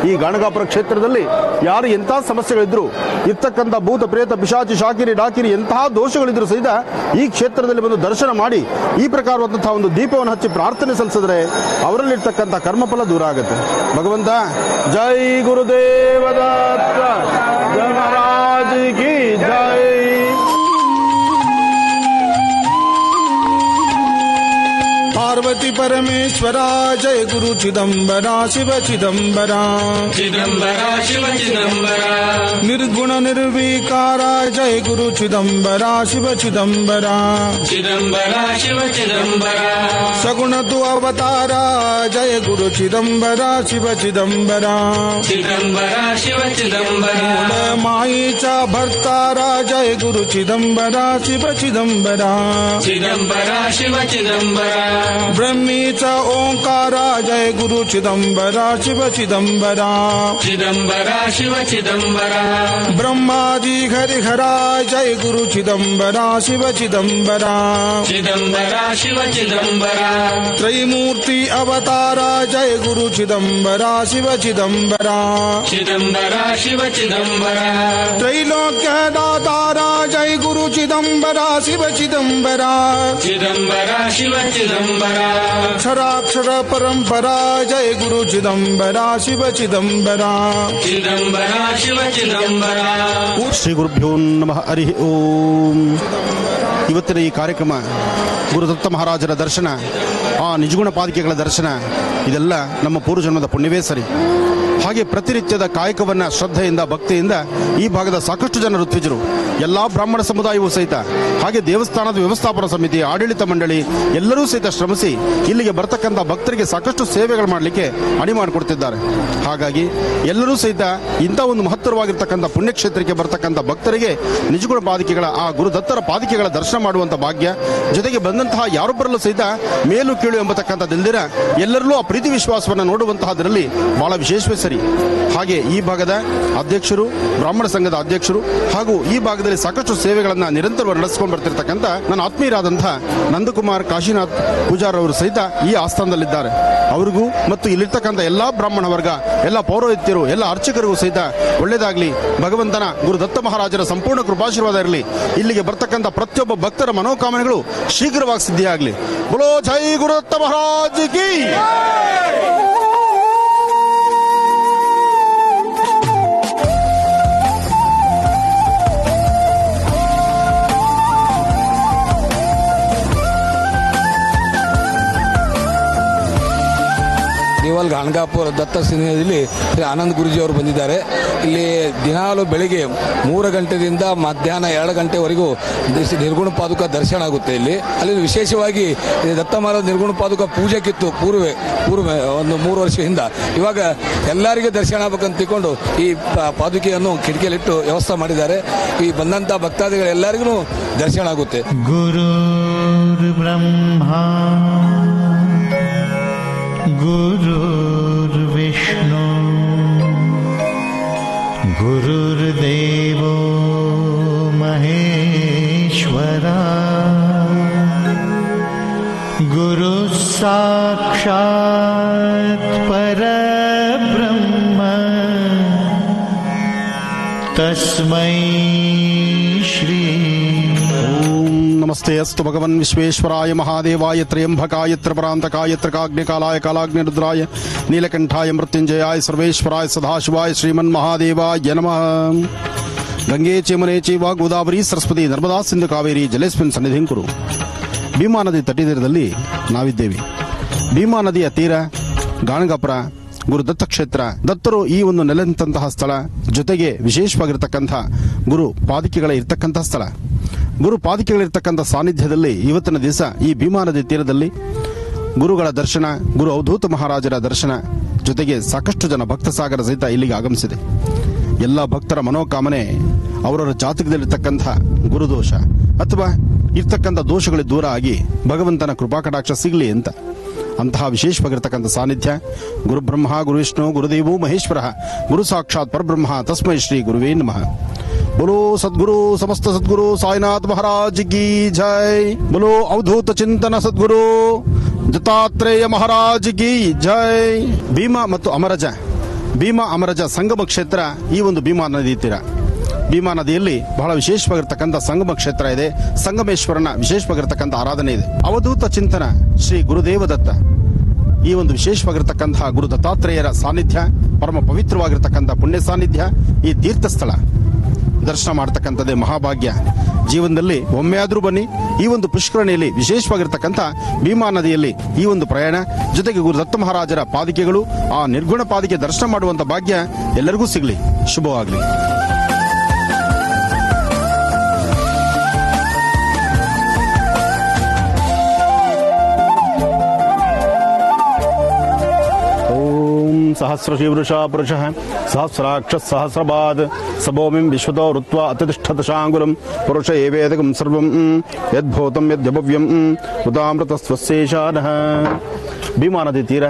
ಈ ಗಾಣಗಾಪುರ ಕ್ಷೇತ್ರದಲ್ಲಿ ಯಾರು ಎಂಥ ಸಮಸ್ಯೆಗಳಿದ್ರು, ಇರ್ತಕ್ಕಂಥ ಭೂತ ಪ್ರೇತ ಪಿಶಾಚಿ ಶಾಕಿರಿ ಡಾಕಿರಿ ಎಂತಹ ದೋಷಗಳಿದ್ರು ಸಹಿತ ಈ ಕ್ಷೇತ್ರದಲ್ಲಿ ಬಂದು ದರ್ಶನ ಮಾಡಿ ಈ ಪ್ರಕಾರವಾದಂತಹ ಒಂದು ದೀಪವನ್ನು ಹಚ್ಚಿ ಪ್ರಾರ್ಥನೆ ಸಲ್ಲಿಸಿದ್ರೆ ಅವರಲ್ಲಿರ್ತಕ್ಕಂಥ ಕರ್ಮಫಲ ದೂರ ಆಗುತ್ತೆ. ಭಗವಂತ ಜೈ ಗುರುದೇವ ದತ್ತ ಜೈ ಮಹಾರಾಜ್ ಕಿ ಜೈ. पार्वती परमेश्वरा जय गुरु चिदंबरा शिव चिदंबरा चिदंबरा शिव चिदंबरा निर्गुण निर्विकारा जय गुरु चिदंबरा शिव चिदंबरा चिदंबरा शिव चिदंबरा सगुण तु अवतारा जय गुरु चिदंबरा शिव चिदंबरा चिदंबरा शिव चिदंबरा माईचा भर्तारा जय गुरु चिदंबरा शिव चिदंबरा चिदंबरा शिव चिदंबरा ब्रह्मीचा ओंकारा जय गुरु चिदंबरा शिव चिदंबरा चिदंबरा शिव चिदंबरा ब्रह्मादि हरिहरा जय गुरु चिदंबरा शिव चिदंबरा चिदंबरा शिव चिदंबरा त्रैमूर्ति अवतारा जय गुरु चिदंबरा शिव चिदंबरा चिदंबरा शिव चिदंबरा ತ್ರೈಲೋಕ್ಯ ದಾತಾರ ಜೈ ಗುರು ಚಿದಂಬರ ಶಿವ ಚಿದಂಬರ ಚಿದಂಬರ ಶಿವ ಚಿದಂಬರ ಅಕ್ಷರಾಕ್ಷರ ಪರಂಪರಾ ಜೈ ಗುರು ಚಿದಂಬರ ಶಿವ ಚಿದಂಬರ ಚಿದಂಬರ ಶಿವ ಚಿದಂಬರ. ಶ್ರೀ ಗುರುಭ್ಯೋ ನಮಃ. ಹರಿ ಓಂ. ಇವತ್ತಿನ ಈ ಕಾರ್ಯಕ್ರಮ ಗುರುದತ್ತ ಮಹಾರಾಜರ ದರ್ಶನ, ಆ ನಿಜಗುಣ ಪಾದಿಕೆಗಳ ದರ್ಶನ, ಇದೆಲ್ಲ ನಮ್ಮ ಪೂರ್ವಜನ್ಮದ ಪುಣ್ಯವೇ ಸರಿ. ಹಾಗೆ ಪ್ರತಿನಿತ್ಯದ ಕಾಯಕವನ್ನ ಶ್ರದ್ಧೆಯಿಂದ ಭಕ್ತಿಯಿಂದ ಈ ಭಾಗದ ಸಾಕಷ್ಟು ಜನ ಋತ್ವಿಜರು, ಎಲ್ಲಾ ಬ್ರಾಹ್ಮಣ ಸಮುದಾಯವೂ ಸಹಿತ, ಹಾಗೆ ದೇವಸ್ಥಾನದ ವ್ಯವಸ್ಥಾಪನಾ ಸಮಿತಿ, ಆಡಳಿತ ಮಂಡಳಿ ಎಲ್ಲರೂ ಸಹಿತ ಶ್ರಮಿಸಿ ಇಲ್ಲಿಗೆ ಬರ್ತಕ್ಕಂಥ ಭಕ್ತರಿಗೆ ಸಾಕಷ್ಟು ಸೇವೆಗಳು ಮಾಡಲಿಕ್ಕೆ ಅಣಿ ಮಾಡಿಕೊಡ್ತಿದ್ದಾರೆ. ಹಾಗಾಗಿ ಎಲ್ಲರೂ ಸಹಿತ ಇಂಥ ಒಂದು ಮಹತ್ತರವಾಗಿರ್ತಕ್ಕಂಥ ಪುಣ್ಯಕ್ಷೇತ್ರಕ್ಕೆ ಬರ್ತಕ್ಕಂಥ ಭಕ್ತರಿಗೆ ನಿಜಗುಣ ಪಾದಿಕೆಗಳ ಆ ಗುರುದತ್ತರ ಪಾದಿಕೆಗಳ ದರ್ಶನ ಮಾಡುವಂಥ ಭಾಗ್ಯ, ಜೊತೆಗೆ ಬಂದಂತಹ ಯಾರೊಬ್ಬರಲ್ಲೂ ಸಹಿತ ಮೇಲು ಕೀಳು ಎಂಬತಕ್ಕಂಥದ್ದಿಲ್ದಿರ ಎಲ್ಲರಲ್ಲೂ ಆ ಪ್ರೀತಿ ವಿಶ್ವಾಸವನ್ನು ನೋಡುವಂತಹದರಲ್ಲಿ ಬಹಳ ವಿಶೇಷವೇ ಸರಿ. ಹಾಗೆ ಈ ಭಾಗದ ಅಧ್ಯಕ್ಷರು, ಬ್ರಾಹ್ಮಣ ಸಂಘದ ಅಧ್ಯಕ್ಷರು, ಹಾಗೂ ಈ ಭಾಗದಲ್ಲಿ ಸಾಕಷ್ಟು ಸೇವೆಗಳನ್ನು ನಿರಂತರವಾಗಿ ನಡೆಸಿಕೊಂಡು ಬರ್ತಿರ್ತಕ್ಕಂಥ ನನ್ನ ಆತ್ಮೀಯರಾದಂತಹ ನಂದಕುಮಾರ್ ಕಾಶಿನಾಥ್ ಪೂಜಾರ್ ಅವರು ಸಹಿತ ಈ ಆಸ್ಥಾನದಲ್ಲಿದ್ದಾರೆ. ಅವರಿಗೂ ಮತ್ತು ಇಲ್ಲಿರ್ತಕ್ಕಂಥ ಎಲ್ಲಾ ಬ್ರಾಹ್ಮಣ ವರ್ಗ, ಎಲ್ಲ ಪೌರೋಹಿತ್ಯರು, ಎಲ್ಲ ಅರ್ಚಕರಿಗೂ ಸಹಿತ ಒಳ್ಳೆಯದಾಗಲಿ, ಭಗವಂತನ ಗುರುದತ್ತ ಮಹಾರಾಜರ ಸಂಪೂರ್ಣ ಕೃಪಾಶೀರ್ವಾದ ಇರಲಿ. ಇಲ್ಲಿಗೆ ಬರ್ತಕ್ಕಂಥ ಪ್ರತಿಯೊಬ್ಬ ಭಕ್ತರ ಮನೋಕಾಮನೆಗಳು ಶೀಘ್ರವಾಗಿ ಸಿದ್ಧಿಯಾಗಲಿ. ಬೋಲೋ ಜೈ ಗುರುದತ್ತ ಮಹಾರಾಜ್ ಕಿ. ದೇವಲ್ ಗಾಣಗಾಪುರ ದತ್ತ ಸಿನಿಮಾದಲ್ಲಿ ಶ್ರೀ ಆನಂದ್ ಗುರುಜಿ ಅವರು ಬಂದಿದ್ದಾರೆ. ಇಲ್ಲಿ ದಿನಾಲು ಬೆಳಿಗ್ಗೆ 3 ಗಂಟೆಯಿಂದ ಮಧ್ಯಾಹ್ನ 2 ಗಂಟೆವರೆಗೂ ನಿರ್ಗುಣ ಪಾದುಕ ದರ್ಶನ ಆಗುತ್ತೆ. ಅಲ್ಲಿ ವಿಶೇಷವಾಗಿ ದತ್ತ ಮಹಾರಾಜ ನಿರ್ಗುಣ ಪಾದುಕ ಪೂಜೆಗಿತ್ತು ಪೂರ್ವೆ ಒಂದು 3 ವರ್ಷದಿಂದ. ಇವಾಗ ಎಲ್ಲರಿಗೆ ದರ್ಶನ ಆಗ್ಬೇಕಂತ ತಿಳ್ಕೊಂಡು ಈ ಪಾದುಕೆಯನ್ನು ಕಿಟಕಿಯಲ್ಲಿಟ್ಟು ವ್ಯವಸ್ಥೆ ಮಾಡಿದ್ದಾರೆ. ಈ ಬಂದಂತ ಭಕ್ತಾದಿಗಳೆಲ್ಲರಿಗೂ ದರ್ಶನ ಆಗುತ್ತೆ. ಗುರು ಬ್ರಹ್ಮ ಗುರುರ್ವಿಷ್ಣು ಗುರುರ್ದೇವೋ ಮಹೇಶ್ವರ ಗುರು ಸಾಕ್ಷಾತ್ ಪರಬ್ರಹ್ಮ ತಸ್ಮೈ ಶ್ರೀ. ನಮಸ್ತೆ ಅಸ್ತು ಭಗವನ್ ವಿಶ್ವೇಶ್ವರಾಯ ಮಹಾದೇವಾಯ ತ್ರಯಂಬಕಾಯ ತ್ರಿಪರಾಂತಕಾಯ ತ್ರಿಕಾಗ್ನಿಕಾಲಾಯ ಕಾಲಾಗ್ನಿರುದ್ರಾಯ ನೀಲಕಂಠಾಯ ಮೃತ್ಯುಂಜಯಾಯ ಸರ್ವೇಶ್ವರಾಯ ಸದಾಶಿವಾಯ ಶ್ರೀಮನ್ ಮಹಾದೇವಾಯ ನಮಃ. ಗಂಗೆ ಚೇಮನೆ ಚೈವ ಗೋದಾವರಿ ಸರಸ್ವತಿ ನರ್ಮದಾ ಸಿಂಧು ಕಾವೇರಿ ಜಲೇಸ್ಮಿನ್ ಸನ್ನಿಧಿಂ ಕುರು. ಭೀಮಾ ನದಿ ತಟೀರದಲ್ಲಿ ನಾವಿದ್ದೇವೆ. ಭೀಮಾ ನದಿಯ ತೀರ ಗಾಣಗಾಪುರ ಗುರುದತ್ತ ಕ್ಷೇತ್ರ. ದತ್ತರು ಈ ಒಂದು ನೆಲೆಂತಹ ಸ್ಥಳ, ಜೊತೆಗೆ ವಿಶೇಷವಾಗಿರ್ತಕ್ಕಂಥ ಗುರು ಪಾದಿಕೆಗಳ ಇರ್ತಕ್ಕಂಥ ಸ್ಥಳ. ಗುರು ಪಾದಿಕೆಗಳಿರ್ತಕ್ಕಂಥ ಸಾನ್ನಿಧ್ಯದಲ್ಲಿ ಇವತ್ತಿನ ದಿವಸ ಈ ಭೀಮಾ ನದಿ ತೀರದಲ್ಲಿ ಗುರುಗಳ ದರ್ಶನ, ಗುರು ಅವಧೂತ ಮಹಾರಾಜರ ದರ್ಶನ, ಜೊತೆಗೆ ಸಾಕಷ್ಟು ಜನ ಭಕ್ತ ಸಾಗರ ಸಹಿತ ಇಲ್ಲಿಗೆ ಆಗಮಿಸಿದೆ. ಎಲ್ಲ ಭಕ್ತರ ಮನೋಕಾಮನೆ ಅವರವರ ಜಾತಕದಲ್ಲಿರ್ತಕ್ಕಂಥ ಗುರುದೋಷ ಅಥವಾ ಇರ್ತಕ್ಕಂಥ ದೋಷಗಳು ದೂರ ಆಗಿ ಭಗವಂತನ ಕೃಪಾಕಟಾಕ್ಷ ಸಿಗಲಿ ಅಂತ. ಅಂತಹ ವಿಶೇಷವಾಗಿರ್ತಕ್ಕಂಥ ಸಾನ್ನಿಧ್ಯ ಗುರುಬ್ರಹ್ಮ ಗುರುವಿಷ್ಣು ಗುರುದೇವೋ ಮಹೇಶ್ವರ ಗುರು ಸಾಕ್ಷಾತ್ ಪರಬ್ರಹ್ಮ ತಸ್ಮೈ ಶ್ರೀ ಗುರುವೇ ನಮಃ. बोलो सद्गुरु समस्त सद्गुरु साईनाथ महाराज की जय. बोलो अवधूत चिंतन सद्गुरु दत्तात्रेय महाराज की जय. ಭೀಮಾ ಮತ್ತು ಅಮರಜ ಸಂಗಮ ಕ್ಷೇತ್ರ ಈ ಒಂದು ಭೀಮಾ ನದಿ ತೀರ. ಭೀಮಾ ನದಿಯಲ್ಲಿ ಬಹಳ ವಿಶೇಷವಾಗಿರ್ತಕ್ಕಂಥ ಸಂಗಮ ಕ್ಷೇತ್ರ ಇದೆ. ಸಂಗಮೇಶ್ವರನ ವಿಶೇಷವಾಗಿರ್ತಕ್ಕಂಥ ಆರಾಧನೆ ಇದೆ. ಅವಧೂತ ಚಿಂತನ ಶ್ರೀ ಗುರುದೇವದತ್ತ ಈ ಒಂದು ವಿಶೇಷವಾಗಿರ್ತಕ್ಕಂಥ ಗುರು ದತ್ತಾತ್ರೇಯರ ಸಾನ್ನಿಧ್ಯ, ಪರಮ ಪವಿತ್ರವಾಗಿರ್ತಕ್ಕಂಥ ಪುಣ್ಯ ಸಾನ್ನಿಧ್ಯ, ಈ ತೀರ್ಥ ಸ್ಥಳ ದರ್ಶನ ಮಾಡತಕ್ಕಂಥದ್ದೇ ಮಹಾಭಾಗ್ಯ. ಜೀವನದಲ್ಲಿ ಒಮ್ಮೆಯಾದ್ರೂ ಬನ್ನಿ. ಈ ಒಂದು ಪುಷ್ಕರಣಿಯಲ್ಲಿ ವಿಶೇಷವಾಗಿರ್ತಕ್ಕಂಥ ಭೀಮಾ ನದಿಯಲ್ಲಿ ಈ ಒಂದು ಪ್ರಯಾಣ, ಜೊತೆಗೆ ಗುರುದತ್ತ ಮಹಾರಾಜರ ಪಾದಿಕೆಗಳು, ಆ ನಿರ್ಗುಣ ಪಾದಿಕೆ ದರ್ಶನ ಮಾಡುವಂತ ಭಾಗ್ಯ ಎಲ್ಲರಿಗೂ ಸಿಗಲಿ. ಶುಭವಾಗಲಿ. सहस्रशीवृषा पुरुषः सहस्राक्षः सहस्रपाद सबोमिं विश्वतो ऋत्वा अतिष्ठदशाङ्गुलं पुरुष एवेदकं सर्वं यद्भूतं यद्यभव्यं उदामृतस्वस्येषानः. ಭೀಮಾ ನದಿ ತೀರ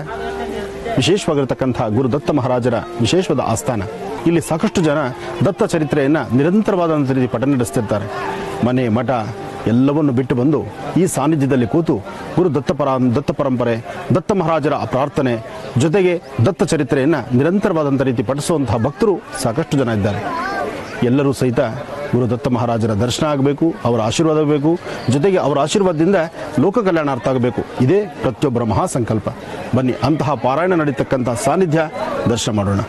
ವಿಶೇಷವಾಗಿರತಕ್ಕಂಥ ಗುರುದತ್ತ ಮಹಾರಾಜರ ವಿಶೇಷವಾದ ಆಸ್ಥಾನ. ಇಲ್ಲಿ ಸಾಕಷ್ಟು ಜನ ದತ್ತ ಚರಿತ್ರೆಯನ್ನು ನಿರಂತರವಾದಂಥ ರೀತಿ ಪಠಣ ನಡೆಸ್ತಿರ್ತಾರೆ. ಮನೆ ಮಠ ಎಲ್ಲವನ್ನು ಬಿಟ್ಟು ಬಂದು ಈ ಸಾನ್ನಿಧ್ಯದಲ್ಲಿ ಕೂತು ಗುರು ದತ್ತ ಪರಂಪರೆ, ದತ್ತ ಮಹಾರಾಜರ ಪ್ರಾರ್ಥನೆ, ಜೊತೆಗೆ ದತ್ತ ಚರಿತ್ರೆಯನ್ನು ನಿರಂತರವಾದಂಥ ರೀತಿ ಪಠಿಸುವಂತಹ ಭಕ್ತರು ಸಾಕಷ್ಟು ಜನ ಇದ್ದಾರೆ. ಎಲ್ಲರೂ ಸಹಿತ ಗುರುದತ್ತ ಮಹಾರಾಜರ ದರ್ಶನ ಆಗಬೇಕು, ಅವರ ಆಶೀರ್ವಾದ ಆಗಬೇಕು, ಜೊತೆಗೆ ಅವರ ಆಶೀರ್ವಾದದಿಂದ ಲೋಕ ಕಲ್ಯಾಣಾರ್ಥ ಆಗಬೇಕು. ಇದೇ ಪ್ರತಿಯೊಬ್ಬರ ಮಹಾಸಂಕಲ್ಪ. ಬನ್ನಿ, ಅಂತಹ ಪಾರಾಯಣ ನಡೀತಕ್ಕಂತಹ ಸಾನ್ನಿಧ್ಯ ದರ್ಶನ ಮಾಡೋಣ.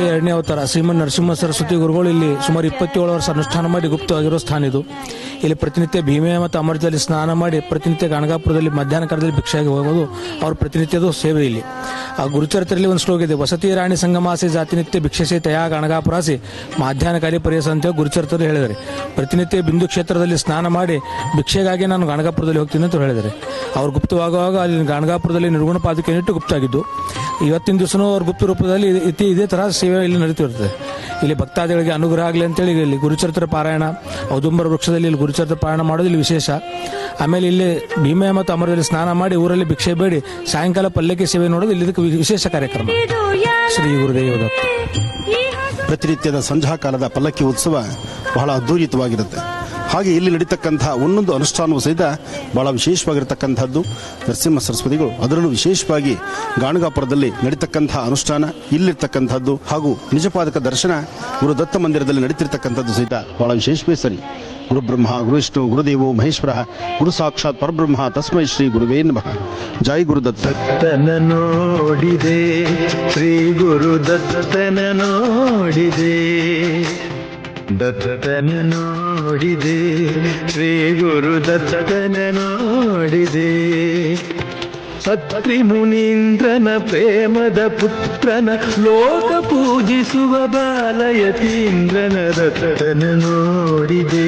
ಎರಡನೇ ಅವತಾರ ಶ್ರೀಮನ್ ನರಸಿಂಹ ಸರಸ್ವತಿ ಗುರುಗಳು ಇಲ್ಲಿ ಸುಮಾರು 27 ವರ್ಷ ಅನುಷ್ಠಾನ ಮಾಡಿ ಗುಪ್ತವಾಗಿರೋ ಸ್ಥಾನ ಇದು. ಇಲ್ಲಿ ಪ್ರತಿನಿತ್ಯ ಭೀಮೆ ಮತ್ತು ಅಮೃತದಲ್ಲಿ ಸ್ನಾನ ಮಾಡಿ ಪ್ರತಿನಿತ್ಯ ಗಣಗಾಪುರದಲ್ಲಿ ಮಧ್ಯಾಹ್ನ ಕಾಲದಲ್ಲಿ ಭಿಕ್ಷೆಯಾಗಿ ಹೋಗೋದು ಅವ್ರ ಪ್ರತಿನಿತ್ಯದ ಸೇವೆ ಇಲ್ಲಿ. ಆ ಗುರುಚರಿತ್ರೆಯಲ್ಲಿ ಒಂದು ಶ್ಲೋಕ ಇದೆ, ವಸತಿ ರಾಣಿ ಸಂಗಮಾಸಿ ಜಾತಿನಿತ್ಯ ಭಿಕ್ಷೆಸಿ ತಯಾ ಗಣಗಾಪುರಾಸಿ ಮಾಧ್ಯಾಹ್ನ ಕಾಲಿ ಪರಿಯಸ ಅಂತ ಗುರುಚರಿತ್ರೆ ಹೇಳಿದ್ದಾರೆ. ಪ್ರತಿನಿತ್ಯ ಬಿಂದು ಕ್ಷೇತ್ರದಲ್ಲಿ ಸ್ನಾನ ಮಾಡಿ ಭಿಕ್ಷೆಗಾಗಿ ನಾನು ಗಣಗಾಪುರದಲ್ಲಿ ಹೋಗ್ತೀನಿ ಅಂತ ಹೇಳಿದ್ದಾರೆ. ಅವ್ರು ಗುಪ್ತವಾಗುವಾಗ ಅಲ್ಲಿ ಗಣಗಾಪುರದಲ್ಲಿ ನಿರ್ಗುಣ ಪಾದುಕೆಯನ್ನಿಟ್ಟು ಗುಪ್ತಾಗಿದ್ದು, ಇವತ್ತಿನ ದಿವಸನೂ ಅವ್ರ ಗುಪ್ತ ರೂಪದಲ್ಲಿ ಇದೇ ತರ ಸೇವೆ ಇಲ್ಲಿ ನಡೀತಿರ್ತದೆ. ಇಲ್ಲಿ ಭಕ್ತಾದಿಗಳಿಗೆ ಅನುಗ್ರಹ ಆಗಲಿ ಅಂತೇಳಿ ಇಲ್ಲಿ ಗುರುಚರಿತ್ರ ಪಾರಾಯಣ, ಔದುಂಬರ ವೃಕ್ಷದಲ್ಲಿ ಇಲ್ಲಿ ಗುರುಚರಿತ್ರ ಪಾರಾಯಣ ಮಾಡೋದು ಇಲ್ಲಿ ವಿಶೇಷ. ಆಮೇಲೆ ಇಲ್ಲಿ ಭೀಮೆ ಮತ್ತು ಅಮರದಲ್ಲಿ ಸ್ನಾನ ಮಾಡಿ ಊರಲ್ಲಿ ಭಿಕ್ಷೆ ಬೇಡಿ ಸಾಯಂಕಾಲ ಪಲ್ಲಕ್ಕಿ ಸೇವೆ ನೋಡೋದು ಇಲ್ಲಿ ವಿಶೇಷ ಕಾರ್ಯಕ್ರಮ. ಶ್ರೀ ಗುರುದೇವ ದತ್ತ. ಪ್ರತಿನಿತ್ಯದ ಸಂಧ್ಯಾ ಕಾಲದ ಪಲ್ಲಕ್ಕಿ ಉತ್ಸವ ಬಹಳ ಅದ್ಭುತವಾಗಿರುತ್ತೆ. ಹಾಗೆ ಇಲ್ಲಿ ನಡೀತಕ್ಕಂತಹ ಒಂದೊಂದು ಅನುಷ್ಠಾನವೂ ಸಹಿತ ಬಹಳ ವಿಶೇಷವಾಗಿರತಕ್ಕಂಥದ್ದು. ನರಸಿಂಹ ಸರಸ್ವತಿಗಳು ಅದರಲ್ಲೂ ವಿಶೇಷವಾಗಿ ಗಾಣಗಾಪುರದಲ್ಲಿ ನಡೀತಕ್ಕಂತಹ ಅನುಷ್ಠಾನ, ಇಲ್ಲಿರ್ತಕ್ಕಂಥದ್ದು ಹಾಗೂ ನಿಜಪಾದಕ ದರ್ಶನ ಗುರು ದತ್ತ ಮಂದಿರದಲ್ಲಿ ನಡೀತಿರ್ತಕ್ಕಂಥದ್ದು ಸಹಿತ ಬಹಳ ವಿಶೇಷವೇ ಸರಿ. ಗುರು ಬ್ರಹ್ಮ ಗುರು ವಿಷ್ಣು ಗುರುದೇವೋ ಮಹೇಶ್ವರ ಗುರು ಸಾಕ್ಷಾತ್ ಪರಬ್ರಹ್ಮ ತಸ್ಮೈ ಶ್ರೀ ಗುರುವೇ ನಮಃ. ಜೈ ಗುರುದತ್ತ. ದತ್ತನ ನೋಡಿದೆ, ಶ್ರೀ ಗುರು ದತ್ತನ ನೋಡಿದೆ, ದತ್ತನ ನೋಡಿದೆ, ಶ್ರೀ ಗುರು ದತ್ತನ ನೋಡಿದೆ. ಅತ್ರಿ ಮುನೀಂದ್ರನ ಪ್ರೇಮದ ಪುತ್ರನ ಲೋಕ ಪೂಜಿಸುವ ಬಾಲಯತೀಂದ್ರನ ದತ್ತನ ನೋಡಿದೆ,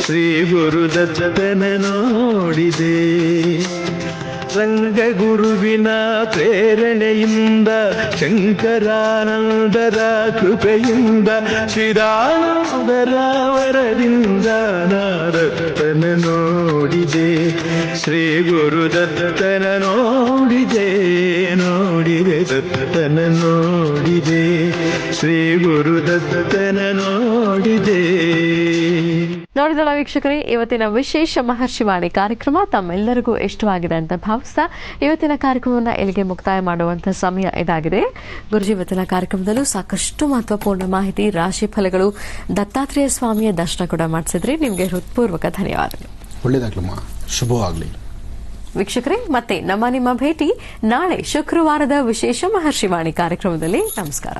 ಶ್ರೀ ಗುರು ದತ್ತನ ನೋಡಿದೆ. ರಂಗಗುರುವಿನ ಪ್ರೇರಣೆಯಿಂದ ಶಂಕರಾನಂದರ ಕೃಪೆಯಿಂದ ಶ್ರೀರಾಮರ ವರದಿಂದ ದತ್ತನ ನೋಡಿದೆ, ಶ್ರೀ ಗುರು ದತ್ತನ ನೋಡಿದೆ, ನೋಡಿದೆ ದತ್ತನ ನೋಡಿದೆ, ಶ್ರೀ ಗುರು ದತ್ತನ ನೋಡಿದೆ. ನೋಡಿದಳ ವೀಕ್ಷಕರೇ, ಇವತ್ತಿನ ವಿಶೇಷ ಮಹರ್ಷಿವಾಣಿ ಕಾರ್ಯಕ್ರಮ ತಮ್ಮೆಲ್ಲರಿಗೂ ಇಷ್ಟವಾಗಿದೆ ಅಂತ ಭಾವಿಸ್ತಾ ಇವತ್ತಿನ ಕಾರ್ಯಕ್ರಮವನ್ನು ಇಲ್ಲಿಗೆ ಮುಕ್ತಾಯ ಮಾಡುವಂತಹ ಸಮಯ ಇದಾಗಿದೆ. ಗುರುಜಿ ಇವತ್ತಿನ ಕಾರ್ಯಕ್ರಮದಲ್ಲೂ ಸಾಕಷ್ಟು ಮಹತ್ವಪೂರ್ಣ ಮಾಹಿತಿ, ರಾಶಿ ಫಲಗಳು, ದತ್ತಾತ್ರೇಯ ಸ್ವಾಮಿಯ ದರ್ಶನ ಕೂಡ ಮಾಡಿಸಿದ್ರಿ. ನಿಮಗೆ ಹೃತ್ಪೂರ್ವಕ ಧನ್ಯವಾದಗಳು. ಒಳ್ಳೆಯದಾಗ್ಲಮ್ಮ, ಶುಭವಾಗಲಿ. ವೀಕ್ಷಕರೇ, ಮತ್ತೆ ನಿಮ್ಮ ಭೇಟಿ ನಾಳೆ ಶುಕ್ರವಾರದ ವಿಶೇಷ ಮಹರ್ಷಿವಾಣಿ ಕಾರ್ಯಕ್ರಮದಲ್ಲಿ. ನಮಸ್ಕಾರ.